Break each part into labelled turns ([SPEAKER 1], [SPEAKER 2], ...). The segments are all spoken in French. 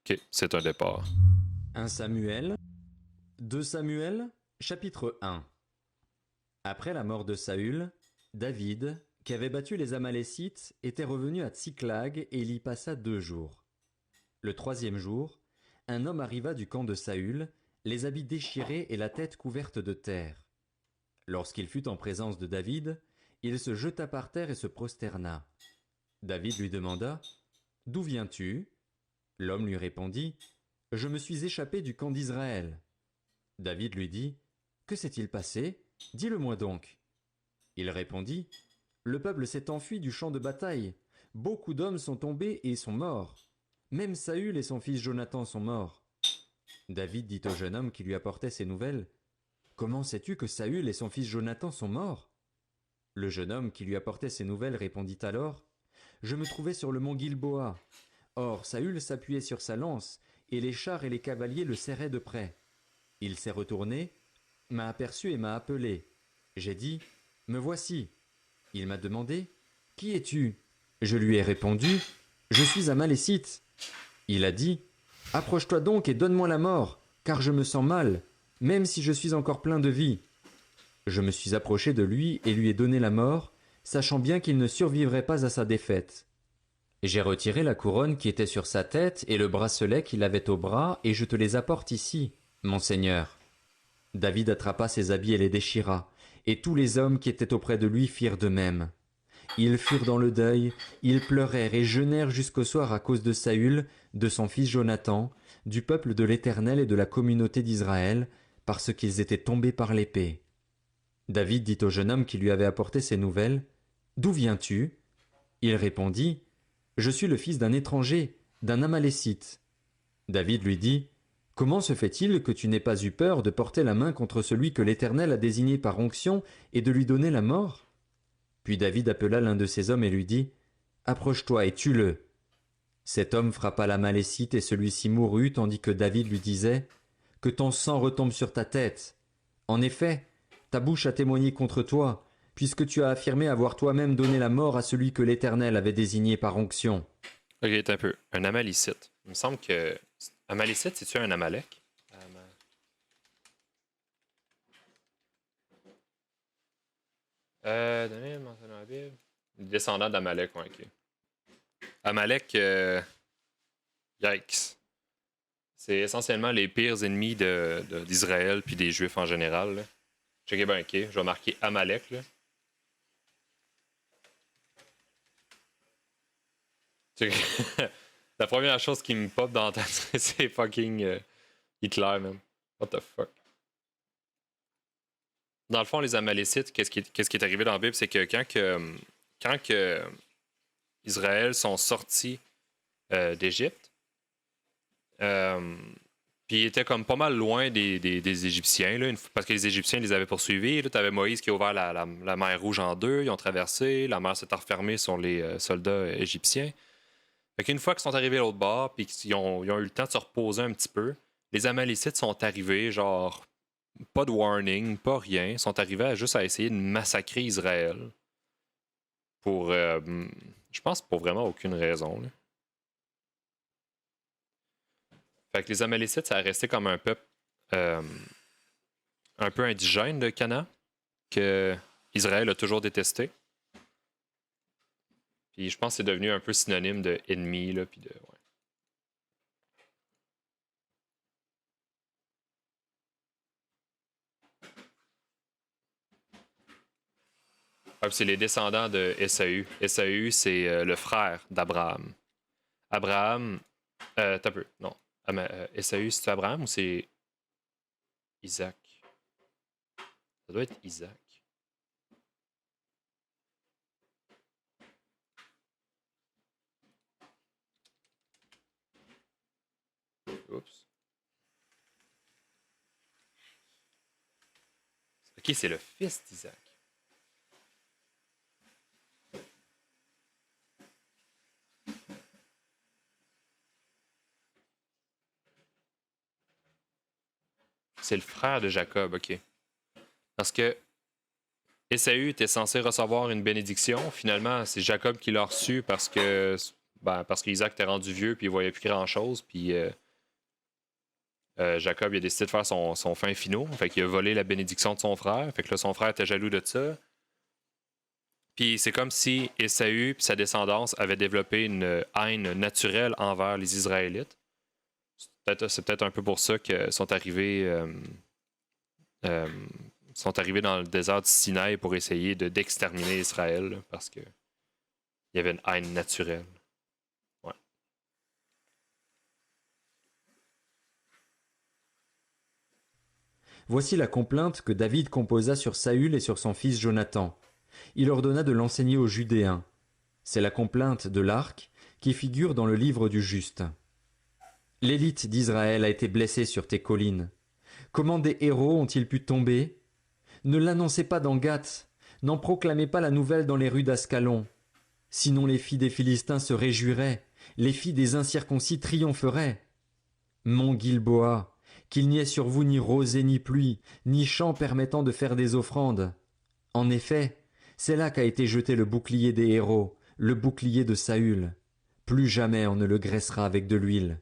[SPEAKER 1] Ok, c'est un départ.
[SPEAKER 2] 1 Samuel, 2 Samuel, chapitre 1. Après la mort de Saül, David, qui avait battu les Amalécites, était revenu à Tsiklag et il y passa 2 jours. Le 3e jour, un homme arriva du camp de Saül, les habits déchirés et la tête couverte de terre. Lorsqu'il fut en présence de David, il se jeta par terre et se prosterna. David lui demanda « D'où viens-tu » L'homme lui répondit « Je me suis échappé du camp d'Israël. » David lui dit « Que s'est-il passé? Dis-le-moi donc. » Il répondit « Le peuple s'est enfui du champ de bataille. Beaucoup d'hommes sont tombés et sont morts. Même Saül et son fils Jonathan sont morts. » David dit au jeune homme qui lui apportait ces nouvelles « Comment sais-tu que Saül et son fils Jonathan sont morts ?» Le jeune homme qui lui apportait ces nouvelles répondit alors « Je me trouvais sur le mont Gilboa. Or Saül s'appuyait sur sa lance, et les chars et les cavaliers le serraient de près. Il s'est retourné, m'a aperçu et m'a appelé. J'ai dit « Me voici ». Il m'a demandé « Qui es-tu » Je lui ai répondu « Je suis Amalécite ». Il a dit « Approche-toi donc et donne-moi la mort, car je me sens mal, même si je suis encore plein de vie. » Je me suis approché de lui et lui ai donné la mort, sachant bien qu'il ne survivrait pas à sa défaite. J'ai retiré la couronne qui était sur sa tête et le bracelet qu'il avait au bras, et je te les apporte ici, mon seigneur. David attrapa ses habits et les déchira, et tous les hommes qui étaient auprès de lui firent de même. Ils furent dans le deuil, ils pleurèrent et jeûnèrent jusqu'au soir à cause de Saül, de son fils Jonathan, du peuple de l'Éternel et de la communauté d'Israël, parce qu'ils étaient tombés par l'épée. David dit au jeune homme qui lui avait apporté ces nouvelles, « D'où viens-tu » Il répondit, « Je suis le fils d'un étranger, d'un Amalécite. » David lui dit, « Comment se fait-il que tu n'aies pas eu peur de porter la main contre celui que l'Éternel a désigné par onction et de lui donner la mort ?» Puis David appela l'un de ses hommes et lui dit, « Approche-toi et tue-le. » Cet homme frappa l'Amalécite et celui-ci mourut tandis que David lui disait, « Que ton sang retombe sur ta tête. En effet, ta bouche a témoigné contre toi, puisque tu as affirmé avoir toi-même donné la mort à celui que l'Éternel avait désigné par onction. »
[SPEAKER 1] Ok, attends un peu. Un Amalécite. Il me semble que. Amalécite, c'est-tu un Amalek? Donnez mention dans la Bible. Descendant d'Amalek, ouais, ok. Amalek, yikes. C'est essentiellement les pires ennemis d'Israël puis des Juifs en général. Là. Checkez bien, ok. Je vais marquer Amalek, là. La première chose qui me pop dans la tête, c'est fucking Hitler, man. What the fuck? Dans le fond, les Amalécites, qu'est-ce qui est arrivé dans la Bible, c'est que quand Israël sont sortis d'Égypte, puis ils étaient comme pas mal loin des Égyptiens, là, parce que les Égyptiens les avaient poursuivis. Là, t'avais Moïse qui a ouvert la mer Rouge en deux, ils ont traversé, la mer s'est refermée sur les soldats égyptiens. Fait qu'une fois qu'ils sont arrivés à l'autre bord, puis qu'ils ont eu le temps de se reposer un petit peu, les Amalécites sont arrivés, genre, pas de warning, pas rien, ils sont arrivés juste à essayer de massacrer Israël. Pour, je pense, pour vraiment aucune raison. Là. Fait que les Amalécites, ça a resté comme un peuple un peu indigène de Canaan, que Israël a toujours détesté. Puis je pense que c'est devenu un peu synonyme de ennemi, là, puis de... Ouais. Ah, c'est les descendants de Ésaü. Ésaü, c'est le frère d'Abraham. Abraham... t'as peu, non. Ésaü, c'est Abraham ou c'est Isaac? Ça doit être Isaac. Oups. Ok, c'est le fils d'Isaac. C'est le frère de Jacob, ok. Parce que Ésaü était censé recevoir une bénédiction. Finalement, c'est Jacob qui l'a reçu parce que parce qu'Isaac était rendu vieux, puis il voyait plus grand-chose, puis Jacob il a décidé de faire son fin finaux. Fait qu'il a volé la bénédiction de son frère. Fait que là, son frère était jaloux de ça. Puis c'est comme si Ésaü et sa descendance avaient développé une haine naturelle envers les Israélites. C'est peut-être un peu pour ça qu'ils euh, sont arrivés dans le désert du Sinaï pour essayer d'exterminer Israël, là, parce qu'il y avait une haine naturelle. Ouais.
[SPEAKER 2] Voici la complainte que David composa sur Saül et sur son fils Jonathan. Il ordonna de l'enseigner aux Judéens. C'est la complainte de l'arc qui figure dans le livre du juste. L'élite d'Israël a été blessée sur tes collines. Comment des héros ont-ils pu tomber? Ne l'annoncez pas dans Gath, n'en proclamez pas la nouvelle dans les rues d'Ascalon. Sinon les filles des Philistins se réjouiraient, les filles des incirconcis triompheraient. Mont Gilboa, qu'il n'y ait sur vous ni rosée ni pluie, ni champ permettant de faire des offrandes. En effet, c'est là qu'a été jeté le bouclier des héros, le bouclier de Saül. Plus jamais on ne le graissera avec de l'huile.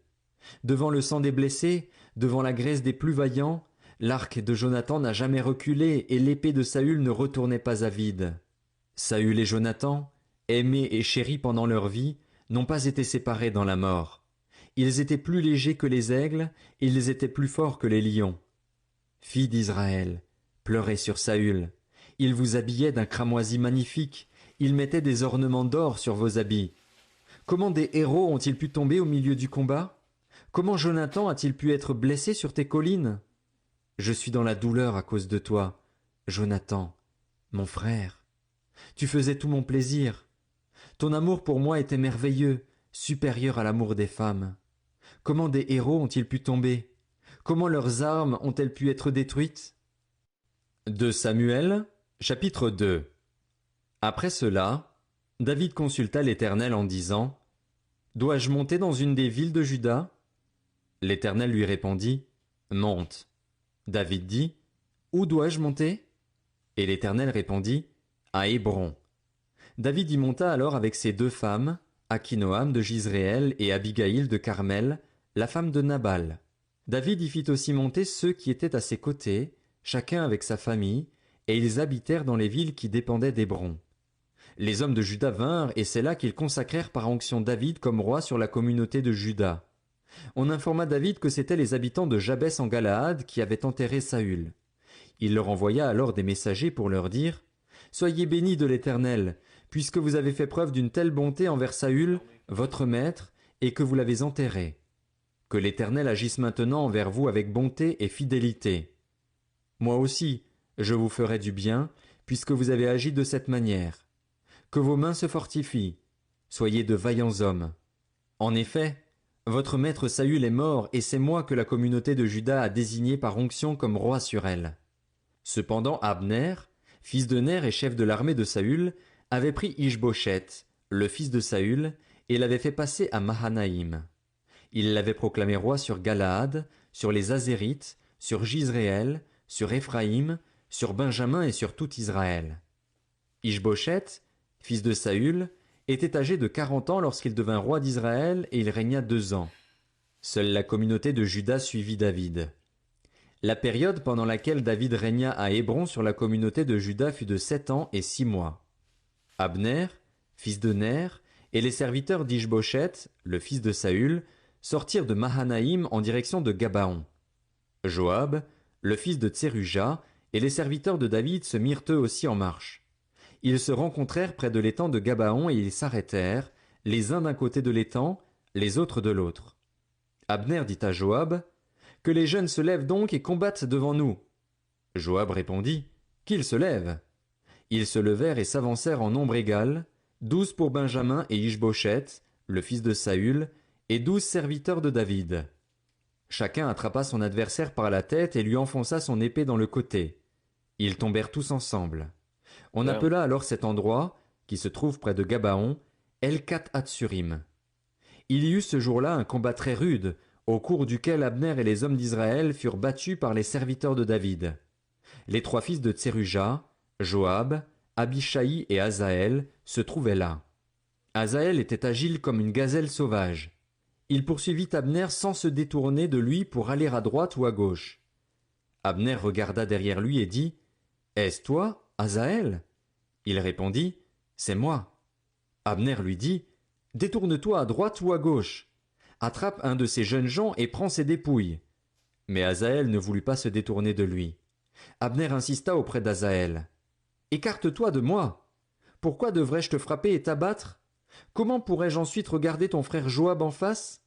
[SPEAKER 2] Devant le sang des blessés, devant la graisse des plus vaillants, l'arc de Jonathan n'a jamais reculé et l'épée de Saül ne retournait pas à vide. Saül et Jonathan, aimés et chéris pendant leur vie, n'ont pas été séparés dans la mort. Ils étaient plus légers que les aigles, ils étaient plus forts que les lions. Filles d'Israël, pleurez sur Saül. Il vous habillait d'un cramoisi magnifique, il mettait des ornements d'or sur vos habits. Comment des héros ont-ils pu tomber au milieu du combat? Comment Jonathan a-t-il pu être blessé sur tes collines? Je suis dans la douleur à cause de toi, Jonathan, mon frère. Tu faisais tout mon plaisir. Ton amour pour moi était merveilleux, supérieur à l'amour des femmes. Comment des héros ont-ils pu tomber? Comment leurs armes ont-elles pu être détruites? 2 Samuel, chapitre 2. Après cela, David consulta l'Éternel en disant: Dois-je monter dans une des villes de Juda? L'Éternel lui répondit: Monte. David dit: Où dois-je monter? Et l'Éternel répondit: À Hébron. David y monta alors avec ses 2 femmes, Akinoam de Jizréel et Abigaïl de Carmel, la femme de Nabal. David y fit aussi monter ceux qui étaient à ses côtés, chacun avec sa famille, et ils habitèrent dans les villes qui dépendaient d'Hébron. Les hommes de Juda vinrent, et c'est là qu'ils consacrèrent par onction David comme roi sur la communauté de Juda. On informa David que c'étaient les habitants de Jabès en Galaad qui avaient enterré Saül. Il leur envoya alors des messagers pour leur dire: Soyez bénis de l'Éternel, puisque vous avez fait preuve d'une telle bonté envers Saül, votre maître, et que vous l'avez enterré. Que l'Éternel agisse maintenant envers vous avec bonté et fidélité. Moi aussi, je vous ferai du bien, puisque vous avez agi de cette manière. Que vos mains se fortifient. Soyez de vaillants hommes. En effet, votre maître Saül est mort, et c'est moi que la communauté de Juda a désigné par onction comme roi sur elle. Cependant Abner, fils de Ner et chef de l'armée de Saül, avait pris Ishbosheth, le fils de Saül, et l'avait fait passer à Mahanaïm. Il l'avait proclamé roi sur Galaad, sur les Azérites, sur Jizréel, sur Éphraïm, sur Benjamin et sur tout Israël. Ishbosheth, fils de Saül, était âgé de 40 ans lorsqu'il devint roi d'Israël et il régna 2 ans. Seule la communauté de Juda suivit David. La période pendant laquelle David régna à Hébron sur la communauté de Juda fut de 7 ans et 6 mois. Abner, fils de Ner, et les serviteurs d'Ishbosheth, le fils de Saül, sortirent de Mahanaïm en direction de Gabaon. Joab, le fils de Tseruja, et les serviteurs de David se mirent eux aussi en marche. Ils se rencontrèrent près de l'étang de Gabaon et ils s'arrêtèrent, les uns d'un côté de l'étang, les autres de l'autre. Abner dit à Joab: Que les jeunes se lèvent donc et combattent devant nous. Joab répondit: Qu'ils se lèvent. Ils se levèrent et s'avancèrent en nombre égal, 12 pour Benjamin et Ishbosheth, le fils de Saül, et 12 serviteurs de David. Chacun attrapa son adversaire par la tête et lui enfonça son épée dans le côté. Ils tombèrent tous ensemble. On appela alors cet endroit, qui se trouve près de Gabaon, Elkat Hatsurim. Il y eut ce jour-là un combat très rude, au cours duquel Abner et les hommes d'Israël furent battus par les serviteurs de David. Les 3 fils de Tseruja, Joab, Abishai et Azaël, se trouvaient là. Asaël était agile comme une gazelle sauvage. Il poursuivit Abner sans se détourner de lui pour aller à droite ou à gauche. Abner regarda derrière lui et dit « Est-ce toi, Asaël ?» Il répondit « C'est moi. » Abner lui dit « Détourne-toi à droite ou à gauche. Attrape un de ces jeunes gens et prends ses dépouilles. » Mais Asaël ne voulut pas se détourner de lui. Abner insista auprès d'Asaël. « Écarte-toi de moi. Pourquoi devrais-je te frapper et t'abattre? Comment pourrais-je ensuite regarder ton frère Joab en face ?»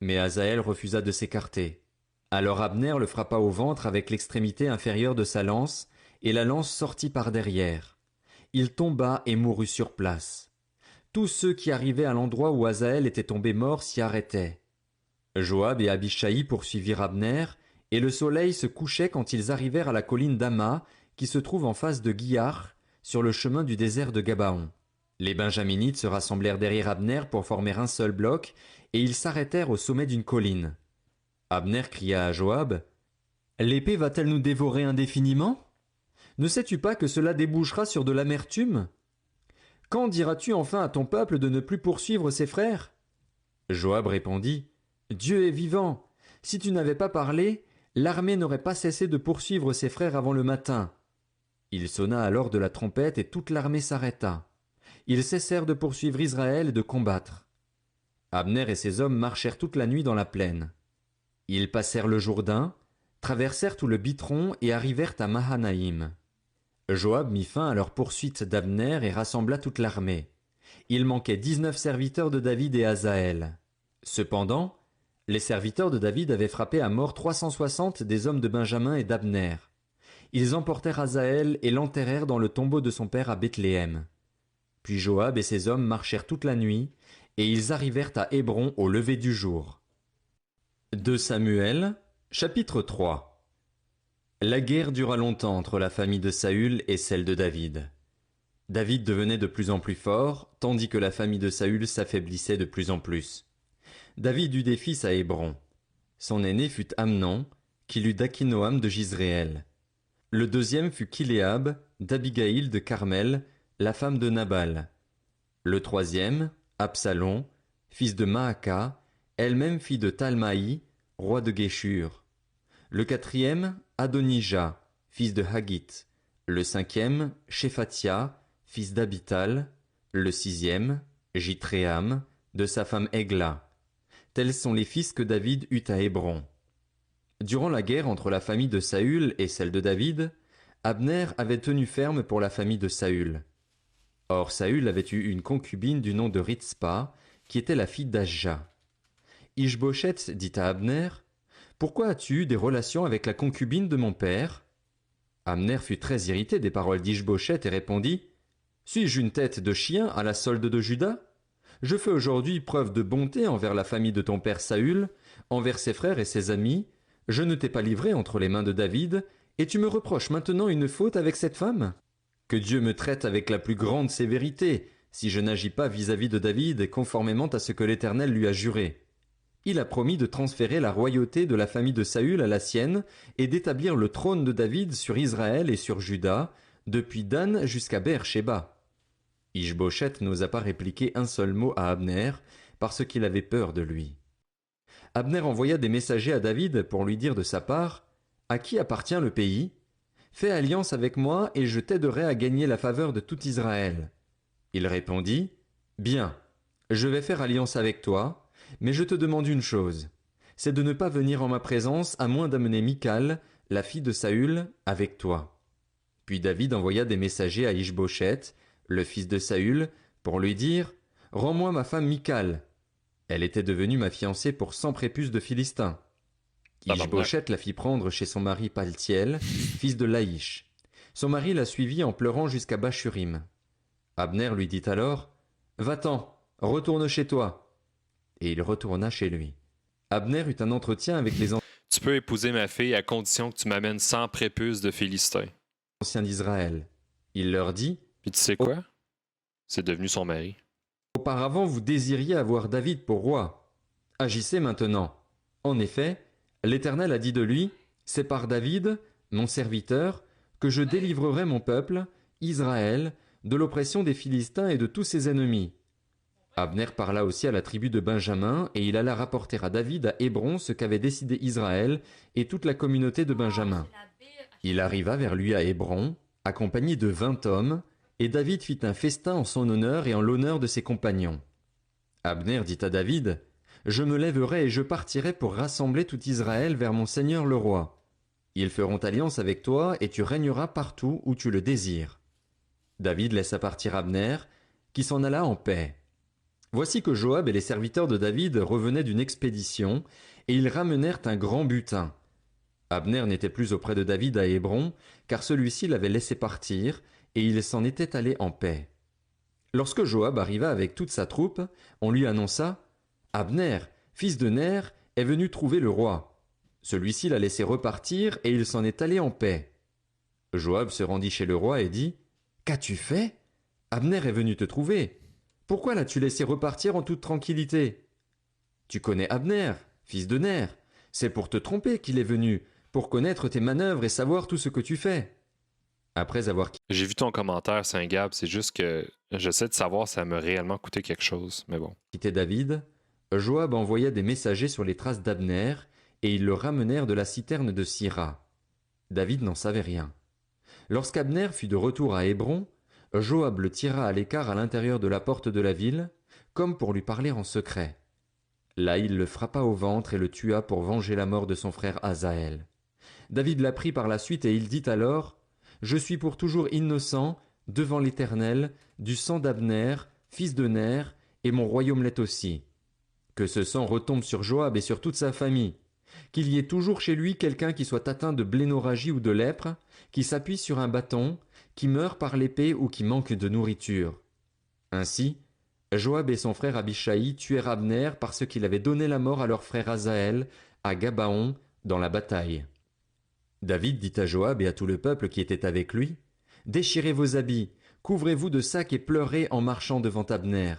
[SPEAKER 2] Mais Asaël refusa de s'écarter. Alors Abner le frappa au ventre avec l'extrémité inférieure de sa lance, et la lance sortit par derrière. Il tomba et mourut sur place. Tous ceux qui arrivaient à l'endroit où Asaël était tombé mort s'y arrêtaient. Joab et Abishai poursuivirent Abner, et le soleil se couchait quand ils arrivèrent à la colline d'Ama, qui se trouve en face de Guiar, sur le chemin du désert de Gabaon. Les Benjaminites se rassemblèrent derrière Abner pour former un seul bloc, et ils s'arrêtèrent au sommet d'une colline. Abner cria à Joab, « L'épée va-t-elle nous dévorer indéfiniment? Ne sais-tu pas que cela débouchera sur de l'amertume? Quand diras-tu enfin à ton peuple de ne plus poursuivre ses frères ?» Joab répondit, « Dieu est vivant. Si tu n'avais pas parlé, l'armée n'aurait pas cessé de poursuivre ses frères avant le matin. » Il sonna alors de la trompette et toute l'armée s'arrêta. Ils cessèrent de poursuivre Israël et de combattre. Abner et ses hommes marchèrent toute la nuit dans la plaine. Ils passèrent le Jourdain, traversèrent tout le Bitron et arrivèrent à Mahanaïm. Joab mit fin à leur poursuite d'Abner et rassembla toute l'armée. Il manquait 19 serviteurs de David et Asaël. Cependant, les serviteurs de David avaient frappé à mort 360 des hommes de Benjamin et d'Abner. Ils emportèrent Asaël et l'enterrèrent dans le tombeau de son père à Bethléem. Puis Joab et ses hommes marchèrent toute la nuit, et ils arrivèrent à Hébron au lever du jour. 2 Samuel, chapitre 3. La guerre dura longtemps entre la famille de Saül et celle de David. David devenait de plus en plus fort, tandis que la famille de Saül s'affaiblissait de plus en plus. David eut des fils à Hébron. Son aîné fut Amnon, qu'il eut d'Akinoam de Jizréel. Le deuxième fut Kiléab, d'Abigaïl de Carmel, la femme de Nabal. Le troisième, Absalom, fils de Maaka, elle-même fille de Talmaï, roi de Géshur. Le quatrième, Adonijah, fils de Haggith. Le cinquième, Shephatia, fils d'Abital. Le sixième, Jitréam, de sa femme Egla. Tels sont les fils que David eut à Hébron. Durant la guerre entre la famille de Saül et celle de David, Abner avait tenu ferme pour la famille de Saül. Or Saül avait eu une concubine du nom de Ritzpa, qui était la fille d'Ajja. Ishbosheth dit à Abner, « Pourquoi as-tu eu des relations avec la concubine de mon père ?» Abner fut très irrité des paroles d'Ishbosheth et répondit, « Suis-je une tête de chien à la solde de Juda? Je fais aujourd'hui preuve de bonté envers la famille de ton père Saül, envers ses frères et ses amis. Je ne t'ai pas livré entre les mains de David, et tu me reproches maintenant une faute avec cette femme? Que Dieu me traite avec la plus grande sévérité, si je n'agis pas vis-à-vis de David conformément à ce que l'Éternel lui a juré. Il a promis de transférer la royauté de la famille de Saül à la sienne et d'établir le trône de David sur Israël et sur Juda, depuis Dan jusqu'à Beer-Shéba. » Ishbosheth n'osa pas répliquer un seul mot à Abner, parce qu'il avait peur de lui. Abner envoya des messagers à David pour lui dire de sa part, « À qui appartient le pays? Fais alliance avec moi et je t'aiderai à gagner la faveur de tout Israël. » Il répondit, « Bien, je vais faire alliance avec toi, mais je te demande une chose, c'est de ne pas venir en ma présence à moins d'amener Michal, la fille de Saül, avec toi. » Puis David envoya des messagers à Ishbosheth, le fils de Saül, pour lui dire, « Rends-moi ma femme Michal. » Elle était devenue ma fiancée pour 100 prépuces de Philistins. Ishbosheth la fit prendre chez son mari Paltiel, fils de Laïch. Son mari la suivit en pleurant jusqu'à Bachurim. Abner lui dit alors, « Va-t'en, retourne chez toi. » Et il retourna chez lui. Abner eut un entretien avec les
[SPEAKER 1] Tu peux épouser ma fille à condition que tu m'amènes 100 prépuces de Philistins.
[SPEAKER 2] anciens d'Israël. Il leur dit,
[SPEAKER 1] Puis tu sais quoi? C'est devenu son mari.
[SPEAKER 2] « Auparavant vous désiriez avoir David pour roi. Agissez maintenant. En effet, l'Éternel a dit de lui, « C'est par David, mon serviteur, que je délivrerai mon peuple, Israël, de l'oppression des Philistins et de tous ses ennemis. Abner parla aussi à la tribu de Benjamin, et il alla rapporter à David à Hébron ce qu'avait décidé Israël et toute la communauté de Benjamin. Il arriva vers lui à Hébron, accompagné de 20 hommes, et David fit un festin en son honneur et en l'honneur de ses compagnons. Abner dit à David, « Je me lèverai et je partirai pour rassembler tout Israël vers mon seigneur le roi. Ils feront alliance avec toi et tu régneras partout où tu le désires. » David laissa partir Abner, qui s'en alla en paix. Voici que Joab et les serviteurs de David revenaient d'une expédition, et ils ramenèrent un grand butin. Abner n'était plus auprès de David à Hébron, car celui-ci l'avait laissé partir, et il s'en était allé en paix. Lorsque Joab arriva avec toute sa troupe, on lui annonça « Abner, fils de Ner, est venu trouver le roi. » Celui-ci l'a laissé repartir, et il s'en est allé en paix. Joab se rendit chez le roi et dit « Qu'as-tu fait ? Abner est venu te trouver. Pourquoi l'as-tu laissé repartir en toute tranquillité ? Tu connais Abner, fils de Ner. C'est pour te tromper qu'il est venu, pour connaître tes manœuvres et savoir tout ce que tu fais. » Après avoir
[SPEAKER 1] J'ai vu ton commentaire, Saint-Gab, c'est juste que j'essaie de savoir si ça m'a réellement coûté quelque chose, mais bon.
[SPEAKER 2] quitté David, Joab envoya des messagers sur les traces d'Abner, et ils le ramenèrent de la citerne de Sira. David n'en savait rien. Lorsqu'Abner fut de retour à Hébron, Joab le tira à l'écart à l'intérieur de la porte de la ville, comme pour lui parler en secret. Là il le frappa au ventre et le tua pour venger la mort de son frère Asaël. David l'apprit par la suite et il dit alors « Je suis pour toujours innocent, devant l'Éternel, du sang d'Abner, fils de Ner, et mon royaume l'est aussi. Que ce sang retombe sur Joab et sur toute sa famille. Qu'il y ait toujours chez lui quelqu'un qui soit atteint de blénorragie ou de lèpre, qui s'appuie sur un bâton, qui meurt par l'épée ou qui manque de nourriture. » Ainsi, Joab et son frère Abishai tuèrent Abner parce qu'il avait donné la mort à leur frère Asaël à Gabaon dans la bataille. David dit à Joab et à tout le peuple qui était avec lui, « Déchirez vos habits, couvrez-vous de sacs et pleurez en marchant devant Abner. »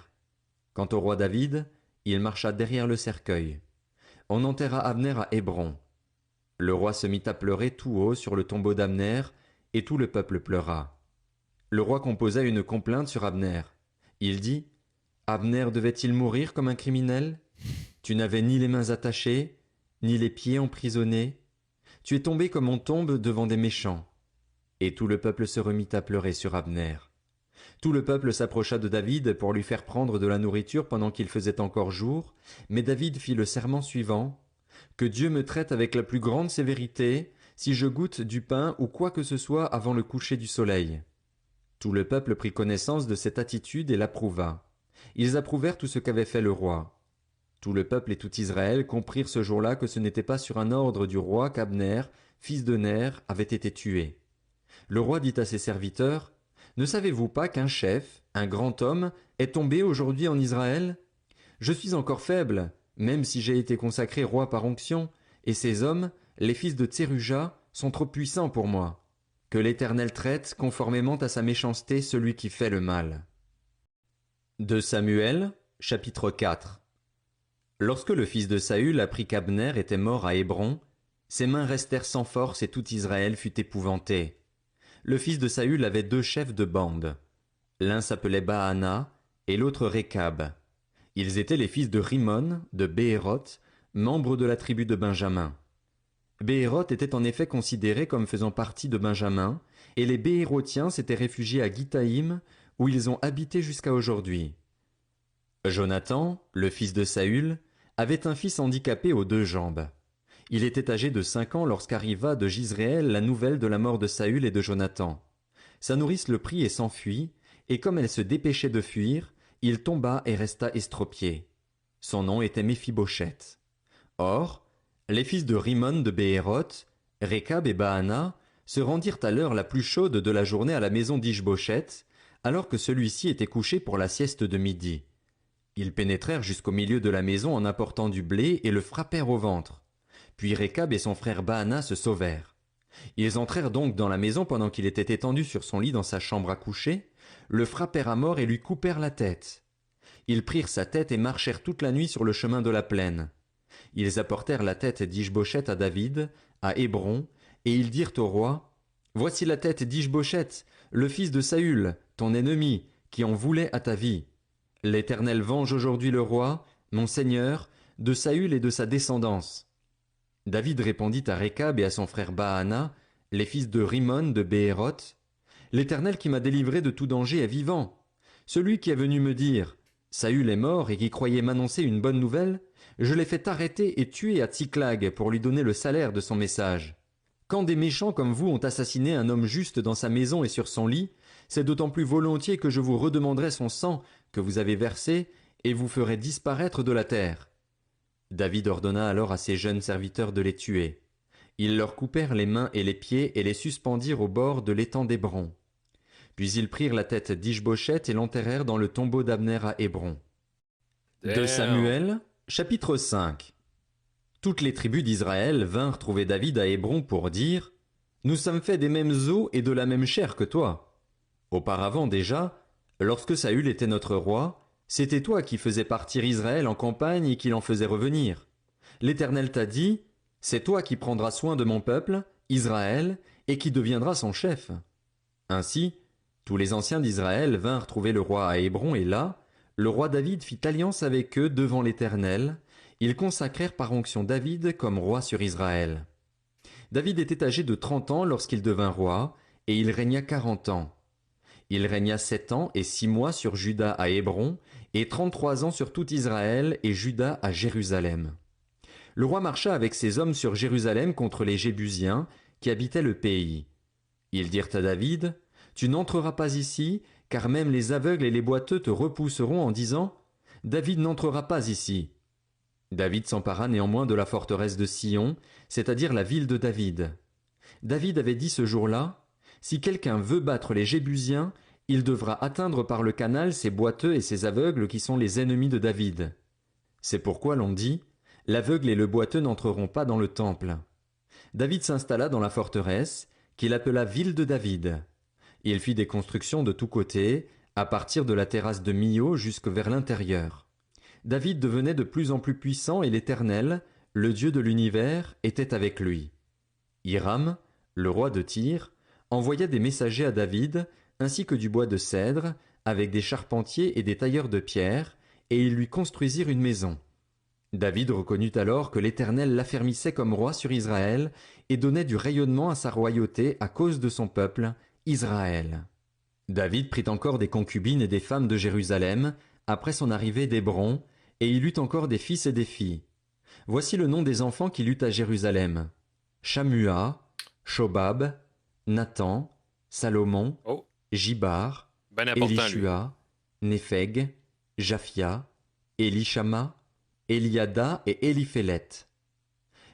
[SPEAKER 2] Quant au roi David, il marcha derrière le cercueil. On enterra Abner à Hébron. Le roi se mit à pleurer tout haut sur le tombeau d'Abner, et tout le peuple pleura. Le roi composa une complainte sur Abner. Il dit, « Abner devait-il mourir comme un criminel ? Tu n'avais ni les mains attachées, ni les pieds emprisonnés. Tu es tombé comme on tombe devant des méchants. » Et tout le peuple se remit à pleurer sur Abner. Tout le peuple s'approcha de David pour lui faire prendre de la nourriture pendant qu'il faisait encore jour, mais David fit le serment suivant, « Que Dieu me traite avec la plus grande sévérité, si je goûte du pain ou quoi que ce soit avant le coucher du soleil. » Tout le peuple prit connaissance de cette attitude et l'approuva. Ils approuvèrent tout ce qu'avait fait le roi. Tout le peuple et tout Israël comprirent ce jour-là que ce n'était pas sur un ordre du roi qu'Abner, fils de Ner, avait été tué. Le roi dit à ses serviteurs, « Ne savez-vous pas qu'un chef, un grand homme, est tombé aujourd'hui en Israël ? Je suis encore faible, même si j'ai été consacré roi par onction, et ces hommes, les fils de Tseruja, sont trop puissants pour moi. Que l'Éternel traite, conformément à sa méchanceté, celui qui fait le mal. » 2 Samuel, chapitre 4. Lorsque le fils de Saül apprit qu'Abner était mort à Hébron, ses mains restèrent sans force et tout Israël fut épouvanté. Le fils de Saül avait 2 chefs de bande. L'un s'appelait Baana et l'autre Récab. Ils étaient les fils de Rimon, de Béhéroth, membres de la tribu de Benjamin. Béhéroth était en effet considéré comme faisant partie de Benjamin, et les Béhérothiens s'étaient réfugiés à Gitaïm, où ils ont habité jusqu'à aujourd'hui. Jonathan, le fils de Saül, avait un fils handicapé aux 2 jambes. Il était âgé de 5 ans lorsqu'arriva de Jizréel la nouvelle de la mort de Saül et de Jonathan. Sa nourrice le prit et s'enfuit, et comme elle se dépêchait de fuir, il tomba et resta estropié. Son nom était Méphibosheth. Or, les fils de Rimon de Béhéroth, Récab et Baana, se rendirent à l'heure la plus chaude de la journée à la maison d'Ishbosheth, alors que celui-ci était couché pour la sieste de midi. Ils pénétrèrent jusqu'au milieu de la maison en apportant du blé et le frappèrent au ventre. Puis Récab et son frère Baana se sauvèrent. Ils entrèrent donc dans la maison pendant qu'il était étendu sur son lit dans sa chambre à coucher, le frappèrent à mort et lui coupèrent la tête. Ils prirent sa tête et marchèrent toute la nuit sur le chemin de la plaine. Ils apportèrent la tête d'Ishbosheth à David, à Hébron, et ils dirent au roi, « Voici la tête d'Ishbosheth, le fils de Saül, ton ennemi, qui en voulait à ta vie. » L'Éternel venge aujourd'hui le roi, mon seigneur, de Saül et de sa descendance. » David répondit à Rékab et à son frère Baana, les fils de Rimon de Béhéroth, « L'Éternel qui m'a délivré de tout danger est vivant. Celui qui est venu me dire, Saül est mort et qui croyait m'annoncer une bonne nouvelle, je l'ai fait arrêter et tuer à Tsiklag pour lui donner le salaire de son message. Quand des méchants comme vous ont assassiné un homme juste dans sa maison et sur son lit, c'est d'autant plus volontiers que je vous redemanderai son sang que vous avez versé et vous ferai disparaître de la terre. » David ordonna alors à ses jeunes serviteurs de les tuer. Ils leur coupèrent les mains et les pieds et les suspendirent au bord de l'étang d'Hébron. Puis ils prirent la tête d'Ish-Boshet et l'enterrèrent dans le tombeau d'Abner à Hébron. De
[SPEAKER 1] Damn.
[SPEAKER 2] Samuel, chapitre 5. Toutes les tribus d'Israël vinrent trouver David à Hébron pour dire « Nous sommes faits des mêmes os et de la même chair que toi. Auparavant déjà, lorsque Saül était notre roi, c'était toi qui faisais partir Israël en campagne et qui l'en faisais revenir. L'Éternel t'a dit « C'est toi qui prendras soin de mon peuple, Israël, et qui deviendras son chef. » Ainsi, tous les anciens d'Israël vinrent trouver le roi à Hébron et là, le roi David fit alliance avec eux devant l'Éternel. Ils consacrèrent par onction David comme roi sur Israël. David était âgé de 30 ans lorsqu'il devint roi, et il régna 40 ans. Il régna 7 ans et 6 mois sur Juda à Hébron, et 33 ans sur tout Israël et Juda à Jérusalem. Le roi marcha avec ses hommes sur Jérusalem contre les Jébusiens, qui habitaient le pays. Ils dirent à David, « Tu n'entreras pas ici, car même les aveugles et les boiteux te repousseront en disant, « David n'entrera pas ici. » David s'empara néanmoins de la forteresse de Sion, c'est-à-dire la ville de David. David avait dit ce jour-là, « Si quelqu'un veut battre les Jébusiens, il devra atteindre par le canal ces boiteux et ces aveugles qui sont les ennemis de David. » C'est pourquoi l'on dit, « L'aveugle et le boiteux n'entreront pas dans le temple. » David s'installa dans la forteresse, qu'il appela ville de David. Il fit des constructions de tous côtés, à partir de la terrasse de Mio jusque vers l'intérieur. David devenait de plus en plus puissant et l'Éternel, le Dieu de l'univers, était avec lui. Hiram, le roi de Tyr, envoya des messagers à David, ainsi que du bois de cèdre, avec des charpentiers et des tailleurs de pierre, et ils lui construisirent une maison. David reconnut alors que l'Éternel l'affermissait comme roi sur Israël et donnait du rayonnement à sa royauté à cause de son peuple, Israël. David prit encore des concubines et des femmes de Jérusalem, après son arrivée d'Hébron, et il eut encore des fils et des filles. Voici le nom des enfants qu'il eut à Jérusalem. Shamua, Shobab, Nathan, Salomon,
[SPEAKER 1] Oh,
[SPEAKER 2] Jibar,
[SPEAKER 1] ben important, lui.
[SPEAKER 2] Élishua, Népheg, Japhia, Élishama, Eliada et Éliphélet.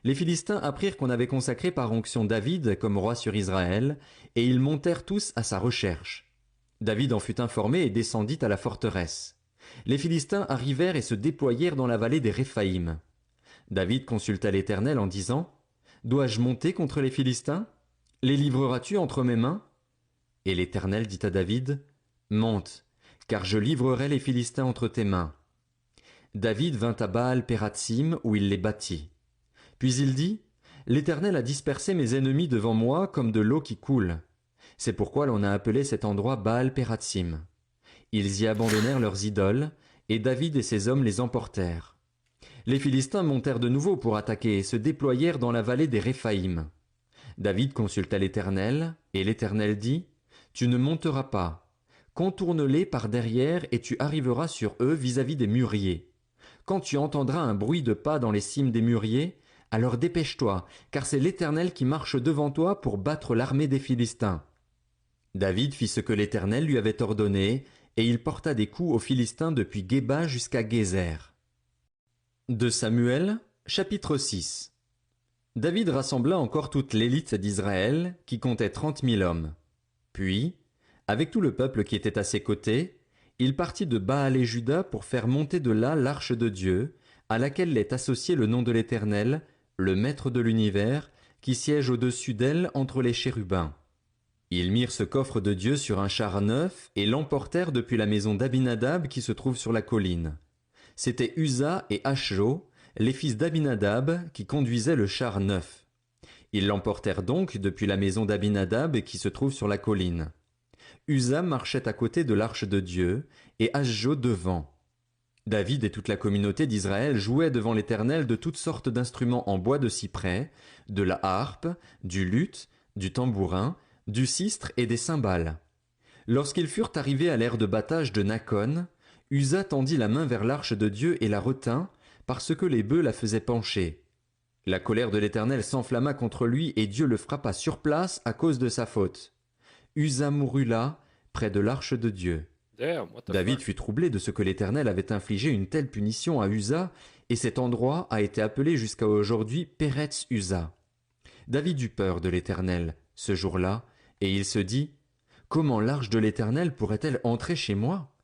[SPEAKER 2] Les Philistins apprirent qu'on avait consacré par onction David comme roi sur Israël, et ils montèrent tous à sa recherche. David en fut informé et descendit à la forteresse. Les Philistins arrivèrent et se déployèrent dans la vallée des Réphaïm. David consulta l'Éternel en disant, « Dois-je monter contre les Philistins? Les livreras-tu entre mes mains ?» Et l'Éternel dit à David, « Monte, car je livrerai les Philistins entre tes mains. » David vint à Baal-Pératsim où il les battit. Puis il dit, « L'Éternel a dispersé mes ennemis devant moi comme de l'eau qui coule. » C'est pourquoi l'on a appelé cet endroit Baal-Pératsim. Ils y abandonnèrent leurs idoles, et David et ses hommes les emportèrent. Les Philistins montèrent de nouveau pour attaquer et se déployèrent dans la vallée des Réphaïm. David consulta l'Éternel, et l'Éternel dit, « Tu ne monteras pas. Contourne-les par derrière et tu arriveras sur eux vis-à-vis des mûriers. Quand tu entendras un bruit de pas dans les cimes des mûriers, alors dépêche-toi, car c'est l'Éternel qui marche devant toi pour battre l'armée des Philistins. » David fit ce que l'Éternel lui avait ordonné, et il porta des coups aux Philistins depuis Géba jusqu'à Gézer. De Samuel, chapitre 6. David rassembla encore toute l'élite d'Israël, qui comptait 30 000 hommes. Puis, avec tout le peuple qui était à ses côtés, il partit de Baal et Juda pour faire monter de là l'arche de Dieu, à laquelle est associé le nom de l'Éternel, le Maître de l'univers, qui siège au-dessus d'elle entre les chérubins. Ils mirent ce coffre de Dieu sur un char neuf et l'emportèrent depuis la maison d'Abinadab qui se trouve sur la colline. C'étaient Uza et Ashjo, les fils d'Abinadab, qui conduisaient le char neuf. Ils l'emportèrent donc depuis la maison d'Abinadab qui se trouve sur la colline. Uza marchait à côté de l'arche de Dieu, et Ashjo devant. David et toute la communauté d'Israël jouaient devant l'Éternel de toutes sortes d'instruments en bois de cyprès, de la harpe, du luth, du tambourin, du sistre et des cymbales. Lorsqu'ils furent arrivés à l'aire de battage de Nakon, Uza tendit la main vers l'arche de Dieu et la retint, parce que les bœufs la faisaient pencher. La colère de l'Éternel s'enflamma contre lui et Dieu le frappa sur place à cause de sa faute. Uza mourut là, près de l'arche de Dieu.
[SPEAKER 1] Damn, what the
[SPEAKER 2] David
[SPEAKER 1] fuck?
[SPEAKER 2] fut troublé de ce que l'Éternel avait infligé une telle punition à Uza, et cet endroit a été appelé jusqu'à aujourd'hui Péretz Uza. David eut peur de l'Éternel ce jour-là, et il se dit: Comment l'arche de l'Éternel pourrait-elle entrer chez moi?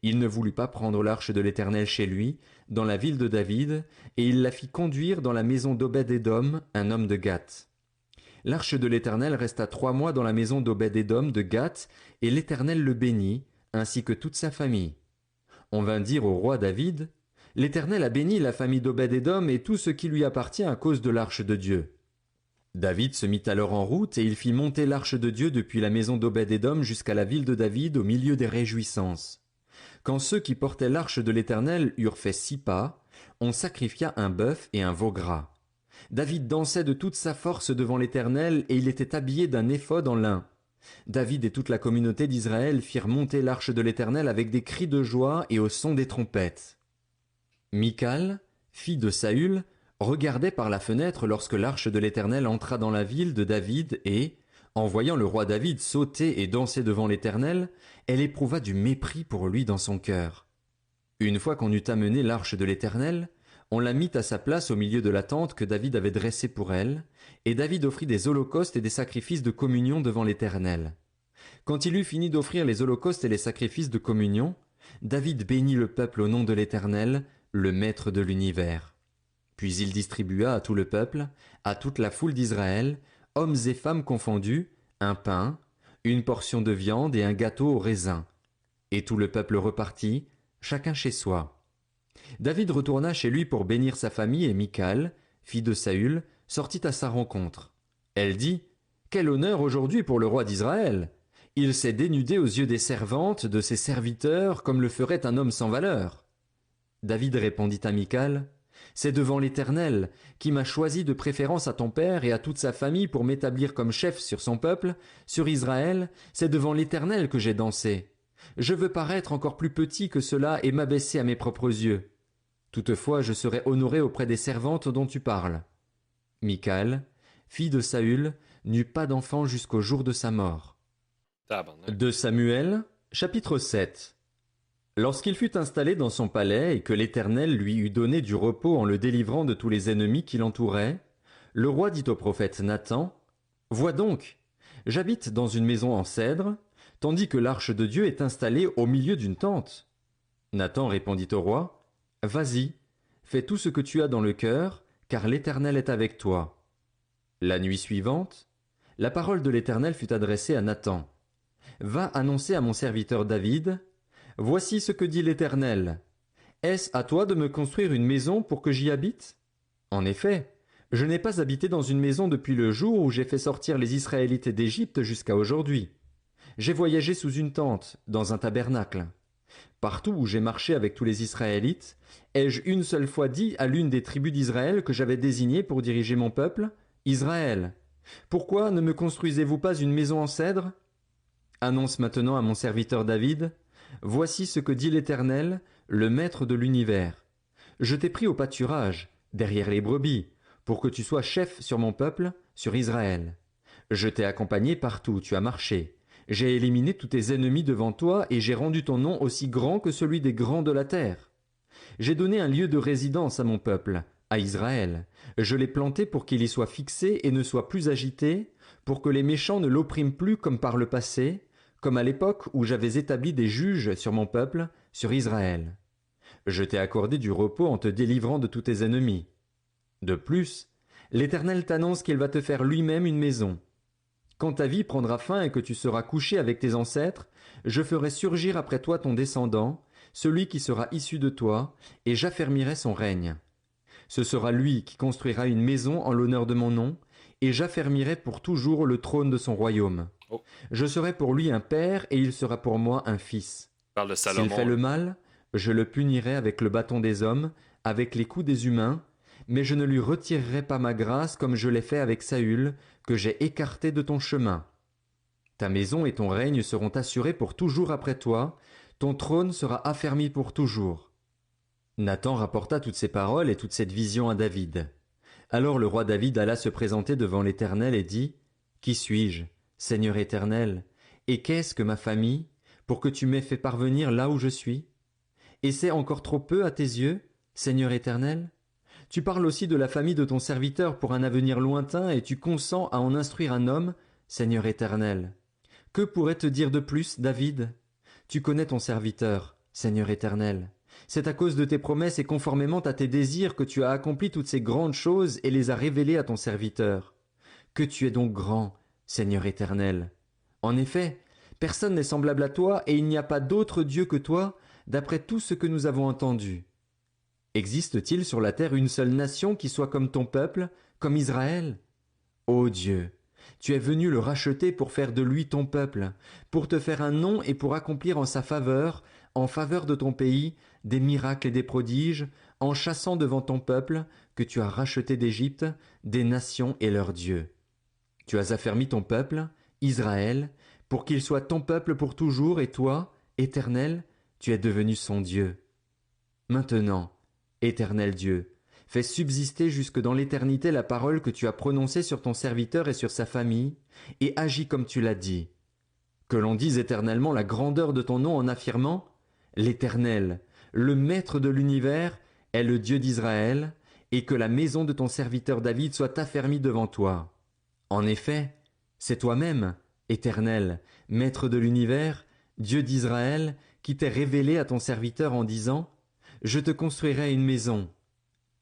[SPEAKER 2] Il ne voulut pas prendre l'arche de l'Éternel chez lui, dans la ville de David, et il la fit conduire dans la maison d'Obed-Édom, un homme de Gath. L'arche de l'Éternel resta 3 mois dans la maison d'Obed-Édom de Gath, et l'Éternel le bénit, ainsi que toute sa famille. On vint dire au roi David: L'Éternel a béni la famille d'Obed-Édom et tout ce qui lui appartient à cause de l'arche de Dieu. David se mit alors en route et il fit monter l'arche de Dieu depuis la maison d'Obed-Édom jusqu'à la ville de David au milieu des réjouissances. Quand ceux qui portaient l'arche de l'Éternel eurent fait 6 pas, on sacrifia un bœuf et un veau gras. David dansait de toute sa force devant l'Éternel et il était habillé d'un éphod en lin. David et toute la communauté d'Israël firent monter l'arche de l'Éternel avec des cris de joie et au son des trompettes. Michal, fille de Saül, regardait par la fenêtre lorsque l'arche de l'Éternel entra dans la ville de David et, en voyant le roi David sauter et danser devant l'Éternel, elle éprouva du mépris pour lui dans son cœur. Une fois qu'on eut amené l'arche de l'Éternel, on la mit à sa place au milieu de la tente que David avait dressée pour elle, et David offrit des holocaustes et des sacrifices de communion devant l'Éternel. Quand il eut fini d'offrir les holocaustes et les sacrifices de communion, David bénit le peuple au nom de l'Éternel, le Maître de l'univers. Puis il distribua à tout le peuple, à toute la foule d'Israël, hommes et femmes confondus, un pain, une portion de viande et un gâteau au raisin. Et tout le peuple repartit, chacun chez soi. David retourna chez lui pour bénir sa famille et Michal, fille de Saül, sortit à sa rencontre. Elle dit: Quel honneur aujourd'hui pour le roi d'Israël! Il s'est dénudé aux yeux des servantes, de ses serviteurs, comme le ferait un homme sans valeur. David répondit à Michal: C'est devant l'Éternel, qui m'a choisi de préférence à ton père et à toute sa famille pour m'établir comme chef sur son peuple, sur Israël, c'est devant l'Éternel que j'ai dansé. Je veux paraître encore plus petit que cela et m'abaisser à mes propres yeux. Toutefois, je serai honoré auprès des servantes dont tu parles. Michal, fille de Saül, n'eut pas d'enfant jusqu'au jour de sa mort.
[SPEAKER 1] Tabarnak.
[SPEAKER 2] 2 Samuel, chapitre 7. Lorsqu'il fut installé dans son palais et que l'Éternel lui eut donné du repos en le délivrant de tous les ennemis qui l'entouraient, le roi dit au prophète Nathan: Vois donc, j'habite dans une maison en cèdre, tandis que l'arche de Dieu est installée au milieu d'une tente. Nathan répondit au roi: Vas-y, fais tout ce que tu as dans le cœur, car l'Éternel est avec toi. La nuit suivante, la parole de l'Éternel fut adressée à Nathan. Va annoncer à mon serviteur David: Voici ce que dit l'Éternel. Est-ce à toi de me construire une maison pour que j'y habite? En effet, je n'ai pas habité dans une maison depuis le jour où j'ai fait sortir les Israélites d'Égypte jusqu'à aujourd'hui. J'ai voyagé sous une tente, dans un tabernacle. Partout où j'ai marché avec tous les Israélites, ai-je une seule fois dit à l'une des tribus d'Israël que j'avais désignée pour diriger mon peuple: Israël, pourquoi ne me construisez-vous pas une maison en cèdre? Annonce maintenant à mon serviteur David: Voici ce que dit l'Éternel, le Maître de l'univers. Je t'ai pris au pâturage, derrière les brebis, pour que tu sois chef sur mon peuple, sur Israël. Je t'ai accompagné partout où tu as marché. J'ai éliminé tous tes ennemis devant toi et j'ai rendu ton nom aussi grand que celui des grands de la terre. J'ai donné un lieu de résidence à mon peuple, à Israël. Je l'ai planté pour qu'il y soit fixé et ne soit plus agité, pour que les méchants ne l'oppriment plus comme par le passé, comme à l'époque où j'avais établi des juges sur mon peuple, sur Israël. Je t'ai accordé du repos en te délivrant de tous tes ennemis. De plus, l'Éternel t'annonce qu'il va te faire lui-même une maison. Quand ta vie prendra fin et que tu seras couché avec tes ancêtres, je ferai surgir après toi ton descendant, celui qui sera issu de toi, et j'affermirai son règne. Ce sera lui qui construira une maison en l'honneur de mon nom, et j'affermirai pour toujours le trône de son royaume.
[SPEAKER 1] Oh.
[SPEAKER 2] Je serai pour lui un père, et il sera pour moi un fils.
[SPEAKER 1] Parle de
[SPEAKER 2] S'il
[SPEAKER 1] Salomon.
[SPEAKER 2] fait le mal, Je le punirai avec le bâton des hommes, avec les coups des humains, mais je ne lui retirerai pas ma grâce comme je l'ai fait avec Saül, que j'ai écarté de ton chemin. Ta maison et ton règne seront assurés pour toujours après toi, ton trône sera affermi pour toujours. » Nathan rapporta toutes ces paroles et toute cette vision à David. Alors le roi David alla se présenter devant l'Éternel et dit, « Qui suis-je, Seigneur éternel, et qu'est-ce que ma famille, pour que tu m'aies fait parvenir là où je suis? Et c'est encore trop peu à tes yeux, Seigneur éternel? Tu parles aussi de la famille de ton serviteur pour un avenir lointain, et tu consens à en instruire un homme, Seigneur éternel. Que pourrait te dire de plus, David? Tu connais ton serviteur, Seigneur éternel. C'est à cause de tes promesses et conformément à tes désirs que tu as accompli toutes ces grandes choses et les as révélées à ton serviteur. Que tu es donc grand, Seigneur éternel. En effet, personne n'est semblable à toi et il n'y a pas d'autre Dieu que toi, d'après tout ce que nous avons entendu. Existe-t-il sur la terre une seule nation qui soit comme ton peuple, comme Israël? Ô Dieu, tu es venu le racheter pour faire de lui ton peuple, pour te faire un nom et pour accomplir en faveur de ton pays, des miracles et des prodiges, en chassant devant ton peuple, que tu as racheté d'Égypte, des nations et leurs dieux. Tu as affermi ton peuple, Israël, pour qu'il soit ton peuple pour toujours, et toi, Éternel, tu es devenu son Dieu. Maintenant, Éternel Dieu, fais subsister jusque dans l'éternité la parole que tu as prononcée sur ton serviteur et sur sa famille, et agis comme tu l'as dit. Que l'on dise éternellement la grandeur de ton nom en affirmant « L'Éternel, le Maître de l'univers, est le Dieu d'Israël, et que la maison de ton serviteur David soit affermie devant toi. En effet, c'est toi-même, Éternel, Maître de l'univers, Dieu d'Israël, qui t'es révélé à ton serviteur en disant « Je te construirai une maison. »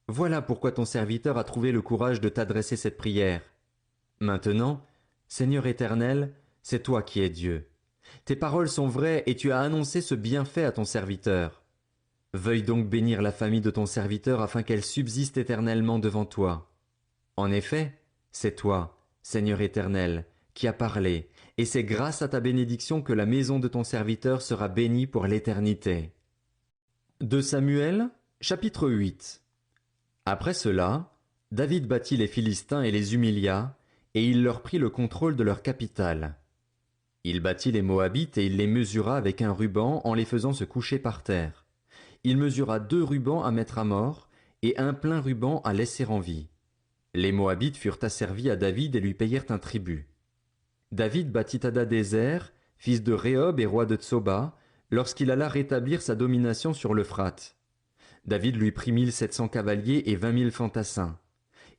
[SPEAKER 2] Voilà pourquoi ton serviteur a trouvé le courage de t'adresser cette prière. Maintenant, Seigneur éternel, c'est toi qui es Dieu. Tes paroles sont vraies et tu as annoncé ce bienfait à ton serviteur. Veuille donc bénir la famille de ton serviteur afin qu'elle subsiste éternellement devant toi. En effet, c'est toi, Seigneur éternel, qui as parlé, et c'est grâce à ta bénédiction que la maison de ton serviteur sera bénie pour l'éternité. 2 Samuel, chapitre 8. Après cela, David battit les Philistins et les humilia, et il leur prit le contrôle de leur capitale. Il battit les Moabites et il les mesura avec un ruban en les faisant se coucher par terre. Il mesura 2 rubans à mettre à mort, et un plein ruban à laisser en vie. Les Moabites furent asservis à David et lui payèrent un tribut. David battit Hadadézer, fils de Rehob et roi de Tsoba, lorsqu'il alla rétablir sa domination sur l'Euphrate. David lui prit 1700 cavaliers et 20 000 fantassins.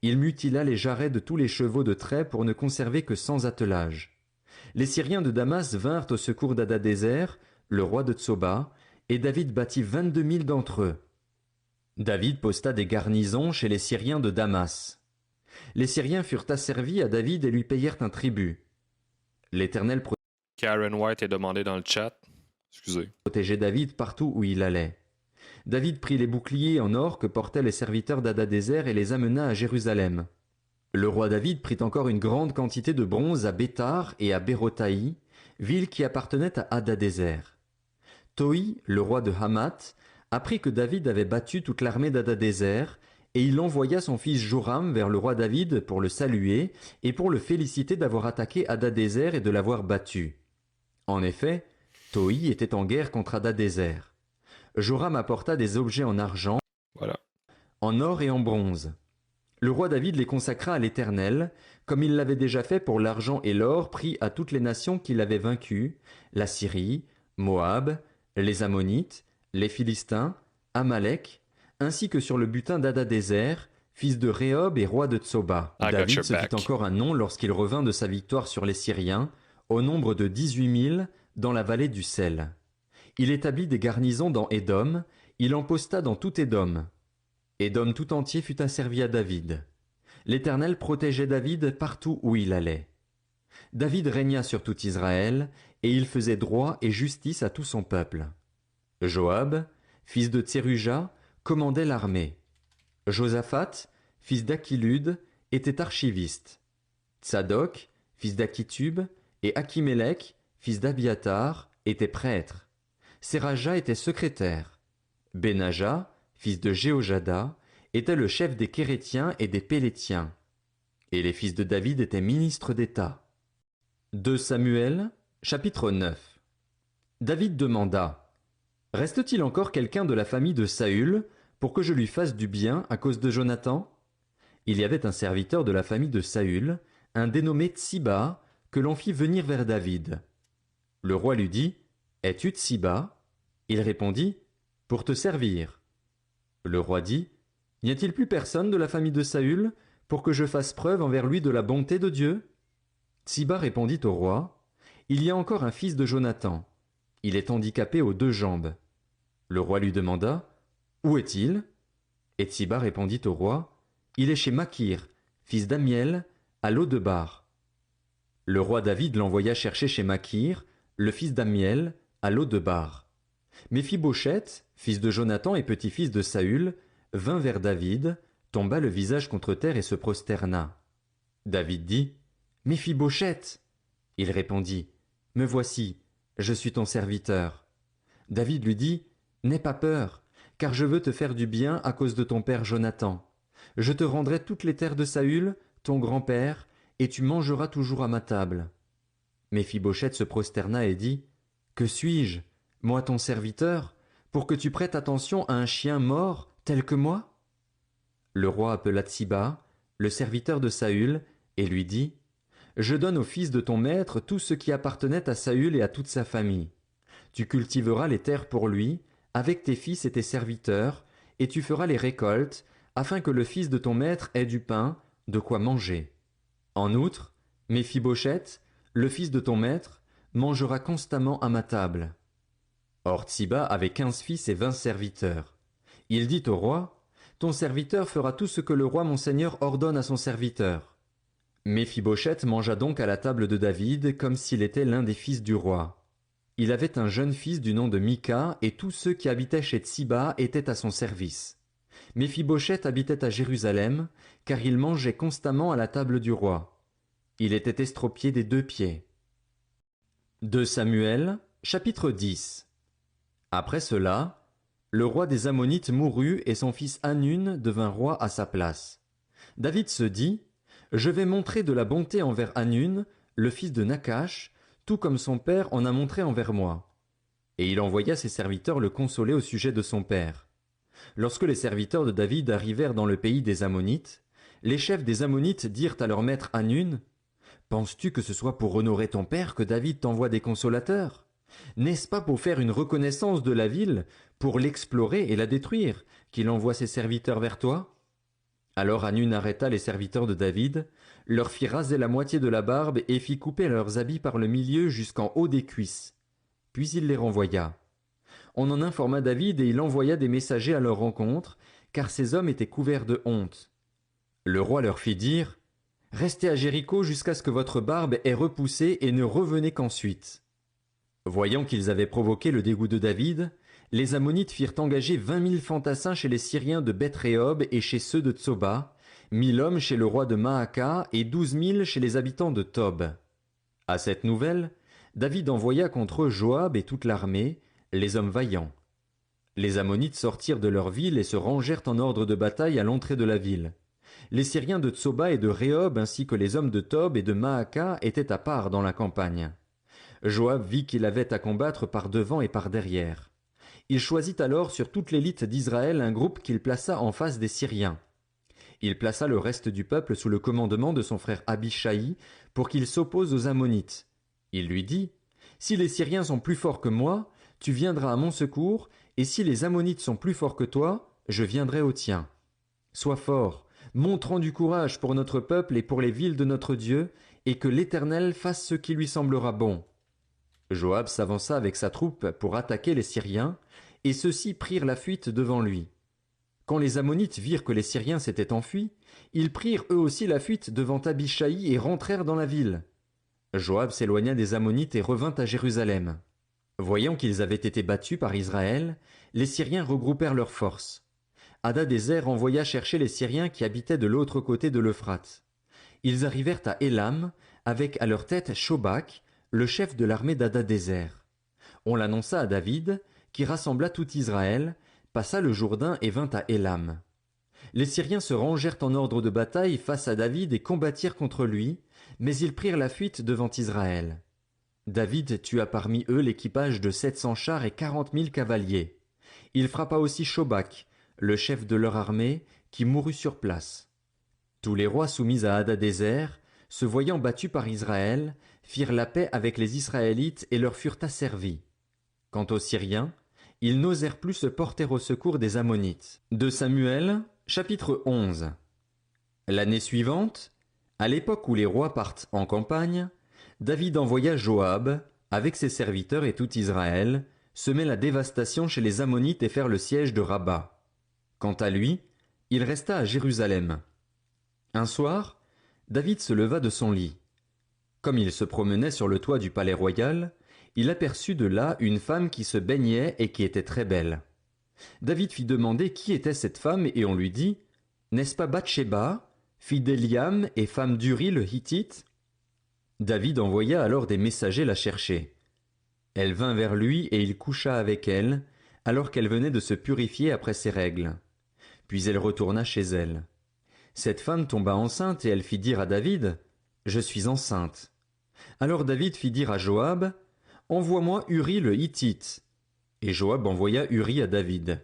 [SPEAKER 2] Il mutila les jarrets de tous les chevaux de trait pour ne conserver que 100 attelages. Les Syriens de Damas vinrent au secours d'Hadadézer, le roi de Tsoba, et David battit 22 000 d'entre eux. David posta des garnisons chez les Syriens de Damas. Les Syriens furent asservis à David et lui payèrent un tribut. L'Éternel
[SPEAKER 1] Karen White est demandé dans le chat. Excusez.
[SPEAKER 2] protégeait David partout où il allait. David prit les boucliers en or que portaient les serviteurs d'Hadadézer et les amena à Jérusalem. Le roi David prit encore une grande quantité de bronze à Béthar et à Bérotaï, ville qui appartenait à Hadadézer. Toi, le roi de Hamath, apprit que David avait battu toute l'armée d'Hadadézer, et il envoya son fils Joram vers le roi David pour le saluer et pour le féliciter d'avoir attaqué Hadadézer et de l'avoir battu. En effet, Toi était en guerre contre Hadadézer. Joram apporta des objets en argent,
[SPEAKER 1] Voilà.
[SPEAKER 2] en or et en bronze. Le roi David les consacra à l'Éternel, comme il l'avait déjà fait pour l'argent et l'or pris à toutes les nations qu'il avait vaincues, la Syrie, Moab, les Ammonites, les Philistins, Amalek, ainsi que sur le butin d'Hadadézer, fils de Rehob et roi de Tsoba.
[SPEAKER 1] I got
[SPEAKER 2] David
[SPEAKER 1] your
[SPEAKER 2] se fit
[SPEAKER 1] back.
[SPEAKER 2] encore un nom lorsqu'il revint de sa victoire sur les Syriens, au nombre de 18 000 dans la vallée du Sel. Il établit des garnisons dans Édom, il en posta dans tout Édom. Édom tout entier fut asservi à David. L'Éternel protégeait David partout où il allait. David régna sur tout Israël, et il faisait droit et justice à tout son peuple. Joab, fils de Tseruja, commandait l'armée. Josaphat, fils d'Achilude, était archiviste. Tsadok, fils d'Akitub, et Achimélec, fils d'Abiatar, étaient prêtres. Séraja était secrétaire. Benaja, fils de Jéhojada, était le chef des Kérétiens et des Pélétiens. Et les fils de David étaient ministres d'État. 2 Samuel, chapitre 9. David demanda: Reste-t-il encore quelqu'un de la famille de Saül pour que je lui fasse du bien à cause de Jonathan? Il y avait un serviteur de la famille de Saül, un dénommé Tsiba, que l'on fit venir vers David. Le roi lui dit: Es-tu Tsiba? Il répondit: Pour te servir. Le roi dit: N'y a-t-il plus personne de la famille de Saül pour que je fasse preuve envers lui de la bonté de Dieu? Tsiba répondit au roi: Il y a encore un fils de Jonathan. Il est handicapé aux 2 jambes. Le roi lui demanda: Où est-il? Et Tsiba répondit au roi: Il est chez Makir, fils d'Amiel, à Lo-debar. Le roi David l'envoya chercher chez Makir, le fils d'Amiel, à Lo-debar. Méphibosheth, fils de Jonathan et petit-fils de Saül, vint vers David, tomba le visage contre terre et se prosterna. David dit: Méphibosheth. Il répondit: Me voici, je suis ton serviteur. David lui dit: N'aie pas peur, car je veux te faire du bien à cause de ton père Jonathan. Je te rendrai toutes les terres de Saül, ton grand-père, et tu mangeras toujours à ma table. Méphibosheth se prosterna et dit: Que suis-je, moi ton serviteur, pour que tu prêtes attention à un chien mort tel que moi? Le roi appela Tsiba, le serviteur de Saül, et lui dit: Je donne au fils de ton maître tout ce qui appartenait à Saül et à toute sa famille. Tu cultiveras les terres pour lui, avec tes fils et tes serviteurs, et tu feras les récoltes, afin que le fils de ton maître ait du pain, de quoi manger. En outre, Méphibosheth, le fils de ton maître, mangera constamment à ma table. Or Tsiba avait 15 fils et 20 serviteurs. Il dit au roi: Ton serviteur fera tout ce que le roi mon seigneur ordonne à son serviteur. Méphibosheth mangea donc à la table de David comme s'il était l'un des fils du roi. Il avait un jeune fils du nom de Mika, et tous ceux qui habitaient chez Tsiba étaient à son service. Méphibosheth habitait à Jérusalem, car il mangeait constamment à la table du roi. Il était estropié des 2 pieds. 2 Samuel, chapitre 10. Après cela, le roi des Ammonites mourut et son fils Hanun devint roi à sa place. David se dit: Je vais montrer de la bonté envers Hanun, le fils de Nakash, tout comme son père en a montré envers moi. Et il envoya ses serviteurs le consoler au sujet de son père. Lorsque les serviteurs de David arrivèrent dans le pays des Ammonites, les chefs des Ammonites dirent à leur maître Hanun: Penses-tu que ce soit pour honorer ton père que David t'envoie des consolateurs? N'est-ce pas pour faire une reconnaissance de la ville, pour l'explorer et la détruire, qu'il envoie ses serviteurs vers toi? Alors Hanun arrêta les serviteurs de David, leur fit raser la moitié de la barbe et fit couper leurs habits par le milieu jusqu'en haut des cuisses. Puis il les renvoya. On en informa David et il envoya des messagers à leur rencontre, car ces hommes étaient couverts de honte. Le roi leur fit dire: Restez à Jéricho jusqu'à ce que votre barbe ait repoussé et ne revenez qu'ensuite. Voyant qu'ils avaient provoqué le dégoût de David, les Ammonites firent engager 20 000 fantassins chez les Syriens de Beth-Rehob et chez ceux de Tsoba, 1 000 hommes chez le roi de Maaka et 12 000 chez les habitants de Tob. À cette nouvelle, David envoya contre eux Joab et toute l'armée, les hommes vaillants. Les Ammonites sortirent de leur ville et se rangèrent en ordre de bataille à l'entrée de la ville. Les Syriens de Tsoba et de Rehob ainsi que les hommes de Tob et de Maaka étaient à part dans la campagne. Joab vit qu'il avait à combattre par devant et par derrière. Il choisit alors sur toute l'élite d'Israël un groupe qu'il plaça en face des Syriens. Il plaça le reste du peuple sous le commandement de son frère Abishai pour qu'il s'oppose aux Ammonites. Il lui dit: Si les Syriens sont plus forts que moi, tu viendras à mon secours, et si les Ammonites sont plus forts que toi, je viendrai au tien. Sois fort, montrant du courage pour notre peuple et pour les villes de notre Dieu, et que l'Éternel fasse ce qui lui semblera bon. Joab s'avança avec sa troupe pour attaquer les Syriens, et ceux-ci prirent la fuite devant lui. Quand les Ammonites virent que les Syriens s'étaient enfuis, ils prirent eux aussi la fuite devant Abishai et rentrèrent dans la ville. Joab s'éloigna des Ammonites et revint à Jérusalem. Voyant qu'ils avaient été battus par Israël, les Syriens regroupèrent leurs forces. Hadadézer envoya chercher les Syriens qui habitaient de l'autre côté de l'Euphrate. Ils arrivèrent à Élam, avec à leur tête Shobak, le chef de l'armée d'Hadadézer. On l'annonça à David, qui rassembla tout Israël, passa le Jourdain et vint à Élam. Les Syriens se rangèrent en ordre de bataille face à David et combattirent contre lui, mais ils prirent la fuite devant Israël. David tua parmi eux l'équipage de 700 chars et 40 000 cavaliers. Il frappa aussi Shobak, le chef de leur armée, qui mourut sur place. Tous les rois soumis à Hadadézer, se voyant battus par Israël, firent la paix avec les Israélites et leur furent asservis. Quant aux Syriens, ils n'osèrent plus se porter au secours des Ammonites. 2 Samuel, chapitre 11. L'année suivante, à l'époque où les rois partent en campagne, David envoya Joab, avec ses serviteurs et tout Israël, semer la dévastation chez les Ammonites et faire le siège de Rabat. Quant à lui, il resta à Jérusalem. Un soir, David se leva de son lit. Comme il se promenait sur le toit du palais royal, il aperçut de là une femme qui se baignait et qui était très belle. David fit demander qui était cette femme et on lui dit « N'est-ce pas Bathsheba, fille d'Eliam et femme d'Uri le Hittite ?» David envoya alors des messagers la chercher. Elle vint vers lui et il coucha avec elle, alors qu'elle venait de se purifier après ses règles. Puis elle retourna chez elle. Cette femme tomba enceinte et elle fit dire à David « Je suis enceinte ». Alors David fit dire à Joab « Envoie-moi Uri le Hittite ». Et Joab envoya Uri à David.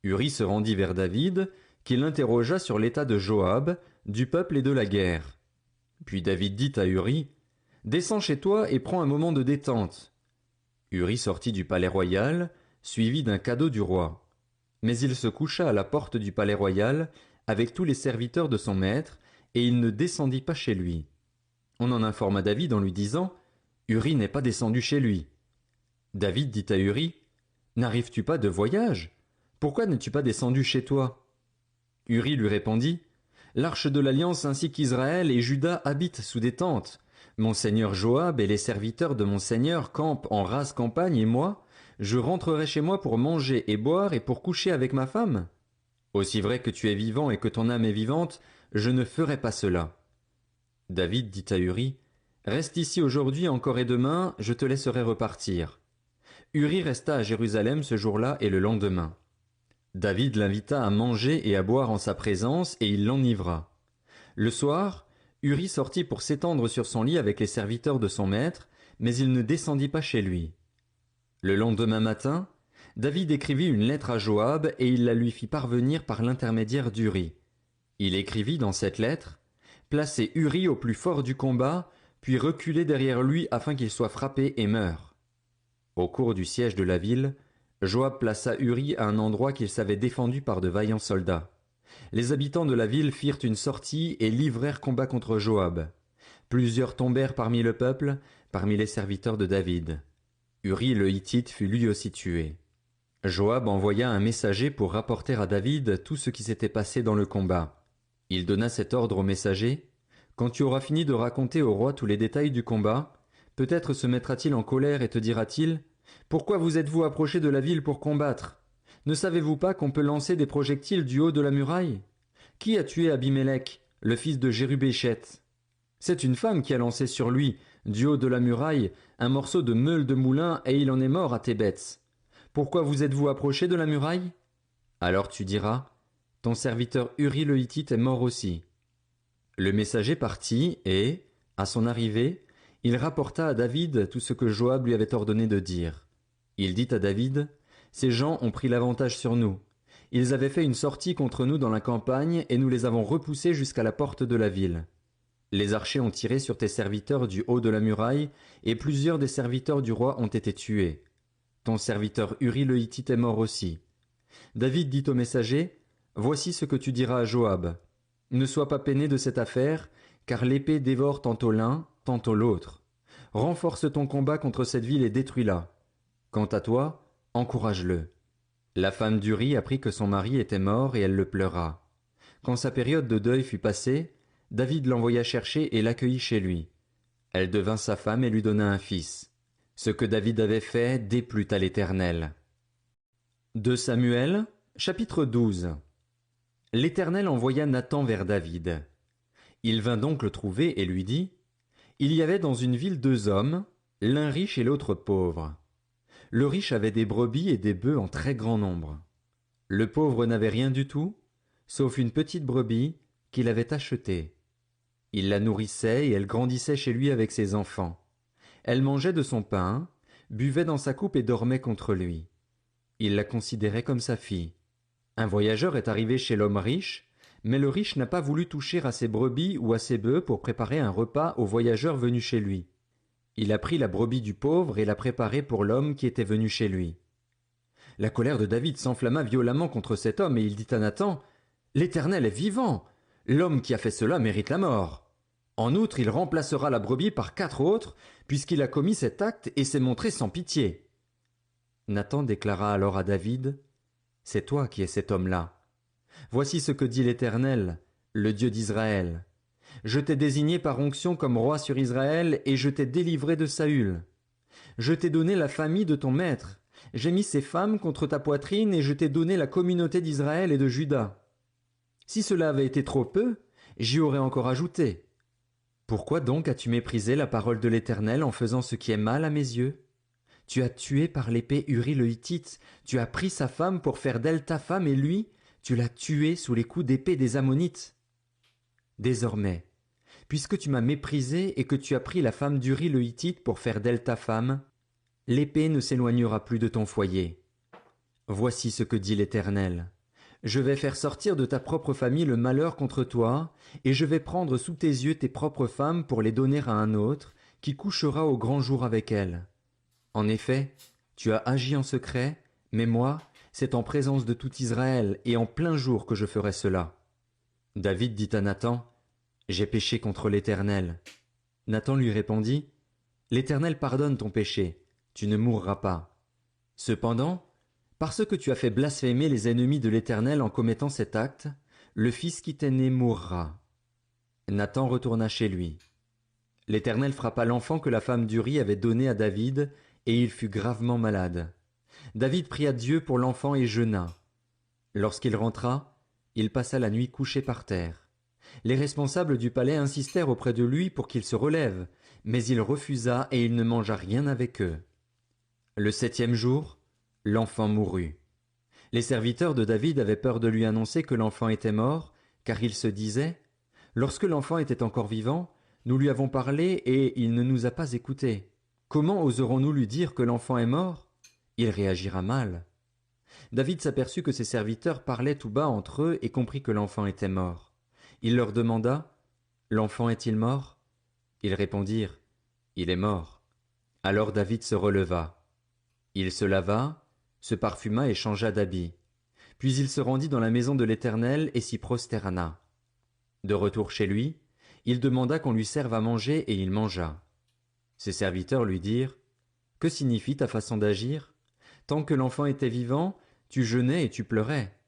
[SPEAKER 2] Uri se rendit vers David, qui l'interrogea sur l'état de Joab, du peuple et de la guerre. Puis David dit à Uri « Descends chez toi et prends un moment de détente. » Uri sortit du palais royal, suivi d'un cadeau du roi. Mais il se coucha à la porte du palais royal, avec tous les serviteurs de son maître, et il ne descendit pas chez lui. On en informa David en lui disant « Uri n'est pas descendu chez lui. » David dit à Uri « N'arrives-tu pas de voyage? Pourquoi n'es-tu pas descendu chez toi ?» Uri lui répondit « L'arche de l'alliance ainsi qu'Israël et Juda habitent sous des tentes. Mon seigneur Joab et les serviteurs de mon seigneur campent en rase campagne et moi, je rentrerai chez moi pour manger et boire et pour coucher avec ma femme. Aussi vrai que tu es vivant et que ton âme est vivante, je ne ferai pas cela. » David dit à Uri « Reste ici aujourd'hui encore et demain, je te laisserai repartir. » Uri resta à Jérusalem ce jour-là et le lendemain. David l'invita à manger et à boire en sa présence, et il l'enivra. Le soir, Uri sortit pour s'étendre sur son lit avec les serviteurs de son maître, mais il ne descendit pas chez lui. Le lendemain matin, David écrivit une lettre à Joab et il la lui fit parvenir par l'intermédiaire d'Uri. Il écrivit dans cette lettre « Placez Uri au plus fort du combat, puis reculez derrière lui afin qu'il soit frappé et meure. » Au cours du siège de la ville, Joab plaça Uri à un endroit qu'il savait défendu par de vaillants soldats. Les habitants de la ville firent une sortie et livrèrent combat contre Joab. Plusieurs tombèrent parmi le peuple, parmi les serviteurs de David. Uri le Hittite fut lui aussi tué. Joab envoya un messager pour rapporter à David tout ce qui s'était passé dans le combat. Il donna cet ordre au messager « Quand tu auras fini de raconter au roi tous les détails du combat, peut-être se mettra-t-il en colère et te dira-t-il « Pourquoi vous êtes-vous approché de la ville pour combattre? Ne savez-vous pas qu'on peut lancer des projectiles du haut de la muraille? Qui a tué Abimélec, le fils de Jérubéchet? C'est une femme qui a lancé sur lui, du haut de la muraille, un morceau de meule de moulin et il en est mort à Thébets. Pourquoi vous êtes-vous approché de la muraille? Alors tu diras « Ton serviteur Uri le Hittite est mort aussi. » Le messager partit et, à son arrivée, il rapporta à David tout ce que Joab lui avait ordonné de dire. Il dit à David « Ces gens ont pris l'avantage sur nous. Ils avaient fait une sortie contre nous dans la campagne et nous les avons repoussés jusqu'à la porte de la ville. Les archers ont tiré sur tes serviteurs du haut de la muraille et plusieurs des serviteurs du roi ont été tués. Ton serviteur Uri le Hittite est mort aussi. » David dit au messager « Voici ce que tu diras à Joab. Ne sois pas peiné de cette affaire, car l'épée dévore tantôt l'un, tantôt l'autre. Renforce ton combat contre cette ville et détruis-la. Quant à toi, encourage-le. » La femme d'Uri apprit que son mari était mort et elle le pleura. Quand sa période de deuil fut passée, David l'envoya chercher et l'accueillit chez lui. Elle devint sa femme et lui donna un fils. Ce que David avait fait déplut à l'Éternel. 2 Samuel, chapitre 12. L'Éternel envoya Nathan vers David. Il vint donc le trouver et lui dit « Il y avait dans une ville 2 hommes, l'un riche et l'autre pauvre. Le riche avait des brebis et des bœufs en très grand nombre. Le pauvre n'avait rien du tout, sauf une petite brebis qu'il avait achetée. Il la nourrissait et elle grandissait chez lui avec ses enfants. Elle mangeait de son pain, buvait dans sa coupe et dormait contre lui. Il la considérait comme sa fille. Un voyageur est arrivé chez l'homme riche, mais le riche n'a pas voulu toucher à ses brebis ou à ses bœufs pour préparer un repas au voyageur venu chez lui. Il a pris la brebis du pauvre et l'a préparée pour l'homme qui était venu chez lui. La colère de David s'enflamma violemment contre cet homme et il dit à Nathan, « L'Éternel est vivant. L'homme qui a fait cela mérite la mort. En outre, il remplacera la brebis par 4 autres, puisqu'il a commis cet acte et s'est montré sans pitié. » Nathan déclara alors à David, « C'est toi qui es cet homme-là. Voici ce que dit l'Éternel, le Dieu d'Israël. Je t'ai désigné par onction comme roi sur Israël, et je t'ai délivré de Saül. Je t'ai donné la famille de ton maître. J'ai mis ses femmes contre ta poitrine, et je t'ai donné la communauté d'Israël et de Juda. Si cela avait été trop peu, j'y aurais encore ajouté. Pourquoi donc as-tu méprisé la parole de l'Éternel en faisant ce qui est mal à mes yeux? Tu as tué par l'épée Uri le Hittite, tu as pris sa femme pour faire d'elle ta femme, et lui, tu l'as tué sous les coups d'épée des Ammonites. Désormais, puisque tu m'as méprisé et que tu as pris la femme d'Uri le Hittite pour faire d'elle ta femme, l'épée ne s'éloignera plus de ton foyer. Voici ce que dit l'Éternel. Je vais faire sortir de ta propre famille le malheur contre toi, et je vais prendre sous tes yeux tes propres femmes pour les donner à un autre, qui couchera au grand jour avec elles. En effet, tu as agi en secret, mais moi, c'est en présence de tout Israël et en plein jour que je ferai cela. David dit à Nathan, « J'ai péché contre l'Éternel. » Nathan lui répondit, « L'Éternel pardonne ton péché, tu ne mourras pas. Cependant, parce que tu as fait blasphémer les ennemis de l'Éternel en commettant cet acte, le fils qui t'est né mourra. » Nathan retourna chez lui. L'Éternel frappa l'enfant que la femme d'Uri avait donné à David, et il fut gravement malade. David pria Dieu pour l'enfant et jeûna. Lorsqu'il rentra, il passa la nuit couché par terre. Les responsables du palais insistèrent auprès de lui pour qu'il se relève, mais il refusa et il ne mangea rien avec eux. Le 7e jour, l'enfant mourut. Les serviteurs de David avaient peur de lui annoncer que l'enfant était mort, car ils se disaient, « Lorsque l'enfant était encore vivant, nous lui avons parlé et il ne nous a pas écoutés. Comment oserons-nous lui dire que l'enfant est mort ? Il réagira mal. » David s'aperçut que ses serviteurs parlaient tout bas entre eux et comprit que l'enfant était mort. Il leur demanda, « L'enfant est-il mort ?» Ils répondirent, « Il est mort. » Alors David se releva. Il se lava, se parfuma et changea d'habit. Puis il se rendit dans la maison de l'Éternel et s'y prosterna. De retour chez lui, il demanda qu'on lui serve à manger et il mangea. Ses serviteurs lui dirent, « Que signifie ta façon d'agir ? Tant que l'enfant était vivant, tu jeûnais et tu pleurais.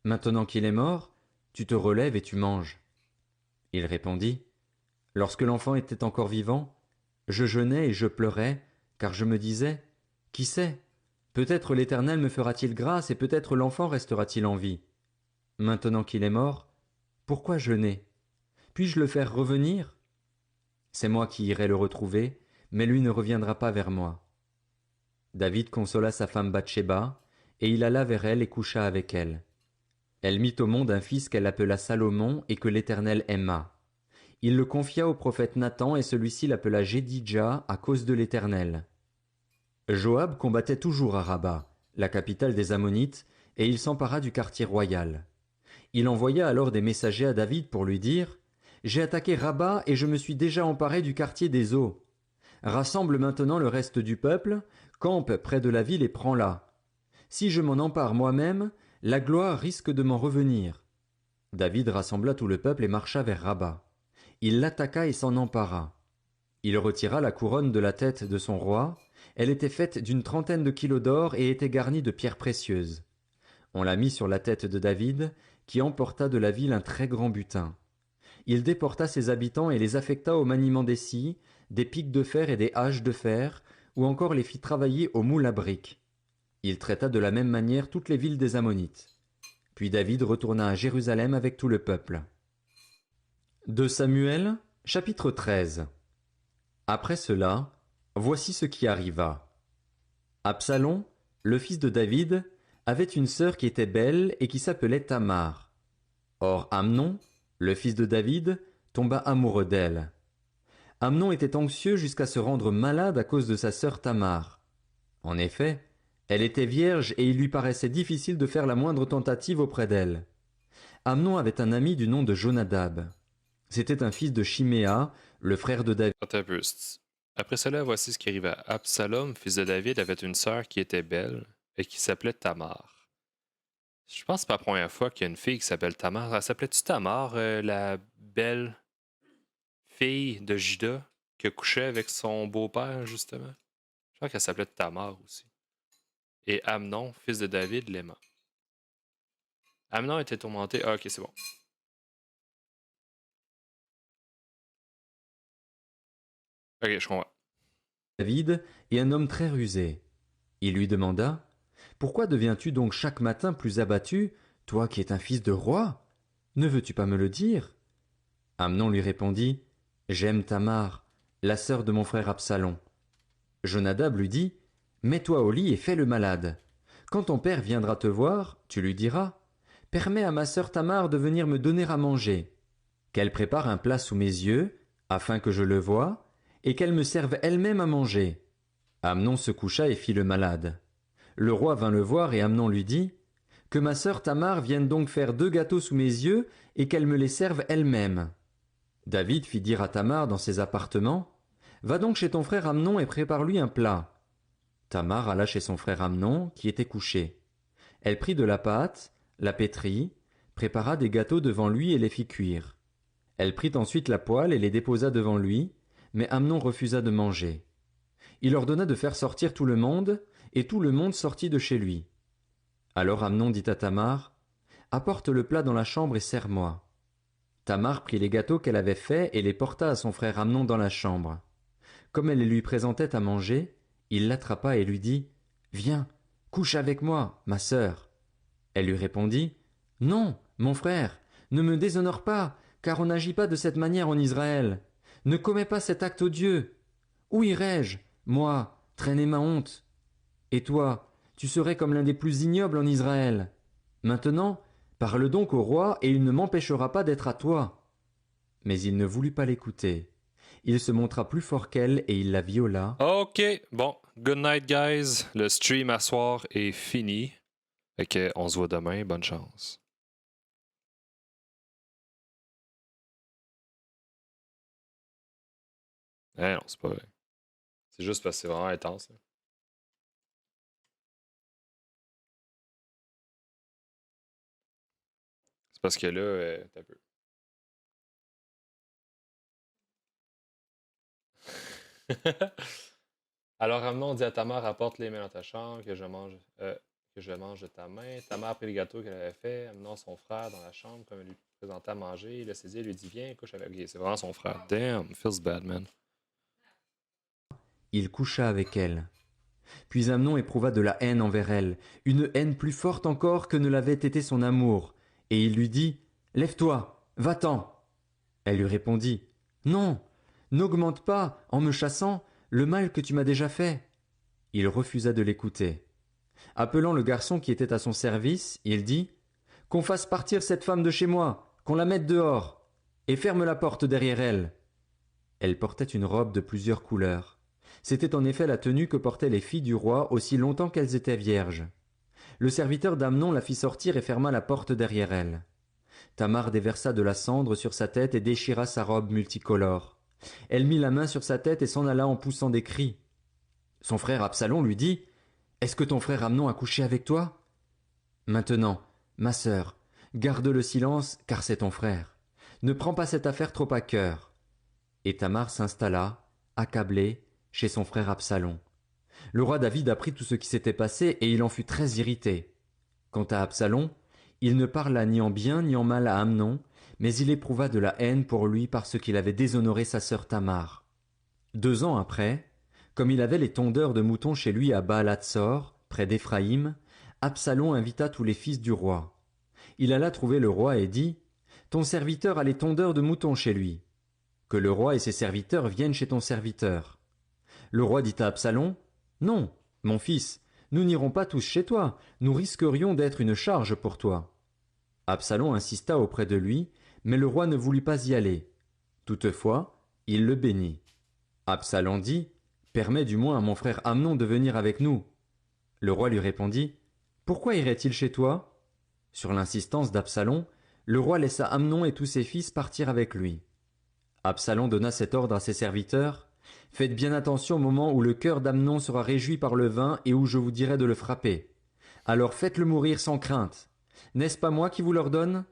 [SPEAKER 2] Maintenant qu'il est mort, tu te relèves et tu manges. » Il répondit, « Lorsque l'enfant était encore vivant, je jeûnais et je pleurais, car je me disais, « Qui sait ? Peut-être l'Éternel me fera-t-il grâce et peut-être l'enfant restera-t-il en vie. Maintenant qu'il est mort, pourquoi jeûner ? Puis-je le faire revenir ? C'est moi qui irai le retrouver, mais lui ne reviendra pas vers moi. » David consola sa femme Bathsheba, et il alla vers elle et coucha avec elle. Elle mit au monde un fils qu'elle appela Salomon et que l'Éternel aima. Il le confia au prophète Nathan et celui-ci l'appela Jédidja à cause de l'Éternel. Joab combattait toujours à Rabba, la capitale des Ammonites, et il s'empara du quartier royal. Il envoya alors des messagers à David pour lui dire « J'ai attaqué Rabba et je me suis déjà emparé du quartier des eaux. Rassemble maintenant le reste du peuple, campe près de la ville et prends-la. Si je m'en empare moi-même, la gloire risque de m'en revenir. » David rassembla tout le peuple et marcha vers Rabba. Il l'attaqua et s'en empara. Il retira la couronne de la tête de son roi. Elle était faite d'une 30aine de kilos d'or et était garnie de pierres précieuses. On la mit sur la tête de David, qui emporta de la ville un très grand butin. Il déporta ses habitants et les affecta au maniement des scies, des pics de fer et des haches de fer, ou encore les fit travailler au moule à briques. Il traita de la même manière toutes les villes des Ammonites. Puis David retourna à Jérusalem avec tout le peuple. 2 Samuel, chapitre 13. Après cela, voici ce qui arriva. Absalom, le fils de David, avait une sœur qui était belle et qui s'appelait Tamar. Or Amnon, le fils de David, tomba amoureux d'elle. Amnon était anxieux jusqu'à se rendre malade à cause de sa sœur Tamar. En effet, elle était vierge et il lui paraissait difficile de faire la moindre tentative auprès d'elle. Amnon avait un ami du nom de Jonadab. C'était un fils de Chiméa, le frère de David.
[SPEAKER 1] Attends un peu. Après cela, voici ce qui arriva. Absalom, fils de David, avait une sœur qui était belle et qui s'appelait Tamar. Je pense que c'est pas la première fois qu'il y a une fille qui s'appelle Tamar. Elle s'appelait-tu Tamar, la belle fille de Juda qui couchait avec son beau-père, justement? Je crois qu'elle s'appelait Tamar aussi. Et Amnon, fils de David, l'aima. Amnon était tourmenté. Ah, ok, c'est bon. Ok, je comprends.
[SPEAKER 2] David et un homme très rusé. Il lui demanda: Pourquoi deviens-tu donc chaque matin plus abattu, toi qui es un fils de roi? Ne veux-tu pas me le dire? Amnon lui répondit: J'aime Tamar, la sœur de mon frère Absalom. Jonadab lui dit: Mets-toi au lit et fais le malade. Quand ton père viendra te voir, tu lui diras: Permets à ma sœur Tamar de venir me donner à manger. Qu'elle prépare un plat sous mes yeux, afin que je le voie, et qu'elle me serve elle-même à manger. Amnon se coucha et fit le malade. Le roi vint le voir et Amnon lui dit: Que ma sœur Tamar vienne donc faire 2 gâteaux sous mes yeux et qu'elle me les serve elle-même. David fit dire à Tamar dans ses appartements: Va donc chez ton frère Amnon et prépare-lui un plat. Tamar alla chez son frère Amnon, qui était couché. Elle prit de la pâte, la pétrit, prépara des gâteaux devant lui et les fit cuire. Elle prit ensuite la poêle et les déposa devant lui, mais Amnon refusa de manger. Il ordonna de faire sortir tout le monde, et tout le monde sortit de chez lui. Alors Amnon dit à Tamar: Apporte le plat dans la chambre et sers-moi. Tamar prit les gâteaux qu'elle avait faits et les porta à son frère Amnon dans la chambre. Comme elle les lui présentait à manger, il l'attrapa et lui dit: Viens, couche avec moi, ma sœur. Elle lui répondit: Non, mon frère, ne me déshonore pas, car on n'agit pas de cette manière en Israël. Ne commets pas cet acte odieux. Où irais-je, moi, traîner ma honte? Et toi, tu serais comme l'un des plus ignobles en Israël. Maintenant, parle donc au roi, et il ne m'empêchera pas d'être à toi. Mais il ne voulut pas l'écouter. Il se montra plus fort qu'elle, et il la viola.
[SPEAKER 1] Ok, bon. Good night, guys. Le stream à soir est fini. Fait que on se voit demain. Bonne chance. Eh non, c'est pas vrai. C'est juste parce que c'est vraiment intense, là. C'est parce que là, t'as un peu. Alors Amnon dit à Tamar, apporte les mains dans ta chambre, que je mange de ta main. Tamar prit les gâteaux qu'elle avait fait, amenant son frère dans la chambre, comme elle lui présentait à manger. Il le saisit et lui dit, viens, couche avec. Ok, c'est vraiment son frère. Damn, feels bad, man.
[SPEAKER 2] Il coucha avec elle. Puis Amnon éprouva de la haine envers elle, une haine plus forte encore que ne l'avait été son amour, et il lui dit: Lève-toi, va-t'en. Elle lui répondit: Non, n'augmente pas, en me chassant, le mal que tu m'as déjà fait. Il refusa de l'écouter. Appelant le garçon qui était à son service, il dit: Qu'on fasse partir cette femme de chez moi, qu'on la mette dehors, et ferme la porte derrière elle. Elle portait une robe de plusieurs couleurs. C'était en effet la tenue que portaient les filles du roi aussi longtemps qu'elles étaient vierges. Le serviteur d'Amnon la fit sortir et ferma la porte derrière elle. Tamar déversa de la cendre sur sa tête et déchira sa robe multicolore. Elle mit la main sur sa tête et s'en alla en poussant des cris. Son frère Absalom lui dit: Est-ce que ton frère Amnon a couché avec toi? Maintenant, ma sœur, garde le silence, car c'est ton frère. Ne prends pas cette affaire trop à cœur. Et Tamar s'installa, accablée, chez son frère Absalom. Le roi David apprit tout ce qui s'était passé et il en fut très irrité. Quant à Absalom, il ne parla ni en bien ni en mal à Amnon, mais il éprouva de la haine pour lui parce qu'il avait déshonoré sa sœur Tamar. 2 ans après, comme il avait les tondeurs de moutons chez lui à Baal-Hatzor, près d'Éphraïm, Absalom invita tous les fils du roi. Il alla trouver le roi et dit: Ton serviteur a les tondeurs de moutons chez lui. Que le roi et ses serviteurs viennent chez ton serviteur. Le roi dit à Absalom: Non, mon fils, Nous n'irons pas tous chez toi, nous risquerions d'être une charge pour toi. » Absalom insista auprès de lui, mais le roi ne voulut pas y aller. Toutefois, il le bénit. Absalom dit, « Permets du moins à mon frère Amnon de venir avec nous. » Le roi lui répondit, « Pourquoi irait-il chez toi ?» Sur l'insistance d'Absalom, le roi laissa Amnon et tous ses fils partir avec lui. Absalom donna cet ordre à ses serviteurs, « Faites bien attention au moment où le cœur d'Amnon sera réjoui par le vin et où je vous dirai de le frapper. Alors faites-le mourir sans crainte. N'est-ce pas moi qui vous l'ordonne ?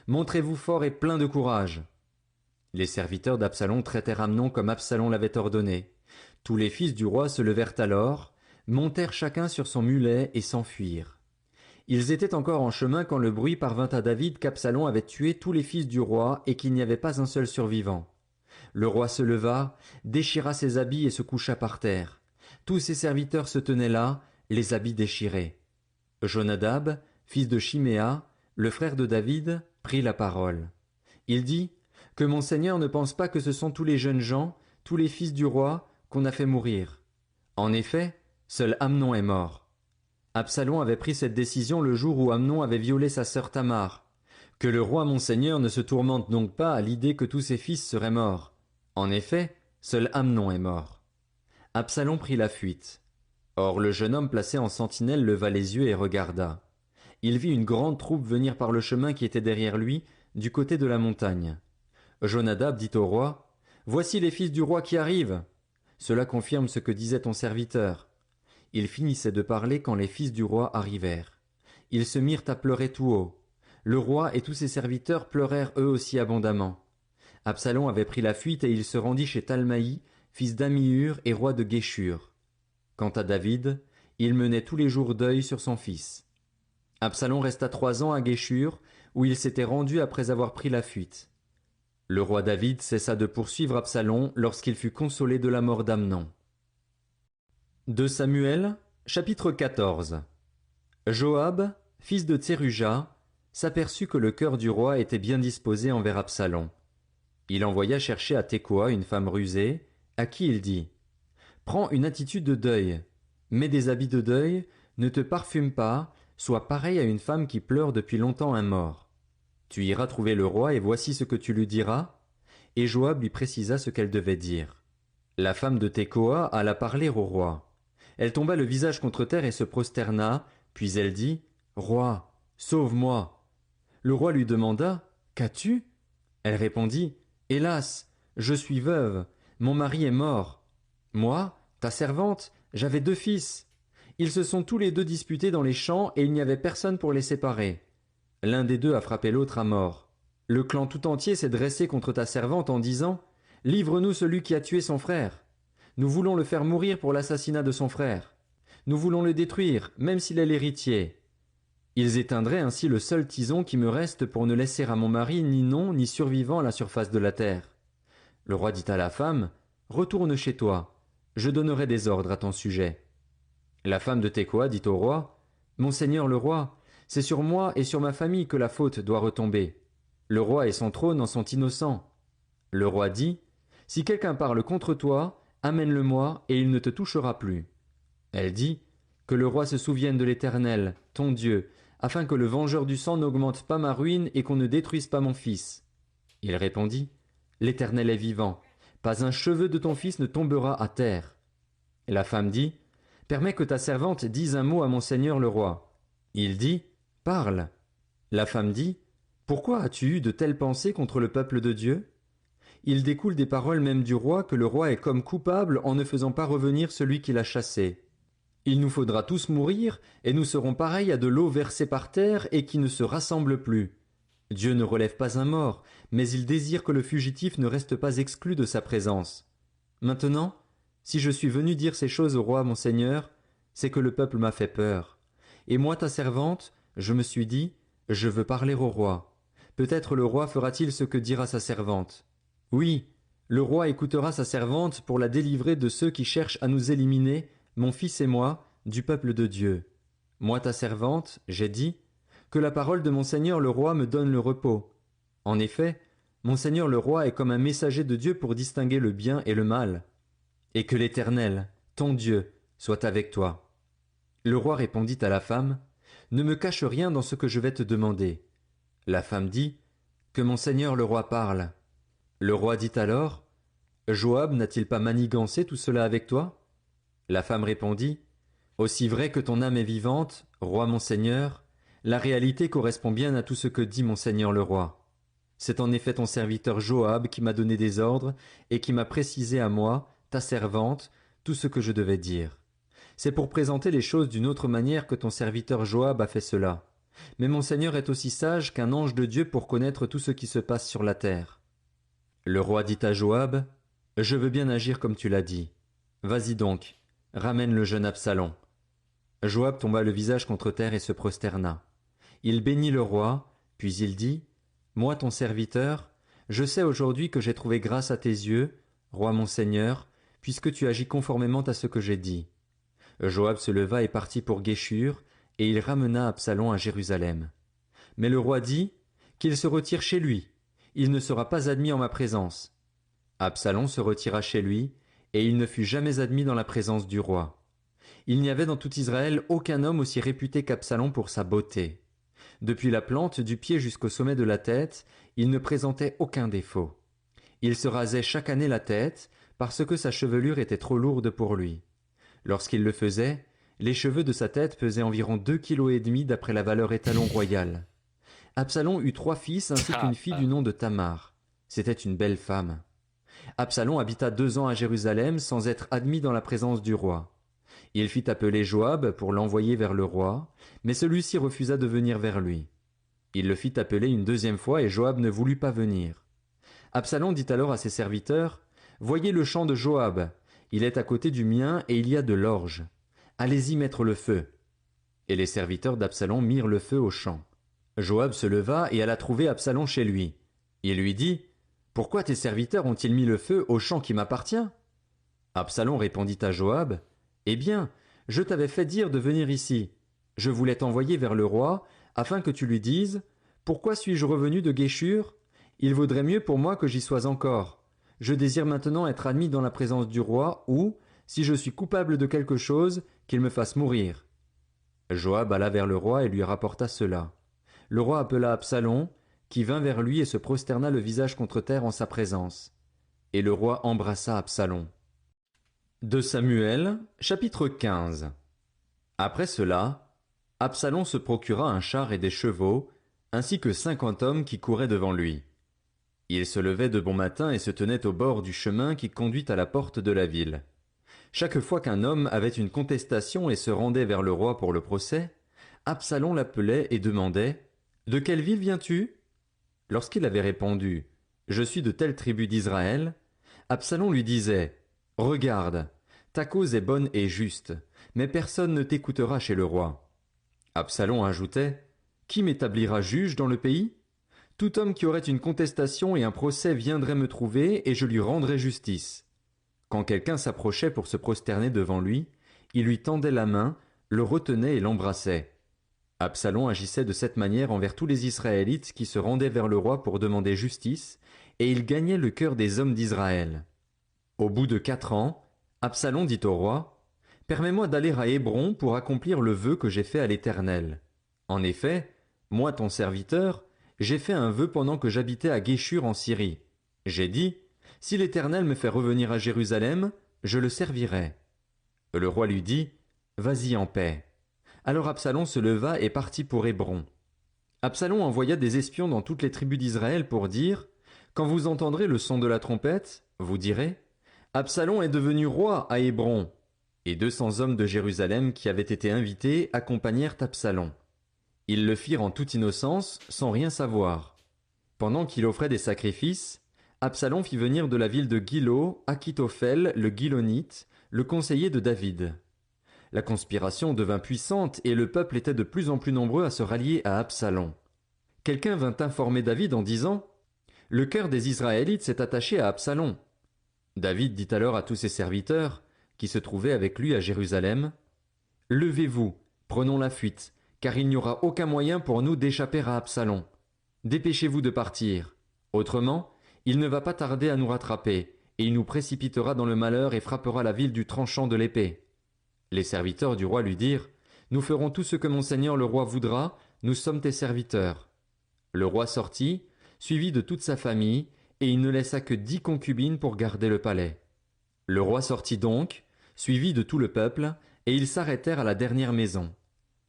[SPEAKER 2] Montrez-vous fort et plein de courage. » Les serviteurs d'Absalom traitèrent Amnon comme Absalom l'avait ordonné. Tous les fils du roi se levèrent alors, montèrent chacun sur son mulet et s'enfuirent. Ils étaient encore en chemin quand le bruit parvint à David qu'Absalom avait tué tous les fils du roi et qu'il n'y avait pas un seul survivant. Le roi se leva, déchira ses habits et se coucha par terre. Tous ses serviteurs se tenaient là, les habits déchirés. Jonadab, fils de Chiméa, le frère de David, prit la parole. Il dit, « Que mon Seigneur ne pense pas que ce sont tous les jeunes gens, tous les fils du roi, qu'on a fait mourir. En effet, seul Amnon est mort. Absalom avait pris cette décision le jour où Amnon avait violé sa sœur Tamar. Que le roi mon Seigneur ne se tourmente donc pas à l'idée que tous ses fils seraient morts. En effet, seul Amnon est mort. » Absalom prit la fuite. Or le jeune homme placé en sentinelle leva les yeux et regarda. Il vit une grande troupe venir par le chemin qui était derrière lui, du côté de la montagne. Jonadab dit au roi, « Voici les fils du roi qui arrivent. » Cela confirme ce que disait ton serviteur. Il finissait de parler quand les fils du roi arrivèrent. Ils se mirent à pleurer tout haut. Le roi et tous ses serviteurs pleurèrent eux aussi abondamment. Absalom avait pris la fuite et il se rendit chez Talmaï, fils d'Amihur et roi de Guéshur. Quant à David, il menait tous les jours deuil sur son fils. Absalom resta 3 ans à Guéshur, où il s'était rendu après avoir pris la fuite. Le roi David cessa de poursuivre Absalom lorsqu'il fut consolé de la mort d'Amnon. 2 Samuel, chapitre 14. Joab, fils de Tseruja, s'aperçut que le cœur du roi était bien disposé envers Absalom. Il envoya chercher à Tekoa une femme rusée, à qui il dit « Prends une attitude de deuil, mets des habits de deuil, ne te parfume pas, sois pareil à une femme qui pleure depuis longtemps un mort. Tu iras trouver le roi et voici ce que tu lui diras. » Et Joab lui précisa ce qu'elle devait dire. La femme de Tekoa alla parler au roi. Elle tomba le visage contre terre et se prosterna, puis elle dit « Roi, sauve-moi !» Le roi lui demanda « Qu'as-tu » Elle répondit « Hélas, je suis veuve, mon mari est mort. Moi, ta servante, j'avais 2 fils. Ils se sont tous les 2 disputés dans les champs et il n'y avait personne pour les séparer. L'un des 2 a frappé l'autre à mort. Le clan tout entier s'est dressé contre ta servante en disant « Livre-nous celui qui a tué son frère. Nous voulons le faire mourir pour l'assassinat de son frère. Nous voulons le détruire, même s'il est l'héritier. » Ils éteindraient ainsi le seul tison qui me reste pour ne laisser à mon mari ni nom ni survivant à la surface de la terre. Le roi dit à la femme, « Retourne chez toi, je donnerai des ordres à ton sujet. » La femme de Tekoa dit au roi, « Mon seigneur le roi, c'est sur moi et sur ma famille que la faute doit retomber. Le roi et son trône en sont innocents. » Le roi dit, « Si quelqu'un parle contre toi, amène-le-moi et il ne te touchera plus. » Elle dit, « Que le roi se souvienne de l'Éternel, ton Dieu, afin que le vengeur du sang n'augmente pas ma ruine et qu'on ne détruise pas mon fils. » Il répondit, « L'Éternel est vivant, pas un cheveu de ton fils ne tombera à terre. » La femme dit, « Permets que ta servante dise un mot à mon seigneur le roi. » Il dit, « Parle. » La femme dit, « Pourquoi as-tu eu de telles pensées contre le peuple de Dieu ? Il découle des paroles même du roi que le roi est comme coupable en ne faisant pas revenir celui qui l'a chassé. Il nous faudra tous mourir, et nous serons pareils à de l'eau versée par terre et qui ne se rassemble plus. Dieu ne relève pas un mort, mais il désire que le fugitif ne reste pas exclu de sa présence. Maintenant, si je suis venu dire ces choses au roi mon Seigneur, c'est que le peuple m'a fait peur. Et moi ta servante, je me suis dit, je veux parler au roi. Peut-être le roi fera-t-il ce que dira sa servante. Oui, le roi écoutera sa servante pour la délivrer de ceux qui cherchent à nous éliminer, mon fils et moi, du peuple de Dieu. Moi ta servante, j'ai dit, que la parole de mon Seigneur le roi me donne le repos. En effet, mon Seigneur le roi est comme un messager de Dieu pour distinguer le bien et le mal. Et que l'Éternel, ton Dieu, soit avec toi. » Le roi répondit à la femme, « Ne me cache rien dans ce que je vais te demander. » La femme dit, « Que mon seigneur le roi parle. » Le roi dit alors, « Joab n'a-t-il pas manigancé tout cela avec toi ?» La femme répondit, « Aussi vrai que ton âme est vivante, roi mon seigneur, la réalité correspond bien à tout ce que dit mon seigneur le roi. C'est en effet ton serviteur Joab qui m'a donné des ordres et qui m'a précisé à moi, ta servante, tout ce que je devais dire. C'est pour présenter les choses d'une autre manière que ton serviteur Joab a fait cela. Mais mon Seigneur est aussi sage qu'un ange de Dieu pour connaître tout ce qui se passe sur la terre. » Le roi dit à Joab, « Je veux bien agir comme tu l'as dit. Vas-y donc, ramène le jeune Absalom. » Joab tomba le visage contre terre et se prosterna. Il bénit le roi, puis il dit, « Moi ton serviteur, je sais aujourd'hui que j'ai trouvé grâce à tes yeux, roi mon Seigneur, puisque tu agis conformément à ce que j'ai dit. » Joab se leva et partit pour Guéshur, et il ramena Absalom à Jérusalem. Mais le roi dit, « Qu'il se retire chez lui, il ne sera pas admis en ma présence. » Absalom se retira chez lui, et il ne fut jamais admis dans la présence du roi. Il n'y avait dans tout Israël aucun homme aussi réputé qu'Absalom pour sa beauté. Depuis la plante du pied jusqu'au sommet de la tête, il ne présentait aucun défaut. Il se rasait chaque année la tête, parce que sa chevelure était trop lourde pour lui. Lorsqu'il le faisait, les cheveux de sa tête pesaient environ 2,5 kg d'après la valeur étalon royale. Absalom eut 3 fils ainsi qu'une fille du nom de Tamar. C'était une belle femme. Absalom habita 2 ans à Jérusalem sans être admis dans la présence du roi. Il fit appeler Joab pour l'envoyer vers le roi, mais celui-ci refusa de venir vers lui. Il le fit appeler une 2e fois et Joab ne voulut pas venir. Absalom dit alors à ses serviteurs, « Voyez le champ de Joab. Il est à côté du mien et il y a de l'orge. Allez-y mettre le feu. » Et les serviteurs d'Absalom mirent le feu au champ. Joab se leva et alla trouver Absalom chez lui. Il lui dit, « Pourquoi tes serviteurs ont-ils mis le feu au champ qui m'appartient » Absalom répondit à Joab, « Eh bien, je t'avais fait dire de venir ici. Je voulais t'envoyer vers le roi, afin que tu lui dises, « Pourquoi suis-je revenu de Guéshur ? Il vaudrait mieux pour moi que j'y sois encore. Je désire maintenant être admis dans la présence du roi, ou, si je suis coupable de quelque chose, qu'il me fasse mourir. » Joab alla vers le roi et lui rapporta cela. Le roi appela Absalom, qui vint vers lui et se prosterna le visage contre terre en sa présence. Et le roi embrassa Absalom. 2 Samuel, chapitre 15. Après cela, Absalom se procura un char et des chevaux, ainsi que 50 hommes qui couraient devant lui. Il se levait de bon matin et se tenait au bord du chemin qui conduit à la porte de la ville. Chaque fois qu'un homme avait une contestation et se rendait vers le roi pour le procès, Absalom l'appelait et demandait, « De quelle ville viens-tu » Lorsqu'il avait répondu, « Je suis de telle tribu d'Israël », Absalom lui disait, « Regarde, ta cause est bonne et juste, mais personne ne t'écoutera chez le roi. » Absalom ajoutait, « Qui m'établira juge dans le pays ? Tout homme qui aurait une contestation et un procès viendrait me trouver et je lui rendrais justice. » Quand quelqu'un s'approchait pour se prosterner devant lui, il lui tendait la main, le retenait et l'embrassait. Absalom agissait de cette manière envers tous les Israélites qui se rendaient vers le roi pour demander justice, et il gagnait le cœur des hommes d'Israël. Au bout de 4 ans, Absalom dit au roi, « Permets-moi d'aller à Hébron pour accomplir le vœu que j'ai fait à l'Éternel. En effet, moi ton serviteur, j'ai fait un vœu pendant que j'habitais à Guéshur en Syrie. J'ai dit, « Si l'Éternel me fait revenir à Jérusalem, je le servirai. » Le roi lui dit, « Vas-y en paix. » Alors Absalom se leva et partit pour Hébron. Absalom envoya des espions dans toutes les tribus d'Israël pour dire, « Quand vous entendrez le son de la trompette, vous direz, « Absalom est devenu roi à Hébron. » Et 200 hommes de Jérusalem qui avaient été invités accompagnèrent Absalom. Ils le firent en toute innocence, sans rien savoir. Pendant qu'il offrait des sacrifices, Absalom fit venir de la ville de Gilo Achitophel le Gilonite, le conseiller de David. La conspiration devint puissante et le peuple était de plus en plus nombreux à se rallier à Absalom. Quelqu'un vint informer David en disant « Le cœur des Israélites s'est attaché à Absalom. » David dit alors à tous ses serviteurs, qui se trouvaient avec lui à Jérusalem, « Levez-vous, prenons la fuite, car il n'y aura aucun moyen pour nous d'échapper à Absalom. Dépêchez-vous de partir. Autrement, il ne va pas tarder à nous rattraper, et il nous précipitera dans le malheur et frappera la ville du tranchant de l'épée. » Les serviteurs du roi lui dirent, Nous ferons tout ce que mon seigneur le roi voudra, nous sommes tes serviteurs. » Le roi sortit, suivi de toute sa famille, et il ne laissa que 10 concubines pour garder le palais. Le roi sortit donc, suivi de tout le peuple, et ils s'arrêtèrent à la dernière maison.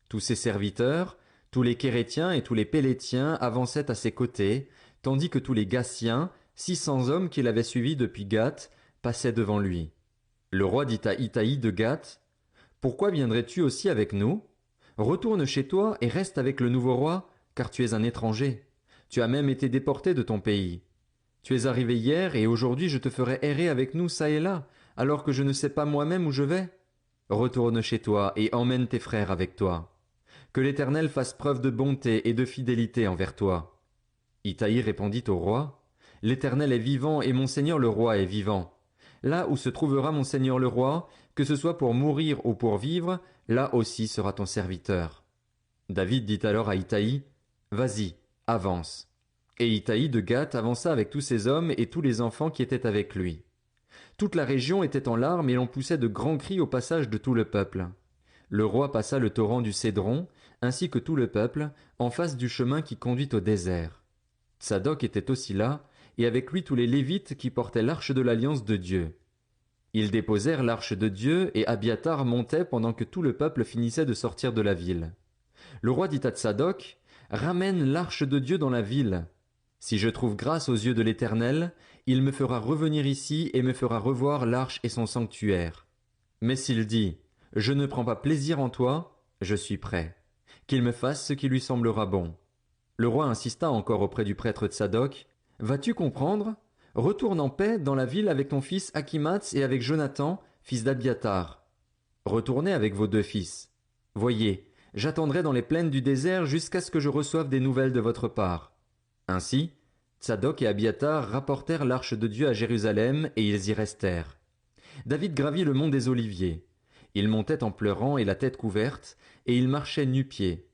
[SPEAKER 2] Tous ses serviteurs, tous les Kérétiens et tous les Pélétiens avançaient à ses côtés, tandis que tous les Gassiens, 600 hommes qu'il avait suivis depuis Gath, passaient devant lui. Le roi dit à Itaï de Gath, « Pourquoi viendrais-tu aussi avec nous? Retourne chez toi et reste avec le nouveau roi, car tu es un étranger. Tu as même été déporté de ton pays. Tu es arrivé hier et aujourd'hui je te ferai errer avec nous çà et là, alors que je ne sais pas moi-même où je vais. Retourne chez toi et emmène tes frères avec toi. Que l'Éternel fasse preuve de bonté et de fidélité envers toi. » Itaï répondit au roi, « L'Éternel est vivant et mon seigneur le roi est vivant. Là où se trouvera mon seigneur le roi, que ce soit pour mourir ou pour vivre, là aussi sera ton serviteur. » David dit alors à Itaï, « Vas-y, avance. » Et Itaï de Gath avança avec tous ses hommes et tous les enfants qui étaient avec lui. Toute la région était en larmes et l'on poussait de grands cris au passage de tout le peuple. Le roi passa le torrent du Cédron, ainsi que tout le peuple, en face du chemin qui conduit au désert. Tsadok était aussi là, et avec lui tous les Lévites qui portaient l'arche de l'alliance de Dieu. Ils déposèrent l'arche de Dieu, et Abiatar montait pendant que tout le peuple finissait de sortir de la ville. Le roi dit à Tsadok, « Ramène l'arche de Dieu dans la ville. Si je trouve grâce aux yeux de l'Éternel, il me fera revenir ici et me fera revoir l'arche et son sanctuaire. Mais s'il dit, « Je ne prends pas plaisir en toi », je suis prêt. Qu'il me fasse ce qui lui semblera bon. » Le roi insista encore auprès du prêtre Tsadok, « Vas-tu comprendre? Retourne en paix dans la ville avec ton fils Akimats et avec Jonathan, fils d'Abiatar. Retournez avec vos 2 fils. Voyez, j'attendrai dans les plaines du désert jusqu'à ce que je reçoive des nouvelles de votre part. » Ainsi, Tsadok et Abiatar rapportèrent l'arche de Dieu à Jérusalem et ils y restèrent. David gravit le mont des Oliviers. Il montait en pleurant et la tête couverte, et il marchait nu-pieds.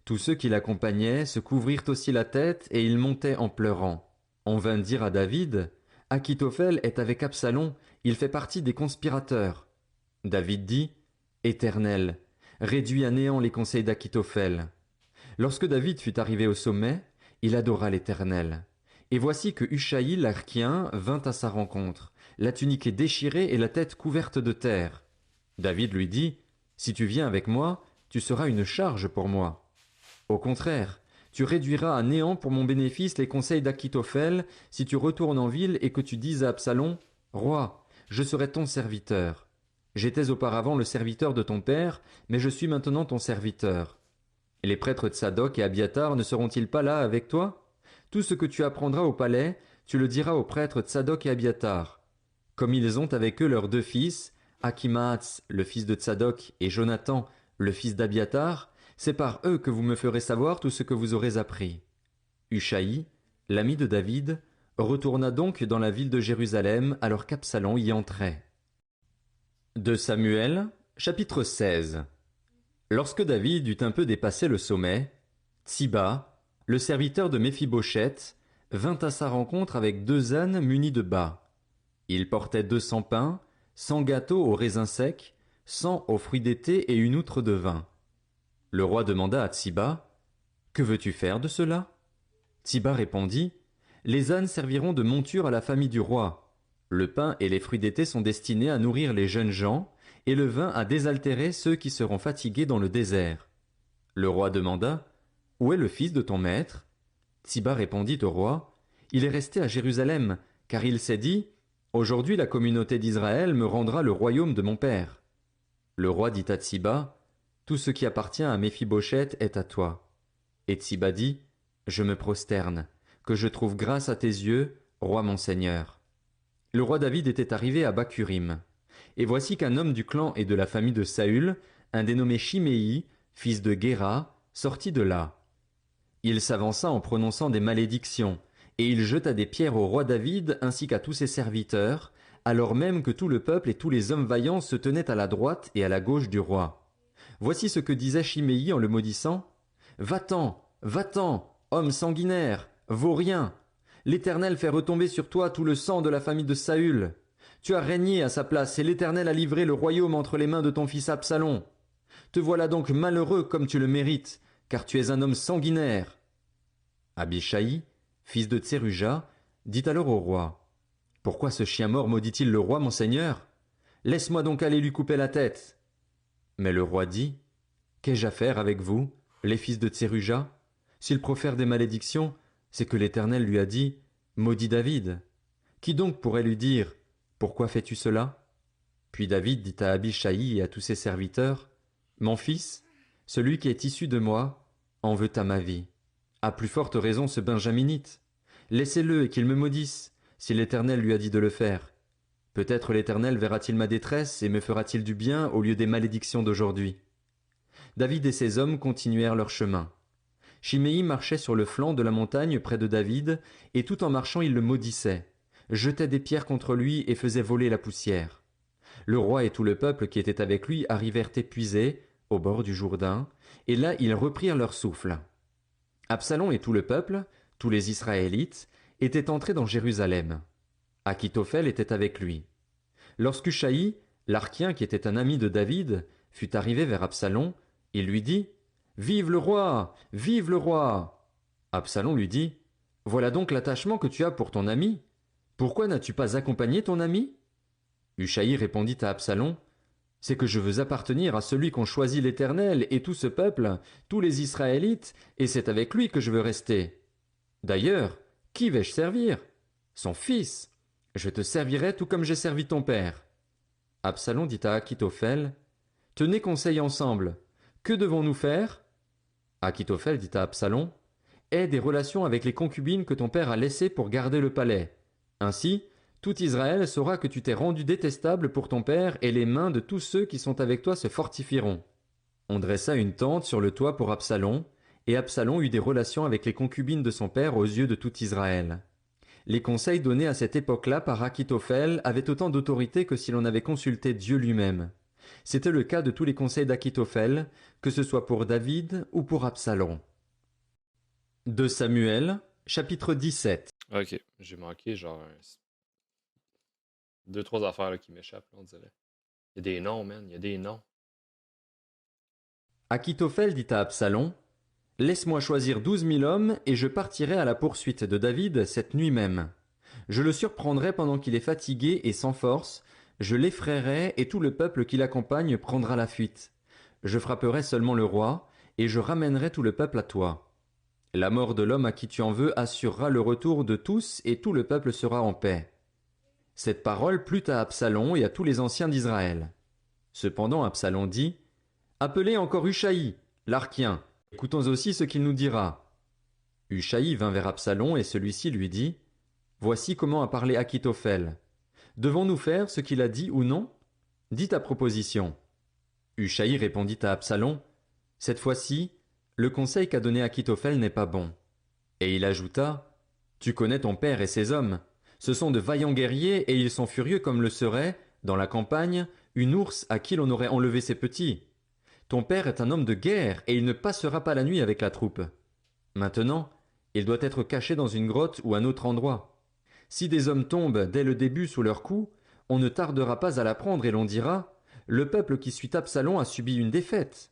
[SPEAKER 2] Tous ceux qui l'accompagnaient se couvrirent aussi la tête et ils montaient en pleurant. On vint dire à David, « Achitophel est avec Absalom, il fait partie des conspirateurs. » David dit, « Éternel, réduis à néant les conseils d'Achitophel. » Lorsque David fut arrivé au sommet, il adora l'Éternel. Et voici que Hushaï l'Archien vint à sa rencontre, la tunique est déchirée et la tête couverte de terre. David lui dit, « Si tu viens avec moi, tu seras une charge pour moi. Au contraire, tu réduiras à néant pour mon bénéfice les conseils d'Achitophel si tu retournes en ville et que tu dises à Absalom, « Roi, je serai ton serviteur. J'étais auparavant le serviteur de ton père, mais je suis maintenant ton serviteur. » Les prêtres Tsadok et Abiatar ne seront-ils pas là avec toi? Tout ce que tu apprendras au palais, tu le diras aux prêtres Tsadok et Abiatar. Comme ils ont avec eux leurs 2 fils, Akimats, le fils de Tsadok, et Jonathan, le fils d'Abiatar, c'est par eux que vous me ferez savoir tout ce que vous aurez appris. » Hushaï, l'ami de David, retourna donc dans la ville de Jérusalem alors qu'Absalom y entrait. 2 Samuel, chapitre 16. Lorsque David eut un peu dépassé le sommet, Tsiba, le serviteur de Méphibosheth, vint à sa rencontre avec 2 ânes munis de bâts. Il portait 200 pains, 100 gâteaux aux raisins secs, 100 aux fruits d'été et une outre de vin. Le roi demanda à Tsiba, « Que veux-tu faire de cela ?» Tsiba répondit, « Les ânes serviront de monture à la famille du roi. Le pain et les fruits d'été sont destinés à nourrir les jeunes gens, et le vin à désaltérer ceux qui seront fatigués dans le désert. » Le roi demanda, « Où est le fils de ton maître ?» Tsiba répondit au roi, « Il est resté à Jérusalem, car il s'est dit, « Aujourd'hui la communauté d'Israël me rendra le royaume de mon père. » Le roi dit à Tsiba, « Tout ce qui appartient à Méphibosheth est à toi. » Et Tsiba dit, « Je me prosterne, que je trouve grâce à tes yeux, roi mon seigneur. » Le roi David était arrivé à Bakurim. Et voici qu'un homme du clan et de la famille de Saül, un dénommé Chiméi, fils de Guéra, sortit de là. Il s'avança en prononçant des malédictions, et il jeta des pierres au roi David ainsi qu'à tous ses serviteurs, alors même que tout le peuple et tous les hommes vaillants se tenaient à la droite et à la gauche du roi. Voici ce que disait Chiméi en le maudissant. « Va-t'en, va-t'en, homme sanguinaire, vaurien. L'Éternel fait retomber sur toi tout le sang de la famille de Saül. Tu as régné à sa place et l'Éternel a livré le royaume entre les mains de ton fils Absalom. Te voilà donc malheureux comme tu le mérites, car tu es un homme sanguinaire. » Abishai, fils de Tseruja, dit alors au roi, « Pourquoi ce chien mort maudit-il le roi, mon seigneur? Laisse-moi donc aller lui couper la tête. » Mais le roi dit, « Qu'ai-je à faire avec vous, les fils de Tseruja? S'il profère des malédictions, c'est que l'Éternel lui a dit, « Maudit David. » Qui donc pourrait lui dire, « Pourquoi fais-tu cela ?» Puis David dit à Abishai et à tous ses serviteurs, « Mon fils, celui qui est issu de moi, en veut à ma vie. À plus forte raison ce Benjaminite. Laissez-le et qu'il me maudisse, si l'Éternel lui a dit de le faire. Peut-être l'Éternel verra-t-il ma détresse et me fera-t-il du bien au lieu des malédictions d'aujourd'hui. » David et ses hommes continuèrent leur chemin. Shimei marchait sur le flanc de la montagne près de David, et tout en marchant il le maudissait, jetait des pierres contre lui et faisait voler la poussière. Le roi et tout le peuple qui était avec lui arrivèrent épuisés, au bord du Jourdain, et là ils reprirent leur souffle. Absalom et tout le peuple, tous les Israélites, étaient entrés dans Jérusalem. Achitophel était avec lui. Lorsqu'Ushaï, l'Archien qui était un ami de David, fut arrivé vers Absalom, il lui dit « Vive le roi! Vive le roi !» Absalom lui dit « Voilà donc l'attachement que tu as pour ton ami. Pourquoi n'as-tu pas accompagné ton ami ?» Ushaï répondit à Absalom « C'est que je veux appartenir à celui qu'ont choisi l'Éternel et tout ce peuple, tous les Israélites, et c'est avec lui que je veux rester. D'ailleurs, qui vais-je servir? Son fils. Je te servirai tout comme j'ai servi ton père. » Absalom dit à Achitophel « Tenez conseil ensemble. Que devons-nous faire ?» Achitophel dit à Absalom « Aie des relations avec les concubines que ton père a laissées pour garder le palais. Ainsi, tout Israël saura que tu t'es rendu détestable pour ton père et les mains de tous ceux qui sont avec toi se fortifieront. » On dressa une tente sur le toit pour Absalom, et Absalom eut des relations avec les concubines de son père aux yeux de tout Israël. Les conseils donnés à cette époque-là par Achitophel avaient autant d'autorité que si l'on avait consulté Dieu lui-même. C'était le cas de tous les conseils d'Achitophel, que ce soit pour David ou pour Absalom. 2 Samuel, chapitre 17.
[SPEAKER 1] Ok, j'ai manqué genre deux, trois affaires là, qui m'échappent, là, on dirait. Il y a des noms, man, il y a des noms.
[SPEAKER 2] Achitophel dit à Absalom, « Laisse-moi choisir 12 000 hommes, et je partirai à la poursuite de David cette nuit même. Je le surprendrai pendant qu'il est fatigué et sans force, je l'effraierai, et tout le peuple qui l'accompagne prendra la fuite. Je frapperai seulement le roi, et je ramènerai tout le peuple à toi. La mort de l'homme à qui tu en veux assurera le retour de tous, et tout le peuple sera en paix. » Cette parole plut à Absalom et à tous les anciens d'Israël. Cependant Absalom dit, « Appelez encore Ushaï, l'Archien. Écoutons aussi ce qu'il nous dira. » Ushaï vint vers Absalom et celui-ci lui dit, « Voici comment a parlé Achitophel. Devons-nous faire ce qu'il a dit ou non? Dis ta proposition. » Ushaï répondit à Absalom, « Cette fois-ci, le conseil qu'a donné Achitophel n'est pas bon. » Et il ajouta, « Tu connais ton père et ses hommes. Ce sont de vaillants guerriers et ils sont furieux comme le serait, dans la campagne, une ours à qui l'on aurait enlevé ses petits. Ton père est un homme de guerre et il ne passera pas la nuit avec la troupe. Maintenant, il doit être caché dans une grotte ou un autre endroit. Si des hommes tombent dès le début sous leur coup, on ne tardera pas à l'apprendre et l'on dira « Le peuple qui suit Absalom a subi une défaite. »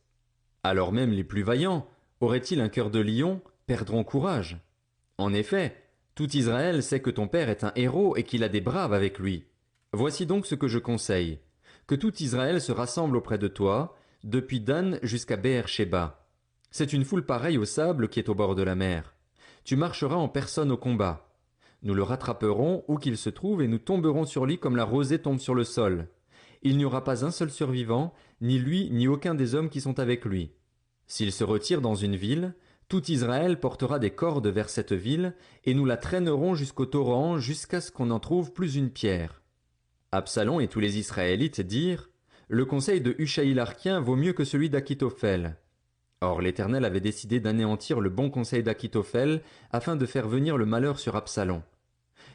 [SPEAKER 2] Alors même les plus vaillants, auraient-ils un cœur de lion, perdront courage. En effet, tout Israël sait que ton père est un héros et qu'il a des braves avec lui. Voici donc ce que je conseille. Que tout Israël se rassemble auprès de toi, depuis Dan jusqu'à Beër-Shéba. C'est une foule pareille au sable qui est au bord de la mer. Tu marcheras en personne au combat. Nous le rattraperons où qu'il se trouve et nous tomberons sur lui comme la rosée tombe sur le sol. Il n'y aura pas un seul survivant, ni lui ni aucun des hommes qui sont avec lui. S'il se retire dans une ville, tout Israël portera des cordes vers cette ville, et nous la traînerons jusqu'au torrent jusqu'à ce qu'on n'en trouve plus une pierre. » Absalom et tous les Israélites dirent, « Le conseil de Ushaï l'Archien vaut mieux que celui d'Achitophel. » Or l'Éternel avait décidé d'anéantir le bon conseil d'Achitophel afin de faire venir le malheur sur Absalom.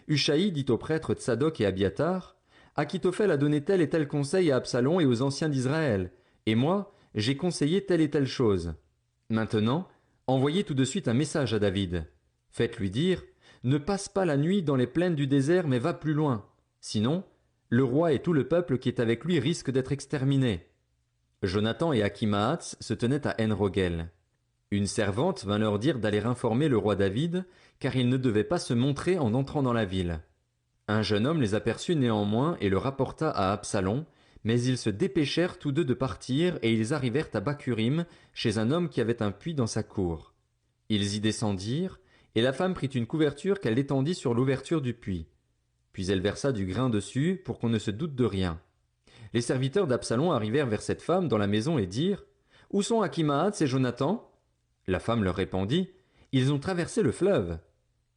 [SPEAKER 2] Ushaï dit aux prêtres Tsadok et Abiatar, « Achitophel a donné tel et tel conseil à Absalom et aux anciens d'Israël, et moi, j'ai conseillé telle et telle chose. Maintenant, envoyez tout de suite un message à David. Faites-lui dire, ne passe pas la nuit dans les plaines du désert, mais va plus loin. Sinon, le roi et tout le peuple qui est avec lui risquent d'être exterminés. Jonathan et Akhimaatz se tenaient à En-Rogel. Une servante vint leur dire d'aller informer le roi David, car il ne devait pas se montrer en entrant dans la ville. Un jeune homme les aperçut néanmoins et le rapporta à Absalom, mais ils se dépêchèrent tous deux de partir et ils arrivèrent à Bakurim, chez un homme qui avait un puits dans sa cour. Ils y descendirent, et la femme prit une couverture qu'elle étendit sur l'ouverture du puits. Puis elle versa du grain dessus pour qu'on ne se doute de rien. Les serviteurs d'Absalom arrivèrent vers cette femme dans la maison et dirent « Où sont Akhimaatz et Jonathan ?» La femme leur répondit « Ils ont traversé le fleuve. »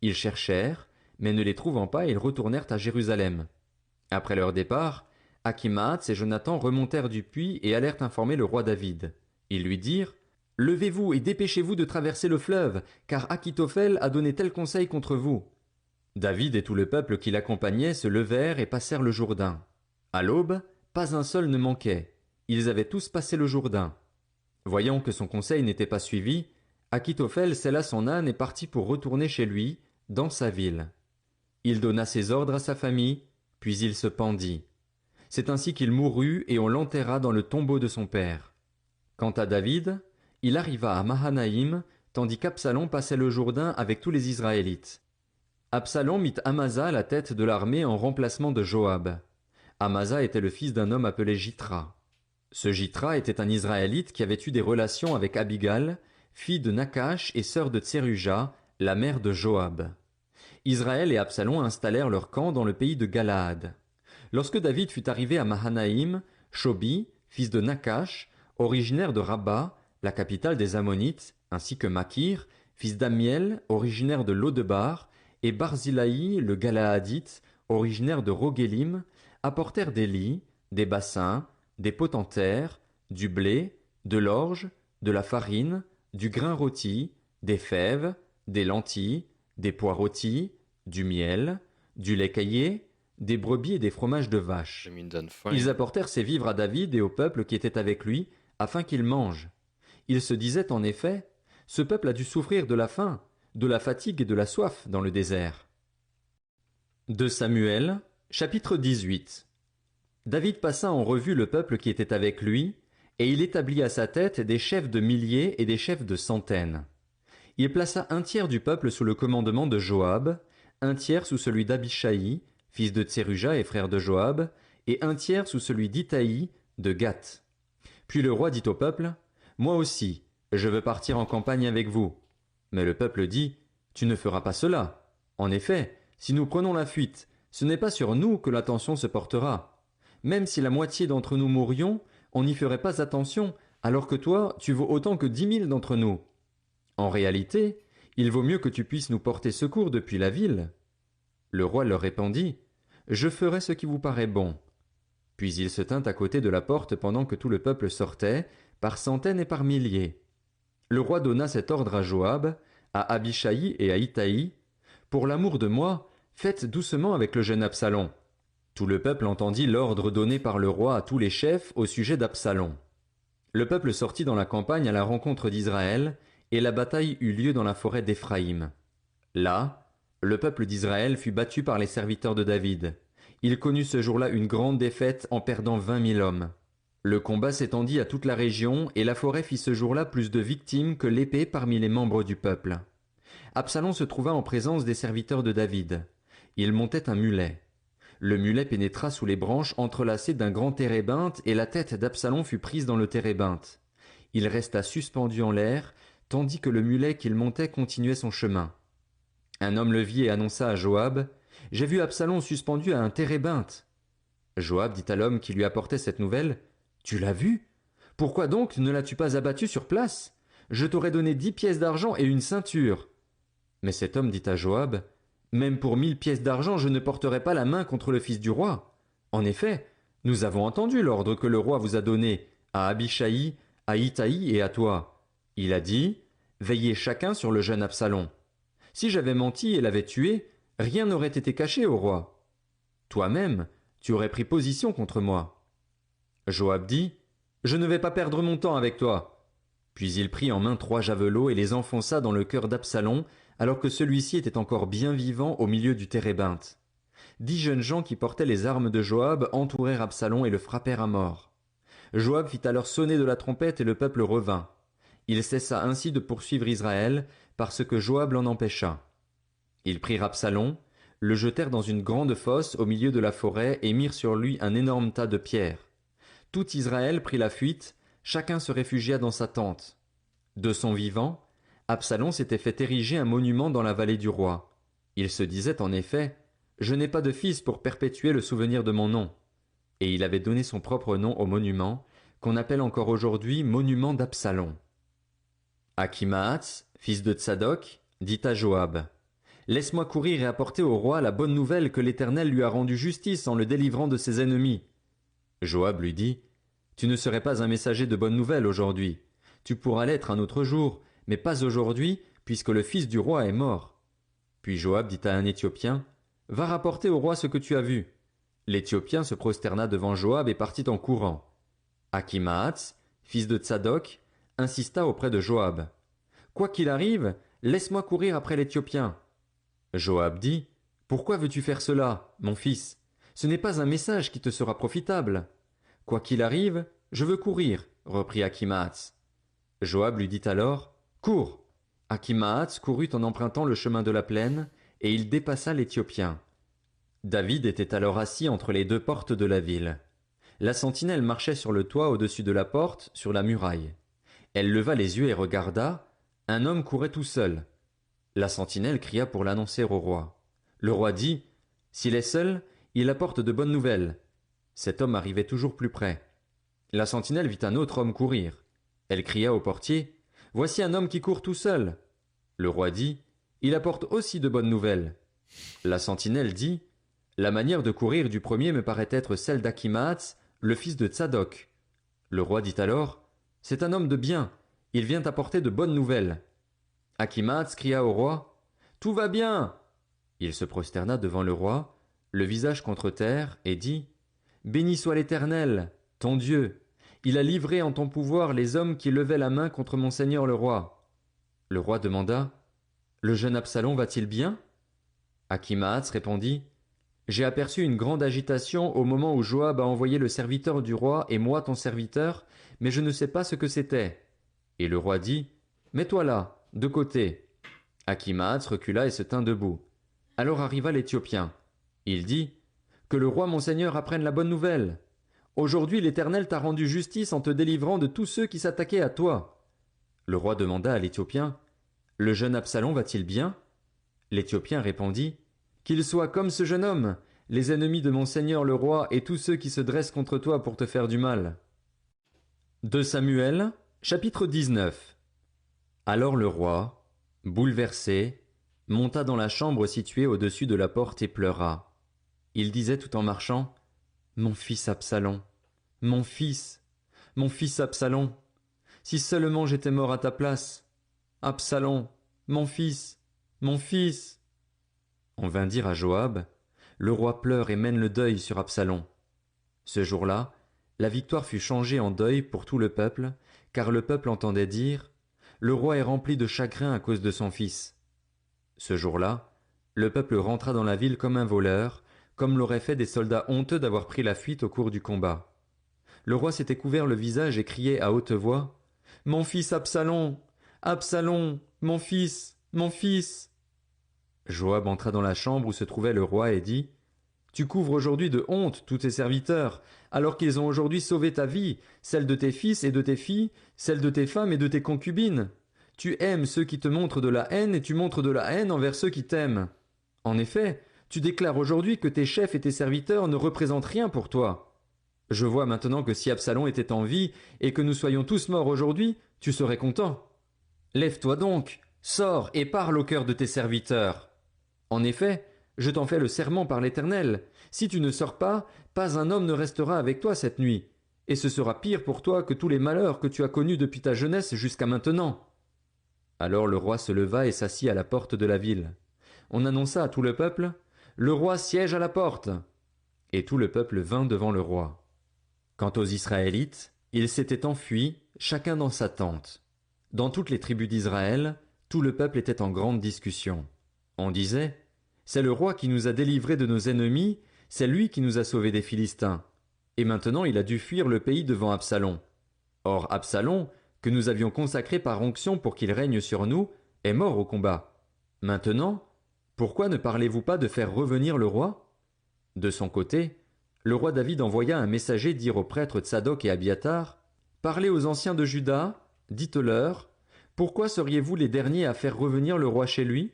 [SPEAKER 2] Ils cherchèrent, mais ne les trouvant pas, ils retournèrent à Jérusalem. Après leur départ, Akhimaatz et Jonathan remontèrent du puits et allèrent informer le roi David. Ils lui dirent « Levez-vous et dépêchez-vous de traverser le fleuve, car Akitophel a donné tel conseil contre vous. » David et tout le peuple qui l'accompagnait se levèrent et passèrent le Jourdain. À l'aube, pas un seul ne manquait. Ils avaient tous passé le Jourdain. Voyant que son conseil n'était pas suivi, Akitophel sella son âne et partit pour retourner chez lui, dans sa ville. Il donna ses ordres à sa famille, puis il se pendit. C'est ainsi qu'il mourut et on l'enterra dans le tombeau de son père. Quant à David, il arriva à Mahanaïm, tandis qu'Absalom passait le Jourdain avec tous les Israélites. Absalom mit Amasa à la tête de l'armée en remplacement de Joab. Amasa était le fils d'un homme appelé Jitra. Ce Jitra était un Israélite qui avait eu des relations avec Abigal, fille de Nakash et sœur de Tseruja, la mère de Joab. Israël et Absalom installèrent leur camp dans le pays de Galaad. Lorsque David fut arrivé à Mahanaïm, Shobi, fils de Nakash, originaire de Rabba, la capitale des Ammonites, ainsi que Makir, fils d'Amiel, originaire de Lodebar, et Barzilaï, le Galaadite, originaire de Rogelim, apportèrent des lits, des bassins, des potentaires, du blé, de l'orge, de la farine, du grain rôti, des fèves, des lentilles, des pois rôtis, du miel, du lait caillé, des brebis et des fromages de vache. Ils apportèrent ces vivres à David et au peuple qui était avec lui, afin qu'ils mangent. Ils se disaient en effet, « Ce peuple a dû souffrir de la faim, de la fatigue et de la soif dans le désert. » 2 Samuel, chapitre 18. David passa en revue le peuple qui était avec lui, et il établit à sa tête des chefs de milliers et des chefs de centaines. Il plaça un tiers du peuple sous le commandement de Joab, un tiers sous celui d'Abishaï, fils de Tseruja et frère de Joab, et un tiers sous celui d'Itaï, de Gath. Puis le roi dit au peuple, « Moi aussi, je veux partir en campagne avec vous. » Mais le peuple dit, « Tu ne feras pas cela. En effet, si nous prenons la fuite, ce n'est pas sur nous que l'attention se portera. Même si la moitié d'entre nous mourions, on n'y ferait pas attention, alors que toi, tu vaux autant que 10 000 d'entre nous. En réalité, il vaut mieux que tu puisses nous porter secours depuis la ville. » Le roi leur répondit, « Je ferai ce qui vous paraît bon. » Puis il se tint à côté de la porte pendant que tout le peuple sortait, par centaines et par milliers. Le roi donna cet ordre à Joab, à Abishaï et à Itaï, « Pour l'amour de moi, faites doucement avec le jeune Absalom. » Tout le peuple entendit l'ordre donné par le roi à tous les chefs au sujet d'Absalom. Le peuple sortit dans la campagne à la rencontre d'Israël, et la bataille eut lieu dans la forêt d'Éphraïm. Là, le peuple d'Israël fut battu par les serviteurs de David. Il connut ce jour-là une grande défaite en perdant 20 000 hommes. Le combat s'étendit à toute la région, et la forêt fit ce jour-là plus de victimes que l'épée parmi les membres du peuple. Absalom se trouva en présence des serviteurs de David. Il montait un mulet. Le mulet pénétra sous les branches entrelacées d'un grand térébinthe, et la tête d'Absalom fut prise dans le térébinthe. Il resta suspendu en l'air, tandis que le mulet qu'il montait continuait son chemin. Un homme le vit et annonça à Joab, « J'ai vu Absalom suspendu à un térébinthe. » Joab dit à l'homme qui lui apportait cette nouvelle, « Tu l'as vu? Pourquoi donc ne l'as-tu pas abattu sur place? Je t'aurais donné 10 pièces d'argent et une ceinture. » Mais cet homme dit à Joab, « Même pour 1000 pièces d'argent, je ne porterai pas la main contre le fils du roi. En effet, nous avons entendu l'ordre que le roi vous a donné à Abishaï, à Itaï et à toi. Il a dit, « Veillez chacun sur le jeune Absalom. Si j'avais menti et l'avais tué, rien n'aurait été caché au roi. Toi-même, tu aurais pris position contre moi. » Joab dit, « Je ne vais pas perdre mon temps avec toi. » Puis il prit en main 3 javelots et les enfonça dans le cœur d'Absalom, alors que celui-ci était encore bien vivant au milieu du térébinthe. 10 jeunes gens qui portaient les armes de Joab entourèrent Absalom et le frappèrent à mort. Joab fit alors sonner de la trompette et le peuple revint. Il cessa ainsi de poursuivre Israël, parce que Joab l'en empêcha. Ils prirent Absalom, le jetèrent dans une grande fosse au milieu de la forêt et mirent sur lui un énorme tas de pierres. Tout Israël prit la fuite, chacun se réfugia dans sa tente. De son vivant, Absalom s'était fait ériger un monument dans la vallée du roi. Il se disait en effet, « Je n'ai pas de fils pour perpétuer le souvenir de mon nom. » Et il avait donné son propre nom au monument, qu'on appelle encore aujourd'hui monument d'Absalom. Achimaatz, fils de Tsadok, dit à Joab, « Laisse-moi courir et apporter au roi la bonne nouvelle que l'Éternel lui a rendu justice en le délivrant de ses ennemis. » Joab lui dit, « Tu ne serais pas un messager de bonne nouvelle aujourd'hui. Tu pourras l'être un autre jour, mais pas aujourd'hui, puisque le fils du roi est mort. » Puis Joab dit à un Éthiopien, « Va rapporter au roi ce que tu as vu. » L'Éthiopien se prosterna devant Joab et partit en courant. Achimaatz, fils de Tsadok, insista auprès de Joab. « Quoi qu'il arrive, laisse-moi courir après l'Éthiopien. » Joab dit, « Pourquoi veux-tu faire cela, mon fils? Ce n'est pas un message qui te sera profitable. »« Quoi qu'il arrive, je veux courir, reprit Achimaatz. Joab lui dit alors, « Cours !» Achimaatz courut en empruntant le chemin de la plaine, et il dépassa l'Éthiopien. David était alors assis entre les deux portes de la ville. La sentinelle marchait sur le toit au-dessus de la porte, sur la muraille. Elle leva les yeux et regarda. Un homme courait tout seul. La sentinelle cria pour l'annoncer au roi. Le roi dit, « S'il est seul, il apporte de bonnes nouvelles. » Cet homme arrivait toujours plus près. La sentinelle vit un autre homme courir. Elle cria au portier, « Voici un homme qui court tout seul. » Le roi dit, « Il apporte aussi de bonnes nouvelles. » La sentinelle dit, « La manière de courir du premier me paraît être celle d'Achimaatz, le fils de Tsadok. » Le roi dit alors, « C'est un homme de bien, il vient apporter de bonnes nouvelles. » Achimaatz cria au roi, « Tout va bien !» Il se prosterna devant le roi, le visage contre terre, et dit, « Béni soit l'Éternel, ton Dieu. Il a livré en ton pouvoir les hommes qui levaient la main contre mon seigneur le roi. » Le roi demanda, « Le jeune Absalom va-t-il bien ?» Achimaatz répondit, « J'ai aperçu une grande agitation au moment où Joab a envoyé le serviteur du roi et moi ton serviteur, mais je ne sais pas ce que c'était. » Et le roi dit, « Mets-toi là, de côté. » Achimaatz recula et se tint debout. Alors arriva l'Éthiopien. Il dit, « Que le roi mon seigneur apprenne la bonne nouvelle. Aujourd'hui l'Éternel t'a rendu justice en te délivrant de tous ceux qui s'attaquaient à toi. » Le roi demanda à l'Éthiopien, « Le jeune Absalom va-t-il bien ?» L'Éthiopien répondit, « Qu'il soit comme ce jeune homme, les ennemis de mon seigneur le roi et tous ceux qui se dressent contre toi pour te faire du mal. » 2 Samuel, chapitre 19. Alors le roi, bouleversé, monta dans la chambre située au-dessus de la porte et pleura. Il disait tout en marchant, « Mon fils Absalom, mon fils Absalom, si seulement j'étais mort à ta place. Absalom, mon fils, mon fils. » On vint dire à Joab, « Le roi pleure et mène le deuil sur Absalom. » Ce jour-là, la victoire fut changée en deuil pour tout le peuple, car le peuple entendait dire, « Le roi est rempli de chagrin à cause de son fils. » Ce jour-là, le peuple rentra dans la ville comme un voleur, comme l'auraient fait des soldats honteux d'avoir pris la fuite au cours du combat. Le roi s'était couvert le visage et criait à haute voix, « Mon fils Absalom, Absalom, mon fils, mon fils !» Joab entra dans la chambre où se trouvait le roi et dit, « Tu couvres aujourd'hui de honte tous tes serviteurs, alors qu'ils ont aujourd'hui sauvé ta vie, celle de tes fils et de tes filles, celle de tes femmes et de tes concubines. Tu aimes ceux qui te montrent de la haine et tu montres de la haine envers ceux qui t'aiment. En effet, tu déclares aujourd'hui que tes chefs et tes serviteurs ne représentent rien pour toi. Je vois maintenant que si Absalom était en vie et que nous soyons tous morts aujourd'hui, tu serais content. Lève-toi donc, sors et parle au cœur de tes serviteurs. En effet, je t'en fais le serment par l'Éternel. Si tu ne sors pas, pas un homme ne restera avec toi cette nuit. Et ce sera pire pour toi que tous les malheurs que tu as connus depuis ta jeunesse jusqu'à maintenant. » Alors le roi se leva et s'assit à la porte de la ville. On annonça à tout le peuple, « Le roi siège à la porte !» Et tout le peuple vint devant le roi. Quant aux Israélites, ils s'étaient enfuis, chacun dans sa tente. Dans toutes les tribus d'Israël, tout le peuple était en grande discussion. On disait, « C'est le roi qui nous a délivrés de nos ennemis, c'est lui qui nous a sauvés des Philistins. » Et maintenant il a dû fuir le pays devant Absalom. Or Absalom, que nous avions consacré par onction pour qu'il règne sur nous, est mort au combat. Maintenant, pourquoi ne parlez-vous pas de faire revenir le roi » De son côté, le roi David envoya un messager dire aux prêtres Tsadok et Abiatar, « Parlez aux anciens de Juda, dites-leur, pourquoi seriez-vous les derniers à faire revenir le roi chez lui »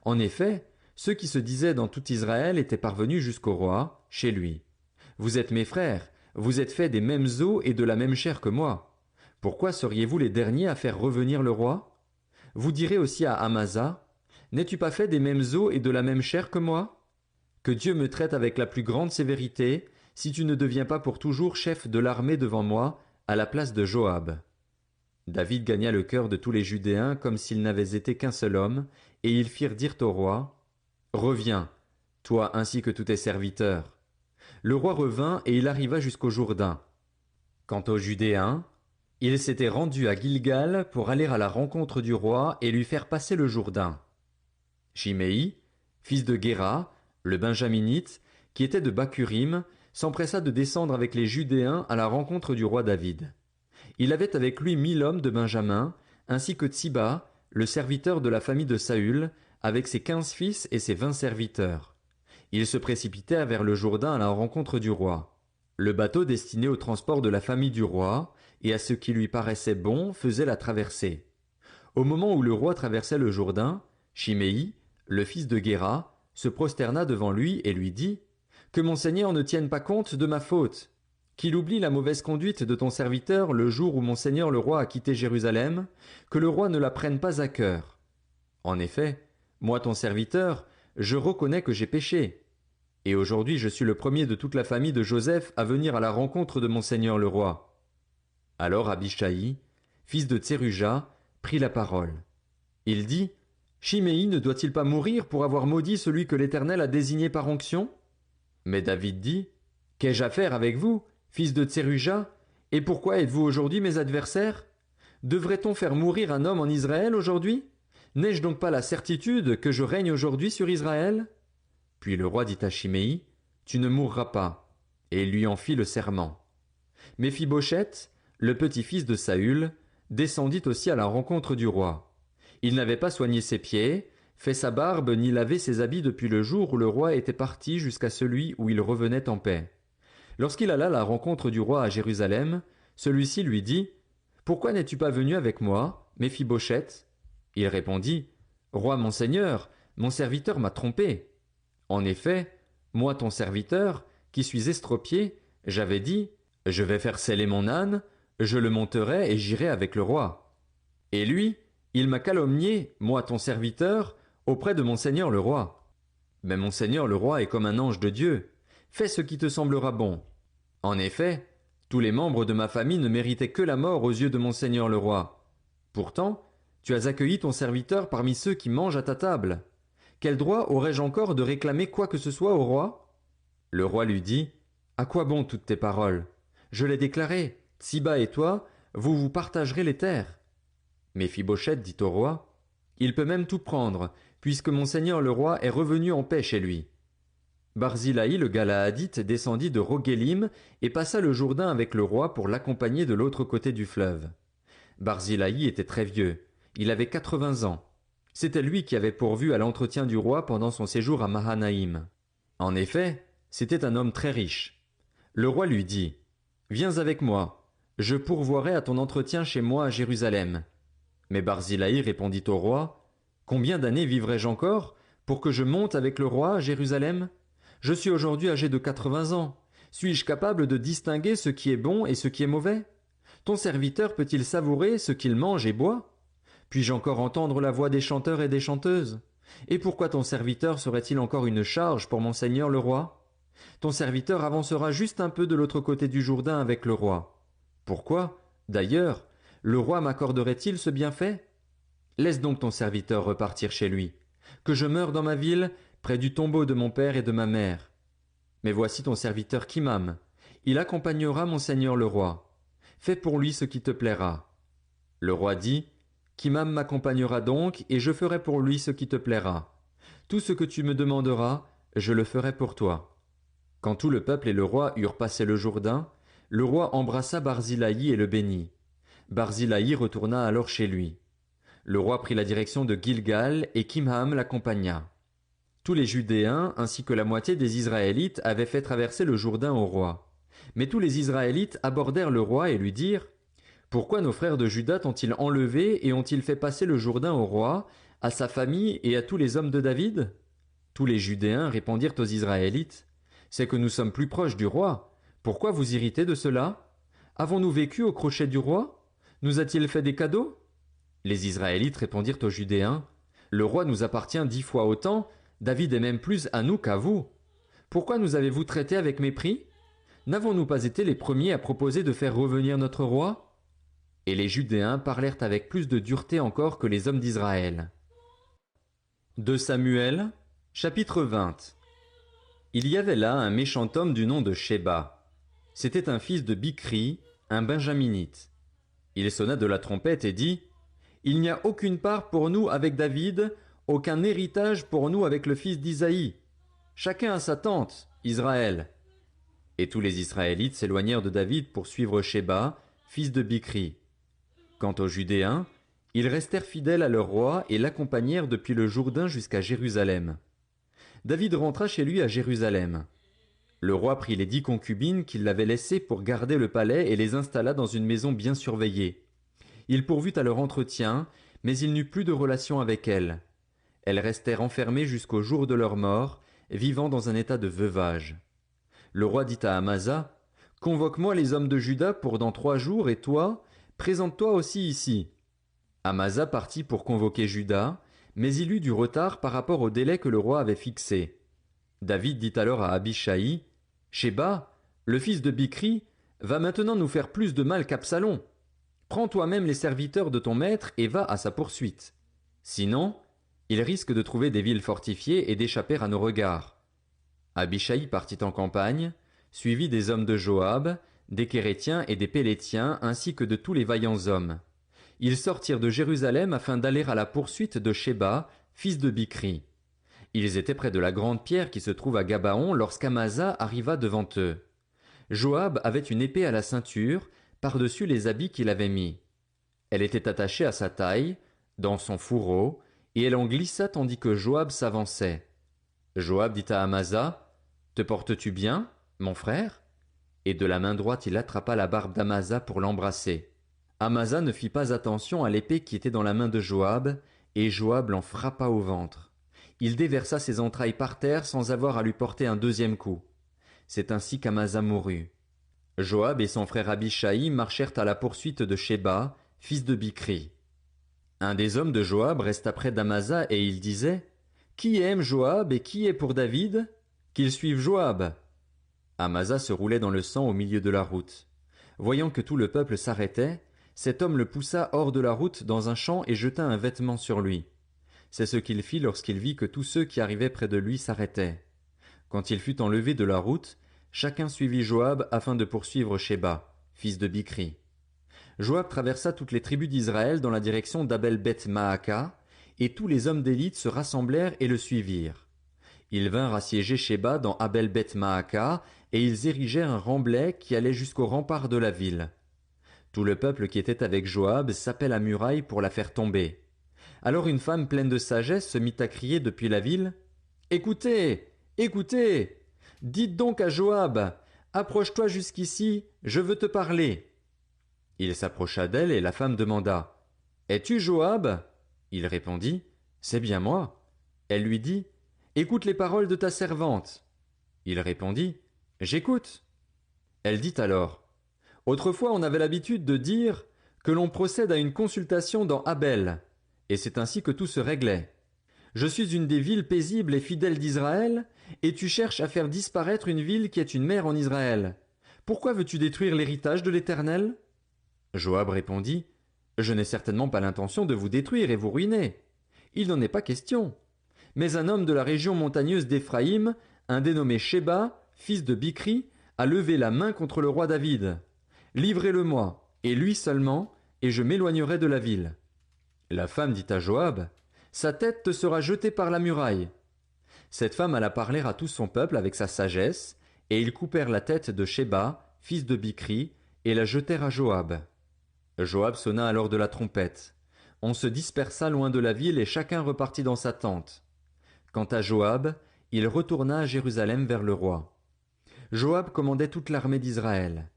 [SPEAKER 2] En effet, ceux qui se disaient dans tout Israël étaient parvenus jusqu'au roi, chez lui. « Vous êtes mes frères, vous êtes faits des mêmes os et de la même chair que moi. Pourquoi seriez-vous les derniers à faire revenir le roi » Vous direz aussi à Amasa, « N'es-tu pas fait des mêmes os et de la même chair que moi ? Que Dieu me traite avec la plus grande sévérité, si tu ne deviens pas pour toujours chef de l'armée devant moi, à la place de Joab. » David gagna le cœur de tous les Judéens comme s'ils n'avaient été qu'un seul homme, et ils firent dire au roi, « Reviens, toi ainsi que tous tes serviteurs. » Le roi revint et il arriva jusqu'au Jourdain. Quant aux Judéens, ils s'étaient rendus à Gilgal pour aller à la rencontre du roi et lui faire passer le Jourdain. Shimei, fils de Guéra, le Benjaminite, qui était de Bakurim, s'empressa de descendre avec les Judéens à la rencontre du roi David. Il avait avec lui 1000 hommes de Benjamin, ainsi que Tsiba, le serviteur de la famille de Saül, avec ses 15 fils et ses 20 serviteurs. Ils se précipitèrent vers le Jourdain à la rencontre du roi. Le bateau destiné au transport de la famille du roi, et à ce qui lui paraissait bon, faisait la traversée. Au moment où le roi traversait le Jourdain, Shimei, le fils de Guéra, se prosterna devant lui et lui dit « Que mon Seigneur ne tienne pas compte de ma faute, qu'il oublie la mauvaise conduite de ton serviteur le jour où mon Seigneur le roi a quitté Jérusalem, que le roi ne la prenne pas à cœur. En effet, moi ton serviteur, je reconnais que j'ai péché. Et aujourd'hui je suis le premier de toute la famille de Joseph à venir à la rencontre de mon Seigneur le roi. » Alors Abishai, fils de Tseruja, prit la parole. Il dit « Shimei ne doit-il pas mourir pour avoir maudit celui que l'Éternel a désigné par onction ?» Mais David dit « Qu'ai-je à faire avec vous, fils de Tseruja, et pourquoi êtes-vous aujourd'hui mes adversaires ? Devrait-on faire mourir un homme en Israël aujourd'hui ? N'ai-je donc pas la certitude que je règne aujourd'hui sur Israël ?» Puis le roi dit à Shimei « Tu ne mourras pas. » Et il lui en fit le serment. Méphibosheth, le petit-fils de Saül, descendit aussi à la rencontre du roi. Il n'avait pas soigné ses pieds, fait sa barbe ni lavé ses habits depuis le jour où le roi était parti jusqu'à celui où il revenait en paix. Lorsqu'il alla à la rencontre du roi à Jérusalem, celui-ci lui dit « Pourquoi n'es-tu pas venu avec moi, Méphibosheth ?» Il répondit « Roi mon seigneur, mon serviteur m'a trompé. » En effet, moi ton serviteur, qui suis estropié, j'avais dit « Je vais faire seller mon âne, je le monterai et j'irai avec le roi. » Et lui, il m'a calomnié, moi ton serviteur, auprès de mon seigneur le roi. Mais mon seigneur le roi est comme un ange de Dieu. Fais ce qui te semblera bon. En effet, tous les membres de ma famille ne méritaient que la mort aux yeux de mon seigneur le roi. Pourtant, tu as accueilli ton serviteur parmi ceux qui mangent à ta table. Quel droit aurais-je encore de réclamer quoi que ce soit au roi ? Le roi lui dit « À quoi bon toutes tes paroles ? Je l'ai déclaré, Tsiba et toi, vous vous partagerez les terres. » Méphibosheth dit au roi « Il peut même tout prendre, puisque mon seigneur le roi est revenu en paix chez lui. » Barzillai le Galaadite descendit de Roguélim et passa le Jourdain avec le roi pour l'accompagner de l'autre côté du fleuve. Barzillai était très vieux, il avait 80 ans. C'était lui qui avait pourvu à l'entretien du roi pendant son séjour à Mahanaïm. En effet, c'était un homme très riche. Le roi lui dit « Viens avec moi, je pourvoirai à ton entretien chez moi à Jérusalem. » Mais Barzillai répondit au roi « Combien d'années vivrai-je encore pour que je monte avec le roi à Jérusalem ? Je suis aujourd'hui âgé de 80 ans. Suis-je capable de distinguer ce qui est bon et ce qui est mauvais ? Ton serviteur peut-il savourer ce qu'il mange et boit ? Puis-je encore entendre la voix des chanteurs et des chanteuses ? Et pourquoi ton serviteur serait-il encore une charge pour mon seigneur le roi ? Ton serviteur avancera juste un peu de l'autre côté du Jourdain avec le roi. Pourquoi, d'ailleurs, le roi m'accorderait-il ce bienfait ? Laisse donc ton serviteur repartir chez lui, que je meure dans ma ville, près du tombeau de mon père et de ma mère. Mais voici ton serviteur Kimham, il accompagnera mon seigneur le roi. Fais pour lui ce qui te plaira. » Le roi dit, « Kimham m'accompagnera donc, et je ferai pour lui ce qui te plaira. Tout ce que tu me demanderas, je le ferai pour toi. » Quand tout le peuple et le roi eurent passé le Jourdain, le roi embrassa Barzilaï et le bénit. Barzilaï retourna alors chez lui. Le roi prit la direction de Gilgal et Kimham l'accompagna. Tous les Judéens ainsi que la moitié des Israélites avaient fait traverser le Jourdain au roi. Mais tous les Israélites abordèrent le roi et lui dirent « Pourquoi nos frères de Juda t'ont-ils enlevé et ont-ils fait passer le Jourdain au roi, à sa famille et à tous les hommes de David ?» Tous les Judéens répondirent aux Israélites « C'est que nous sommes plus proches du roi. Pourquoi vous irritez de cela? Avons-nous vécu au crochet du roi? Nous a-t-il fait des cadeaux ?» Les Israélites répondirent aux Judéens « Le roi nous appartient 10 fois autant, David est même plus à nous qu'à vous. Pourquoi nous avez-vous traités avec mépris? N'avons-nous pas été les premiers à proposer de faire revenir notre roi ?» Et les Judéens parlèrent avec plus de dureté encore que les hommes d'Israël. 2 Samuel, chapitre 20. Il y avait là un méchant homme du nom de Sheba. C'était un fils de Bichri, un benjaminite. Il sonna de la trompette et dit « Il n'y a aucune part pour nous avec David, aucun héritage pour nous avec le fils d'Isaïe. Chacun a sa tente, Israël. » Et tous les Israélites s'éloignèrent de David pour suivre Sheba, fils de Bichri. Quant aux Judéens, ils restèrent fidèles à leur roi et l'accompagnèrent depuis le Jourdain jusqu'à Jérusalem. David rentra chez lui à Jérusalem. Le roi prit les 10 concubines qu'il avait laissées pour garder le palais et les installa dans une maison bien surveillée. Il pourvut à leur entretien, mais il n'eut plus de relation avec elles. Elles restèrent enfermées jusqu'au jour de leur mort, vivant dans un état de veuvage. Le roi dit à Amasa, « Convoque-moi les hommes de Juda pour dans 3 jours, et toi, présente-toi aussi ici. » Amasa partit pour convoquer Juda, mais il eut du retard par rapport au délai que le roi avait fixé. David dit alors à Abishai, « Sheba, le fils de Bichri, va maintenant nous faire plus de mal qu'Absalom. Prends toi-même les serviteurs de ton maître et va à sa poursuite. Sinon, il risque de trouver des villes fortifiées et d'échapper à nos regards. » Abishai partit en campagne, suivi des hommes de Joab, des Kérétiens et des Pélétiens, ainsi que de tous les vaillants hommes. Ils sortirent de Jérusalem afin d'aller à la poursuite de Sheba, fils de Bichri. Ils étaient près de la grande pierre qui se trouve à Gabaon lorsqu'Amasa arriva devant eux. Joab avait une épée à la ceinture, par-dessus les habits qu'il avait mis. Elle était attachée à sa taille, dans son fourreau, et elle en glissa tandis que Joab s'avançait. Joab dit à Amasa, « Te portes-tu bien, mon frère ?» Et de la main droite il attrapa la barbe d'Amasa pour l'embrasser. Amasa ne fit pas attention à l'épée qui était dans la main de Joab, et Joab l'en frappa au ventre. Il déversa ses entrailles par terre sans avoir à lui porter un 2e coup. C'est ainsi qu'Amasa mourut. Joab et son frère Abishai marchèrent à la poursuite de Sheba, fils de Bichri. Un des hommes de Joab resta près d'Amasa et il disait « Qui aime Joab et qui est pour David? Qu'il suive Joab !» Amasa se roulait dans le sang au milieu de la route. Voyant que tout le peuple s'arrêtait, cet homme le poussa hors de la route dans un champ et jeta un vêtement sur lui. C'est ce qu'il fit lorsqu'il vit que tous ceux qui arrivaient près de lui s'arrêtaient. Quand il fut enlevé de la route, chacun suivit Joab afin de poursuivre Sheba, fils de Bichri. Joab traversa toutes les tribus d'Israël dans la direction d'Abel-Beth-Maaka, et tous les hommes d'élite se rassemblèrent et le suivirent. Ils vinrent assiéger Sheba dans Abel-Beth-Maaka, et ils érigèrent un remblai qui allait jusqu'au rempart de la ville. Tout le peuple qui était avec Joab sapait la muraille pour la faire tomber. Alors une femme pleine de sagesse se mit à crier depuis la ville « Écoutez, écoutez, dites donc à Joab, approche-toi jusqu'ici, je veux te parler. » Il s'approcha d'elle et la femme demanda « Es-tu Joab ?» Il répondit « C'est bien moi. » Elle lui dit « Écoute les paroles de ta servante. » Il répondit « J'écoute. » Elle dit alors « Autrefois on avait l'habitude de dire que l'on procède à une consultation dans Abel, et c'est ainsi que tout se réglait. Je suis une des villes paisibles et fidèles d'Israël, et tu cherches à faire disparaître une ville qui est une mère en Israël. Pourquoi veux-tu détruire l'héritage de l'Éternel » Joab répondit « Je n'ai certainement pas l'intention de vous détruire et vous ruiner. Il n'en est pas question. Mais un homme de la région montagneuse d'Éphraïm, un dénommé Sheba, fils de Bichri, a levé la main contre le roi David. Livrez-le-moi, et lui seulement, et je m'éloignerai de la ville. » La femme dit à Joab « Sa tête te sera jetée par la muraille. » Cette femme alla parler à tout son peuple avec sa sagesse, et ils coupèrent la tête de Sheba, fils de Bichri, et la jetèrent à Joab. Joab sonna alors de la trompette. On se dispersa loin de la ville et chacun repartit dans sa tente. Quant à Joab, il retourna à Jérusalem vers le roi. Joab commandait toute l'armée d'Israël.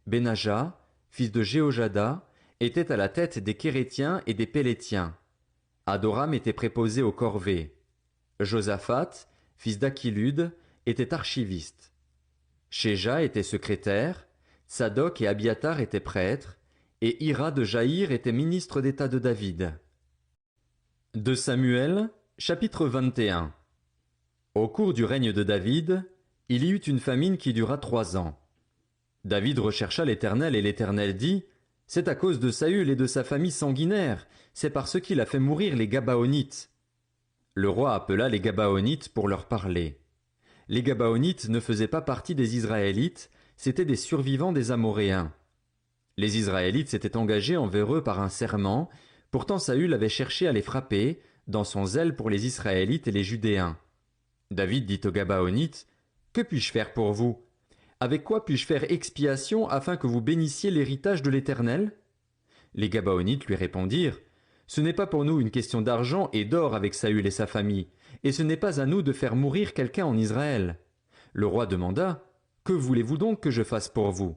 [SPEAKER 2] Benaja, fils de Jéhojada, était à la tête des Kérétiens et des Pélétiens. Adoram était préposé aux corvées. Josaphat, fils d'Achilude, était archiviste. Shéja était secrétaire, Tsadok et Abiatar étaient prêtres, et Ira de Jaïr était ministre d'État de David. De Samuel, chapitre 21. Au cours du règne de David, il y eut une famine qui dura 3 ans. David rechercha l'Éternel et l'Éternel dit, « C'est à cause de Saül et de sa famille sanguinaire, c'est parce qu'il a fait mourir les Gabaonites. » Le roi appela les Gabaonites pour leur parler. Les Gabaonites ne faisaient pas partie des Israélites, c'étaient des survivants des Amoréens. Les Israélites s'étaient engagés envers eux par un serment, pourtant Saül avait cherché à les frapper, dans son zèle pour les Israélites et les Judéens. David dit aux Gabaonites, « Que puis-je faire pour vous ? Avec quoi puis-je faire expiation afin que vous bénissiez l'héritage de l'Éternel » Les Gabaonites lui répondirent, « Ce n'est pas pour nous une question d'argent et d'or avec Saül et sa famille, et ce n'est pas à nous de faire mourir quelqu'un en Israël. » Le roi demanda, « Que voulez-vous donc que je fasse pour vous »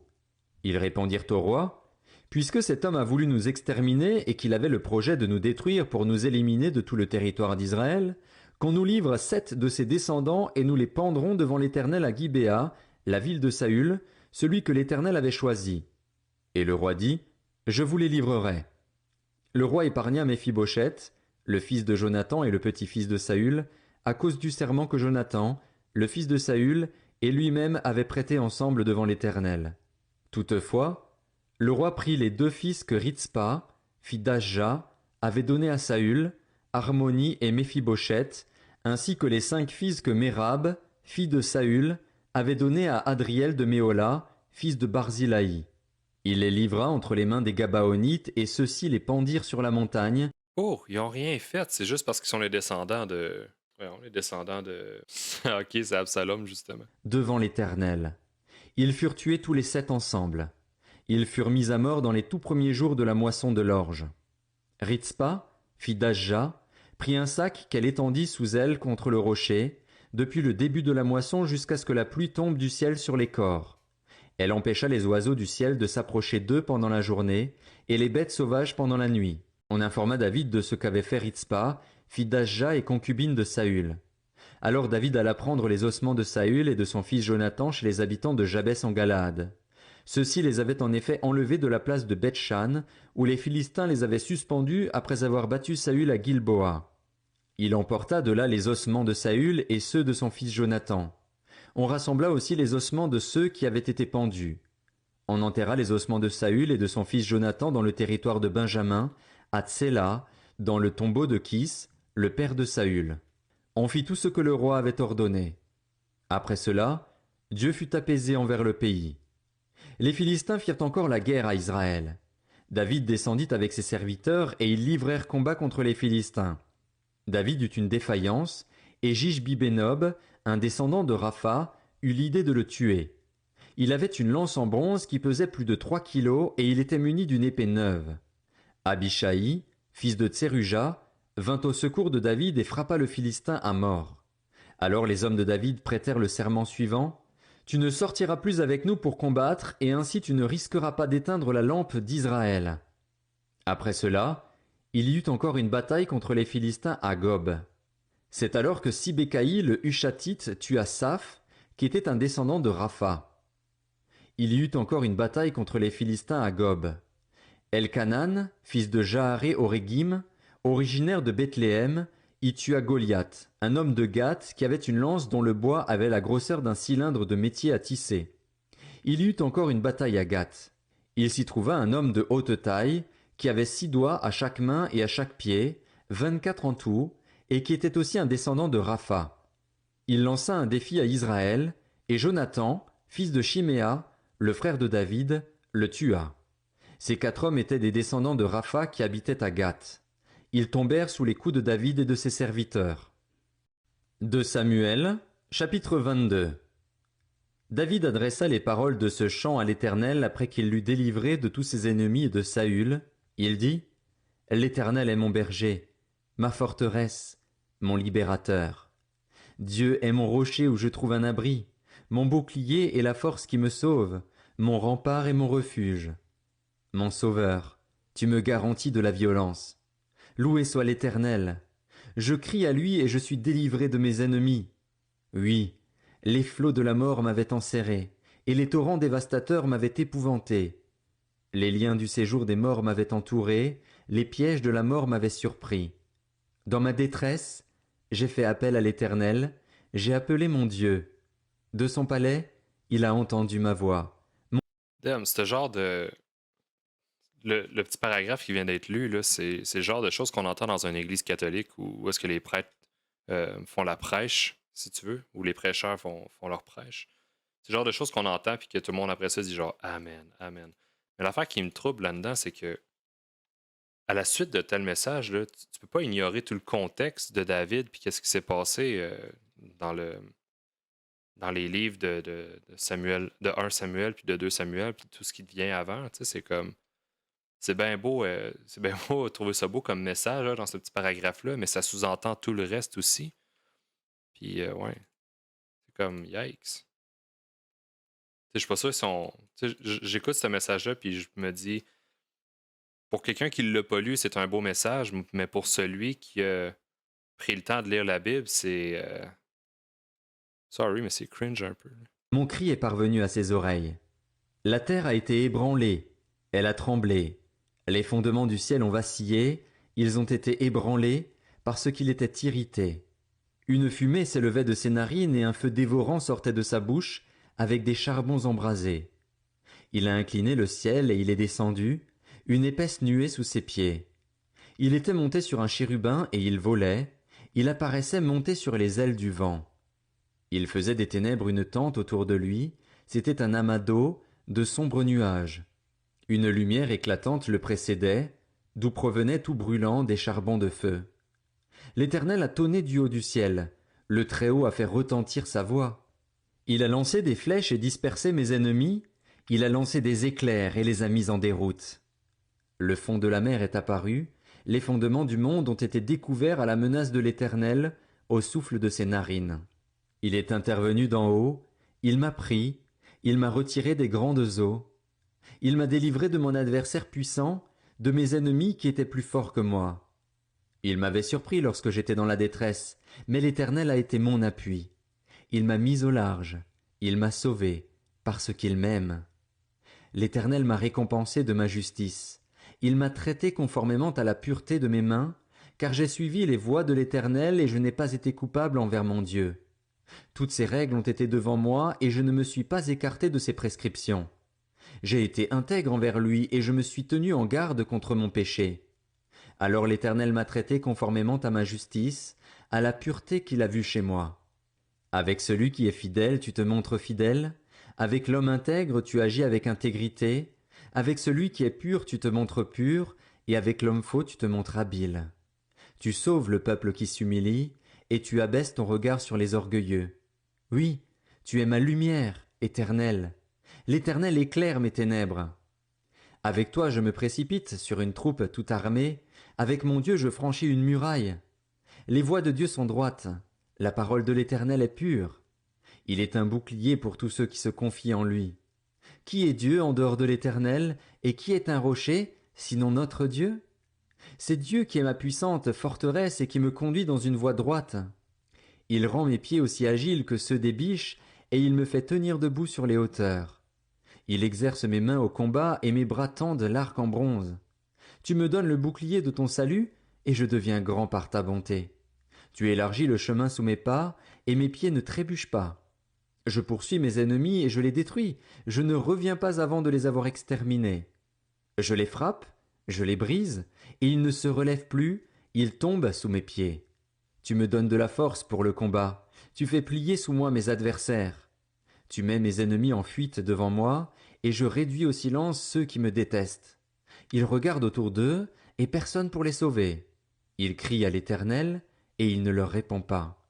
[SPEAKER 2] Ils répondirent au roi, « Puisque cet homme a voulu nous exterminer et qu'il avait le projet de nous détruire pour nous éliminer de tout le territoire d'Israël, qu'on nous livre 7 de ses descendants et nous les pendrons devant l'Éternel à Gibéa, la ville de Saül, celui que l'Éternel avait choisi. » Et le roi dit, « Je vous les livrerai. » Le roi épargna Méphibosheth, le fils de Jonathan et le petit-fils de Saül, à cause du serment que Jonathan, le fils de Saül, et lui-même avaient prêté ensemble devant l'Éternel. Toutefois, le roi prit les 2 fils que Ritzpa, fille d'Ashja, avait donnés à Saül, Harmoni et Méphibosheth, ainsi que les 5 fils que Mérab, fille de Saül, avait donnés à Adriel de Méhola, fils de Barzilaï. Il les livra entre les mains des Gabaonites, et ceux-ci les pendirent sur la montagne.
[SPEAKER 1] Oh, ils n'ont rien fait, c'est juste parce qu'ils sont les descendants de... Ok, c'est Absalom, justement.
[SPEAKER 2] Devant l'Éternel. Ils furent tués tous les 7 ensemble. Ils furent mis à mort dans les tout premiers jours de la moisson de l'orge. Ritzpa, fille d'Ashja, prit un sac qu'elle étendit sous elle contre le rocher, depuis le début de la moisson jusqu'à ce que la pluie tombe du ciel sur les corps. Elle empêcha les oiseaux du ciel de s'approcher d'eux pendant la journée, et les bêtes sauvages pendant la nuit. On informa David de ce qu'avait fait Ritzpa, fille d'Ashja et concubine de Saül. Alors David alla prendre les ossements de Saül et de son fils Jonathan chez les habitants de Jabès en Galaad. Ceux-ci les avaient en effet enlevés de la place de Beth-Shan, où les Philistins les avaient suspendus après avoir battu Saül à Gilboa. Il emporta de là les ossements de Saül et ceux de son fils Jonathan. On rassembla aussi les ossements de ceux qui avaient été pendus. On enterra les ossements de Saül et de son fils Jonathan dans le territoire de Benjamin, à Tséla, dans le tombeau de Kis, le père de Saül. On fit tout ce que le roi avait ordonné. Après cela, Dieu fut apaisé envers le pays. Les Philistins firent encore la guerre à Israël. David descendit avec ses serviteurs et ils livrèrent combat contre les Philistins. David eut une défaillance, et Jishbi-Bénob, un descendant de Rapha, eut l'idée de le tuer. Il avait une lance en bronze qui pesait plus de 3 kilos et il était muni d'une épée neuve. Abishai, fils de Tseruja, vint au secours de David et frappa le Philistin à mort. Alors les hommes de David prêtèrent le serment suivant, « Tu ne sortiras plus avec nous pour combattre, et ainsi tu ne risqueras pas d'éteindre la lampe d'Israël. » Après cela, il y eut encore une bataille contre les Philistins à Gob. C'est alors que Sibécaï le Hushatite tua Saph, qui était un descendant de Rapha. Il y eut encore une bataille contre les Philistins à Gob. Elkanan, fils de Jaharé au Régim, originaire de Bethléem, y tua Goliath, un homme de Gath qui avait une lance dont le bois avait la grosseur d'un cylindre de métier à tisser. Il y eut encore une bataille à Gath. Il s'y trouva un homme de haute taille, qui avait 6 doigts à chaque main et à chaque pied, 24 en tout, et qui était aussi un descendant de Rapha. Il lança un défi à Israël, et Jonathan, fils de Chiméa, le frère de David, le tua. Ces 4 hommes étaient des descendants de Rapha qui habitaient à Gath. Ils tombèrent sous les coups de David et de ses serviteurs. De Samuel, chapitre 22. David adressa les paroles de ce chant à l'Éternel après qu'il l'eut délivré de tous ses ennemis et de Saül. Il dit, « L'Éternel est mon berger, ma forteresse, mon libérateur. Dieu est mon rocher où je trouve un abri, mon bouclier et la force qui me sauve, mon rempart et mon refuge. Mon sauveur, tu me garantis de la violence. Loué soit l'Éternel. Je crie à lui et je suis délivré de mes ennemis. Oui, les flots de la mort m'avaient enserré, et les torrents dévastateurs m'avaient épouvanté. Les liens du séjour des morts m'avaient entouré, les pièges de la mort m'avaient surpris. Dans ma détresse, j'ai fait appel à l'Éternel, j'ai appelé mon Dieu. De son palais, il a entendu ma voix.
[SPEAKER 1] Damn, ce genre de. Le petit paragraphe qui vient d'être lu, là, c'est le genre de choses qu'on entend dans une église catholique où est-ce que les prêtres font la prêche, si tu veux, ou les prêcheurs font leur prêche. C'est le genre de choses qu'on entend puis que tout le monde après ça dit genre Amen, Amen. Mais l'affaire qui me trouble là-dedans, c'est que à la suite de tel message, là, tu peux pas ignorer tout le contexte de David puis qu'est-ce qui s'est passé dans dans les livres de Samuel, de 1 Samuel puis de 2 Samuel puis tout ce qui vient avant. Tu sais, c'est comme c'est bien beau trouver ça beau comme message là, dans ce petit paragraphe-là, mais ça sous-entend tout le reste aussi. Puis ouais, c'est comme yikes. Tu sais, je suis pas sûr si on. Tu sais, j'écoute ce message-là, puis je me dis, pour quelqu'un qui l'a pas lu, c'est un beau message, mais pour celui qui a pris le temps de lire la Bible, c'est. Sorry, mais c'est cringe un peu.
[SPEAKER 2] Mon cri est parvenu à ses oreilles. La terre a été ébranlée, elle a tremblé. Les fondements du ciel ont vacillé, ils ont été ébranlés parce qu'il était irrité. Une fumée s'élevait de ses narines et un feu dévorant sortait de sa bouche avec des charbons embrasés. Il a incliné le ciel et il est descendu, une épaisse nuée sous ses pieds. Il était monté sur un chérubin et il volait, il apparaissait monté sur les ailes du vent. Il faisait des ténèbres une tente autour de lui, c'était un amas d'eau, de sombres nuages. Une lumière éclatante le précédait, d'où provenaient tout brûlant des charbons de feu. L'Éternel a tonné du haut du ciel, le Très-Haut a fait retentir sa voix. Il a lancé des flèches et dispersé mes ennemis, il a lancé des éclairs et les a mis en déroute. Le fond de la mer est apparu, les fondements du monde ont été découverts à la menace de l'Éternel, au souffle de ses narines. Il est intervenu d'en haut, il m'a pris, il m'a retiré des grandes eaux. Il m'a délivré de mon adversaire puissant, de mes ennemis qui étaient plus forts que moi. Il m'avait surpris lorsque j'étais dans la détresse, mais l'Éternel a été mon appui. Il m'a mis au large, il m'a sauvé, parce qu'il m'aime. L'Éternel m'a récompensé de ma justice. Il m'a traité conformément à la pureté de mes mains, car j'ai suivi les voies de l'Éternel et je n'ai pas été coupable envers mon Dieu. Toutes ses règles ont été devant moi et je ne me suis pas écarté de ses prescriptions. J'ai été intègre envers lui et je me suis tenu en garde contre mon péché. Alors l'Éternel m'a traité conformément à ma justice, à la pureté qu'il a vue chez moi. Avec celui qui est fidèle, tu te montres fidèle, avec l'homme intègre, tu agis avec intégrité, avec celui qui est pur, tu te montres pur, et avec l'homme faux, tu te montres habile. Tu sauves le peuple qui s'humilie, et tu abaisses ton regard sur les orgueilleux. Oui, tu es ma lumière, Éternel. L'Éternel éclaire mes ténèbres. Avec toi je me précipite sur une troupe toute armée, avec mon Dieu je franchis une muraille. Les voies de Dieu sont droites, la parole de l'Éternel est pure. Il est un bouclier pour tous ceux qui se confient en lui. Qui est Dieu en dehors de l'Éternel, et qui est un rocher, sinon notre Dieu? C'est Dieu qui est ma puissante forteresse et qui me conduit dans une voie droite. Il rend mes pieds aussi agiles que ceux des biches, et il me fait tenir debout sur les hauteurs. Il exerce mes mains au combat et mes bras tendent l'arc en bronze. Tu me donnes le bouclier de ton salut, et je deviens grand par ta bonté. Tu élargis le chemin sous mes pas, et mes pieds ne trébuchent pas. Je poursuis mes ennemis et je les détruis, je ne reviens pas avant de les avoir exterminés. Je les frappe, je les brise, et ils ne se relèvent plus, ils tombent sous mes pieds. Tu me donnes de la force pour le combat, tu fais plier sous moi mes adversaires. Tu mets mes ennemis en fuite devant moi, et je réduis au silence ceux qui me détestent. Ils regardent autour d'eux, et personne pour les sauver. Ils crient à l'Éternel, et il ne leur répond pas.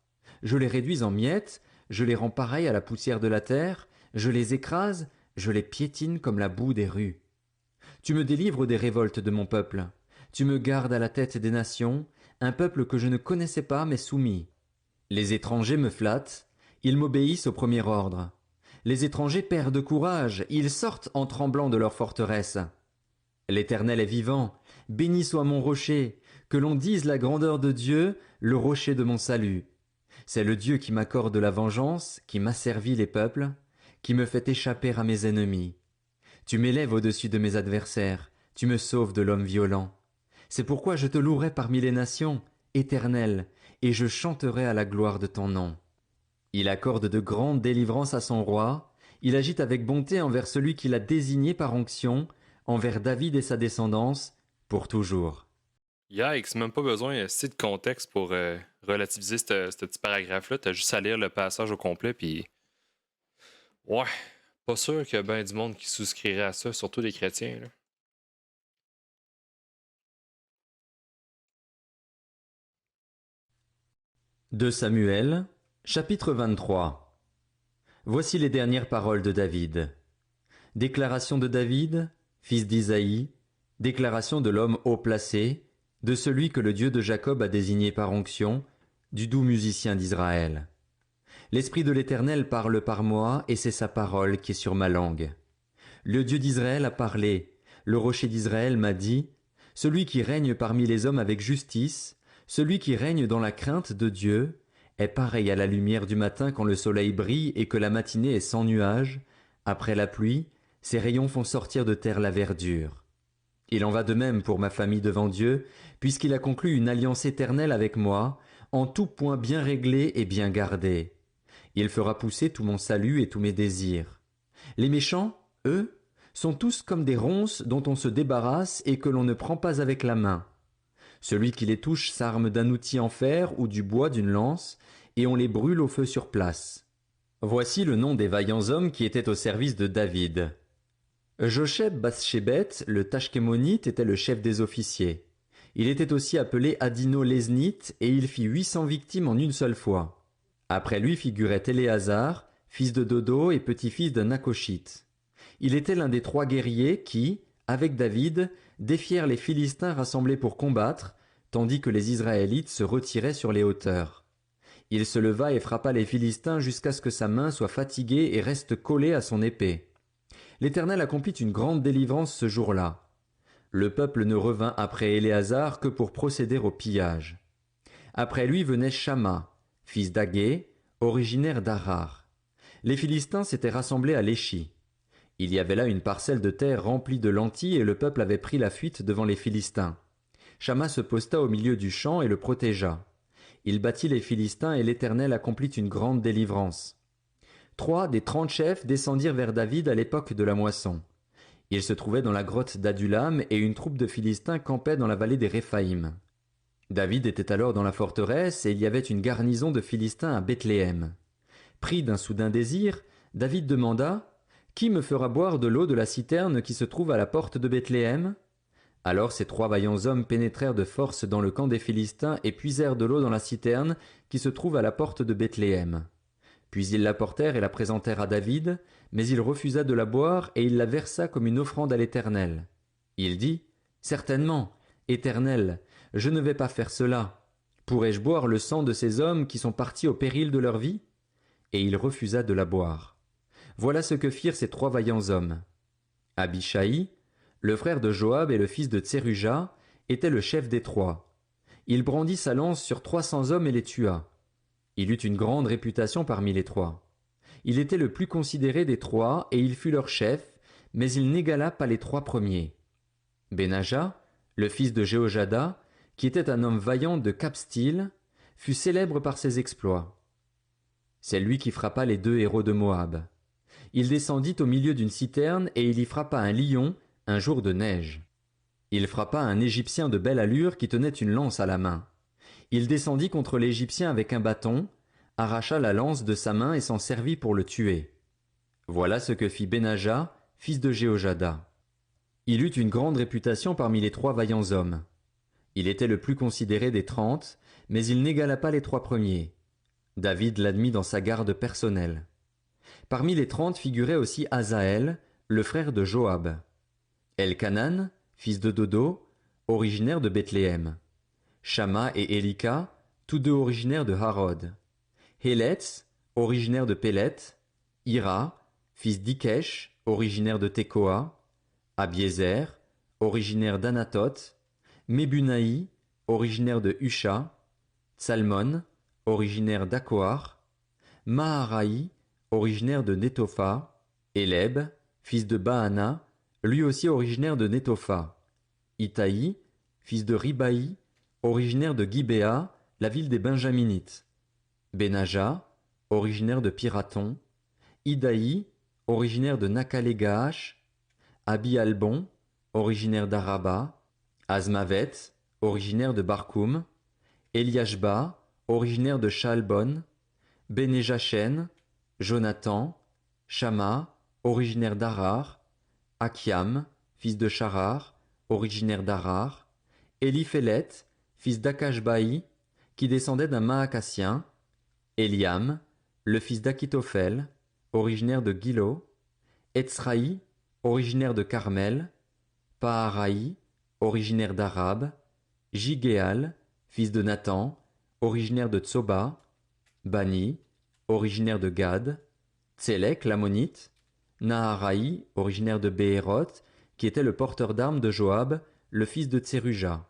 [SPEAKER 2] Je les réduis en miettes, je les rends pareils à la poussière de la terre, Je les écrase, je les piétine comme la boue des rues. Tu me délivres des révoltes de mon peuple. Tu me gardes à la tête des nations, un peuple que je ne connaissais pas mais soumis. Les étrangers me flattent, ils m'obéissent au premier ordre. Les étrangers perdent courage, ils sortent en tremblant de leur forteresse. L'Éternel est vivant, béni soit mon rocher, que l'on dise la grandeur de Dieu, le rocher de mon salut. C'est le Dieu qui m'accorde la vengeance, qui m'asservit les peuples, qui me fait échapper à mes ennemis. Tu m'élèves au-dessus de mes adversaires, tu me sauves de l'homme violent. C'est pourquoi je te louerai parmi les nations, Éternel, et je chanterai à la gloire de ton nom. Il accorde de grandes délivrances à son roi, il agit avec bonté envers celui qu'il a désigné par onction, envers David et sa descendance, pour toujours.
[SPEAKER 1] Yikes, même pas besoin de contexte pour relativiser ce petit paragraphe-là. T'as juste à lire le passage au complet, puis... Ouais, pas sûr qu'il y a bien du monde qui souscrirait à ça, surtout des chrétiens, là.
[SPEAKER 2] De Samuel, chapitre 23. Voici les dernières paroles de David. Déclaration de David, fils d'Isaïe, déclaration de l'homme haut placé, de celui que le Dieu de Jacob a désigné par onction, du doux musicien d'Israël. L'Esprit de l'Éternel parle par moi, et c'est sa parole qui est sur ma langue. Le Dieu d'Israël a parlé, le rocher d'Israël m'a dit, celui qui règne parmi les hommes avec justice, celui qui règne dans la crainte de Dieu, est pareil à la lumière du matin quand le soleil brille et que la matinée est sans nuage. Après la pluie, ses rayons font sortir de terre la verdure. Il en va de même pour ma famille devant Dieu, puisqu'il a conclu une alliance éternelle avec moi, en tout point bien réglée et bien gardée. Il fera pousser tout mon salut et tous mes désirs. Les méchants, eux, sont tous comme des ronces dont on se débarrasse et que l'on ne prend pas avec la main. Celui qui les touche s'arme d'un outil en fer ou du bois d'une lance, et on les brûle au feu sur place. Voici le nom des vaillants hommes qui étaient au service de David. Josheb Bathshébet, le Tachkémonite, était le chef des officiers. Il était aussi appelé Adino l'Esnite, et il fit 800 victimes en une seule fois. Après lui figurait Éléazar, fils de Dodo et petit-fils d'un Nakoshite. Il était l'un des 3 guerriers qui, avec David, défièrent les Philistins rassemblés pour combattre, tandis que les Israélites se retiraient sur les hauteurs. Il se leva et frappa les Philistins jusqu'à ce que sa main soit fatiguée et reste collée à son épée. L'Éternel accomplit une grande délivrance ce jour-là. Le peuple ne revint après Éléazar que pour procéder au pillage. Après lui venait Shamma, fils d'Agé, originaire d'Arar. Les Philistins s'étaient rassemblés à Léchi. Il y avait là une parcelle de terre remplie de lentilles et le peuple avait pris la fuite devant les Philistins. Shamma se posta au milieu du champ et le protégea. Il battit les Philistins et l'Éternel accomplit une grande délivrance. 3 des 30 chefs descendirent vers David à l'époque de la moisson. Ils se trouvaient dans la grotte d'Adulam et une troupe de Philistins campait dans la vallée des Réphaïm. David était alors dans la forteresse et il y avait une garnison de Philistins à Bethléem. Pris d'un soudain désir, David demanda « Qui me fera boire de l'eau de la citerne qui se trouve à la porte de Bethléem ?» Alors ces 3 vaillants hommes pénétrèrent de force dans le camp des Philistins et puisèrent de l'eau dans la citerne qui se trouve à la porte de Bethléem. Puis ils l'apportèrent et la présentèrent à David, mais il refusa de la boire et il la versa comme une offrande à l'Éternel. Il dit « Certainement, Éternel, je ne vais pas faire cela. Pourrais-je boire le sang de ces hommes qui sont partis au péril de leur vie ?» Et il refusa de la boire. Voilà ce que firent ces 3 vaillants hommes. Abishai, le frère de Joab et le fils de Tseruja, était le chef des 3. Il brandit sa lance sur 300 hommes et les tua. Il eut une grande réputation parmi les 3. Il était le plus considéré des 3 et il fut leur chef, mais il n'égala pas les 3 premiers. Benaja, le fils de Jéhojada, qui était un homme vaillant de Capstil, fut célèbre par ses exploits. C'est lui qui frappa les 2 héros de Moab. Il descendit au milieu d'une citerne et il y frappa un lion un jour de neige. Il frappa un Égyptien de belle allure qui tenait une lance à la main. Il descendit contre l'Égyptien avec un bâton, arracha la lance de sa main et s'en servit pour le tuer. Voilà ce que fit Benaja, fils de Jéhojada. Il eut une grande réputation parmi les 3 vaillants hommes. Il était le plus considéré des 30, mais il n'égala pas les 3 premiers. David l'admit dans sa garde personnelle. Parmi les 30 figurait aussi Azaël, le frère de Joab. Elkanan, fils de Dodo, originaire de Bethléem. Shama et Elika, tous deux originaires de Harod. Héletz, originaire de Pélet. Ira, fils d'Ikesh, originaire de Tekoa. Abiezer, originaire d'Anatoth. Mebunaï, originaire de Husha. Tsalmon, originaire d'Akoar. Maharaï, originaire de Netopha. Éleb, fils de Baana, lui aussi originaire de Netopha. Itaï, fils de Ribaï, originaire de Gibéa, la ville des Benjaminites. Benaja, originaire de Pirathon. Idaï, originaire de Nakale-Gaash. Abi-Albon, originaire d'Araba. Azmavet, originaire de Barkoum. Eliashba, originaire de Chalbon. Bénéjachen, Jonathan. Shama, originaire d'Arar. Akiam, fils de Charar, originaire d'Arar. Éliphélet, fils d'Akashbaï, qui descendait d'un Maacassien. Eliam, le fils d'Akitophel, originaire de Gilo. Etzraï, originaire de Carmel. Paaraï, originaire d'Arab. Jigéal, fils de Nathan, originaire de Tsoba. Bani, originaire de Gad. Tsélek, l'ammonite. Naharaï, originaire de Béhéroth, qui était le porteur d'armes de Joab, le fils de Tseruja.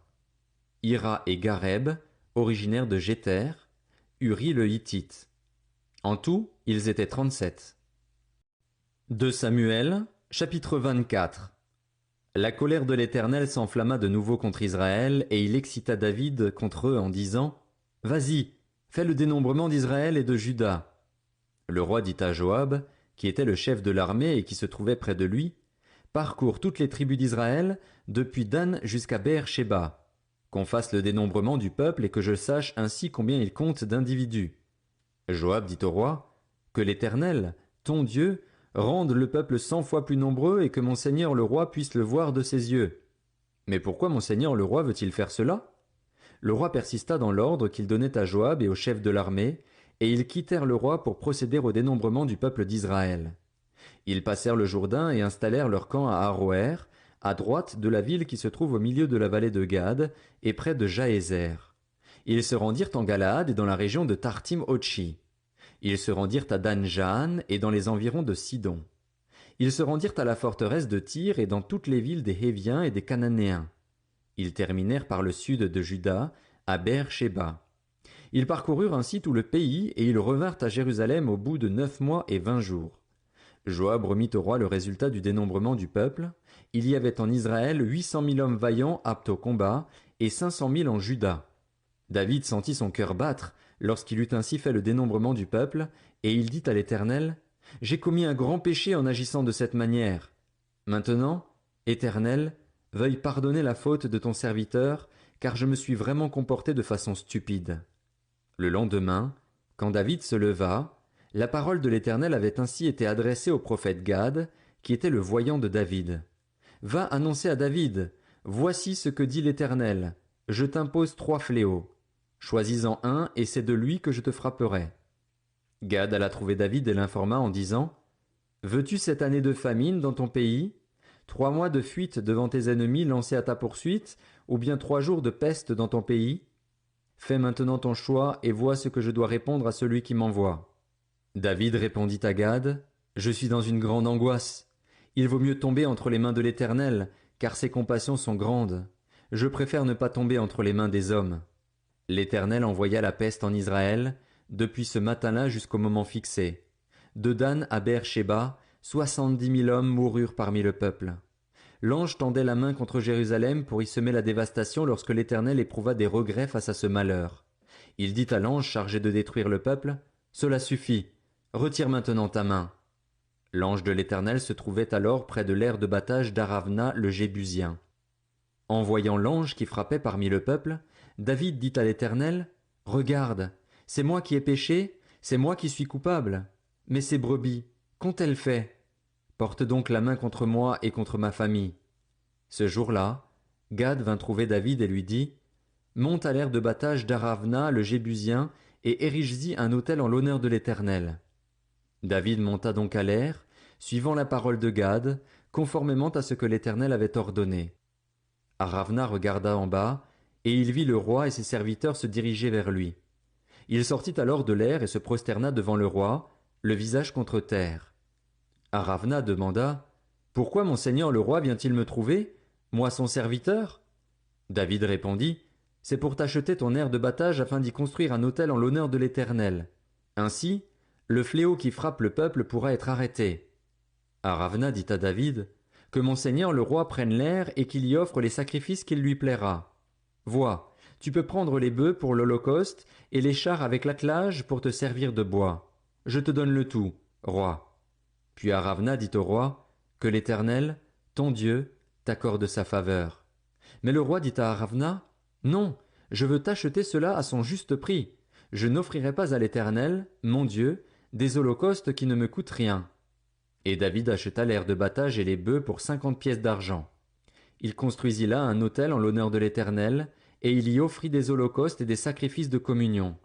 [SPEAKER 2] Ira et Gareb, originaires de Jéter. Uri le Hittite. En tout, ils étaient 37. 2 Samuel, chapitre 24. La colère de l'Éternel s'enflamma de nouveau contre Israël, et il excita David contre eux en disant « Vas-y, fais le dénombrement d'Israël et de Juda. » Le roi dit à Joab, qui était le chef de l'armée et qui se trouvait près de lui, « Parcours toutes les tribus d'Israël, depuis Dan jusqu'à Beer-Shéba, qu'on fasse le dénombrement du peuple et que je sache ainsi combien il compte d'individus. » Joab dit au roi, « Que l'Éternel, ton Dieu, rende le peuple 100 fois plus nombreux et que mon seigneur le roi puisse le voir de ses yeux. » Mais pourquoi mon seigneur le roi veut-il faire cela? Le roi persista dans l'ordre qu'il donnait à Joab et au chef de l'armée, et ils quittèrent le roi pour procéder au dénombrement du peuple d'Israël. Ils passèrent le Jourdain et installèrent leur camp à Aroer, à droite de la ville qui se trouve au milieu de la vallée de Gad, et près de Jaézer. Ils se rendirent en Galaad et dans la région de Tartim-Otchi. Ils se rendirent à Dan-Jaan et dans les environs de Sidon. Ils se rendirent à la forteresse de Tyr et dans toutes les villes des Héviens et des Cananéens. Ils terminèrent par le sud de Juda, à Beer-Shéba. Ils parcoururent ainsi tout le pays et ils revinrent à Jérusalem au bout de 9 mois et 20 jours. Joab remit au roi le résultat du dénombrement du peuple. Il y avait en Israël 800 000 hommes vaillants aptes au combat et 500 000 en Juda. David sentit son cœur battre lorsqu'il eut ainsi fait le dénombrement du peuple, et il dit à l'Éternel, « J'ai commis un grand péché en agissant de cette manière. Maintenant, Éternel, veuille pardonner la faute de ton serviteur, car je me suis vraiment comporté de façon stupide. » Le lendemain, quand David se leva, la parole de l'Éternel avait ainsi été adressée au prophète Gad, qui était le voyant de David. « Va annoncer à David, voici ce que dit l'Éternel, je t'impose 3 fléaux. Choisis-en un, et c'est de lui que je te frapperai. » Gad alla trouver David et l'informa en disant, « Veux-tu cette année de famine dans ton pays, 3 mois de fuite devant tes ennemis lancés à ta poursuite, ou bien 3 jours de peste dans ton pays? Fais maintenant ton choix et vois ce que je dois répondre à celui qui m'envoie. » David répondit à Gad, « Je suis dans une grande angoisse. Il vaut mieux tomber entre les mains de l'Éternel, car ses compassions sont grandes. Je préfère ne pas tomber entre les mains des hommes. » L'Éternel envoya la peste en Israël, depuis ce matin-là jusqu'au moment fixé. De Dan à Beer-Shéba, 70 000 hommes moururent parmi le peuple. L'ange tendait la main contre Jérusalem pour y semer la dévastation lorsque l'Éternel éprouva des regrets face à ce malheur. Il dit à l'ange chargé de détruire le peuple, « Cela suffit, retire maintenant ta main. » L'ange de l'Éternel se trouvait alors près de l'aire de battage d'Aravna le Jébusien. En voyant l'ange qui frappait parmi le peuple, David dit à l'Éternel, « Regarde, c'est moi qui ai péché, c'est moi qui suis coupable. Mais ces brebis, qu'ont-elles fait? Porte donc la main contre moi et contre ma famille. » Ce jour-là, Gad vint trouver David et lui dit, « Monte à l'aire de battage d'Aravna le Jébusien et érige-y un autel en l'honneur de l'Éternel. » David monta donc à l'air, suivant la parole de Gad, conformément à ce que l'Éternel avait ordonné. Aravna regarda en bas, et il vit le roi et ses serviteurs se diriger vers lui. Il sortit alors de l'air et se prosterna devant le roi, le visage contre terre. Aravna demanda « Pourquoi mon seigneur le roi vient-il me trouver, moi son serviteur ?» David répondit « C'est pour t'acheter ton aire de battage afin d'y construire un autel en l'honneur de l'Éternel. Ainsi, le fléau qui frappe le peuple pourra être arrêté. » Aravna dit à David « Que mon seigneur le roi prenne l'air et qu'il y offre les sacrifices qu'il lui plaira. Vois, tu peux prendre les bœufs pour l'holocauste et les chars avec l'attelage pour te servir de bois. Je te donne le tout, roi. » Puis Aravna dit au roi « Que l'Éternel, ton Dieu, t'accorde sa faveur. » Mais le roi dit à Aravna « Non, je veux t'acheter cela à son juste prix. Je n'offrirai pas à l'Éternel, mon Dieu, des holocaustes qui ne me coûtent rien. » Et David acheta l'aire de battage et les bœufs pour 50 pièces d'argent. Il construisit là un autel en l'honneur de l'Éternel, et il y offrit des holocaustes et des sacrifices de communion.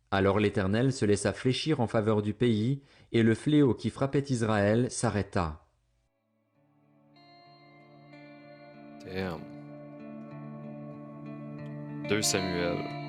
[SPEAKER 2] Alors l'Éternel se laissa fléchir en faveur du pays, et le fléau qui frappait Israël s'arrêta.
[SPEAKER 1] Damn. 2 Samuel.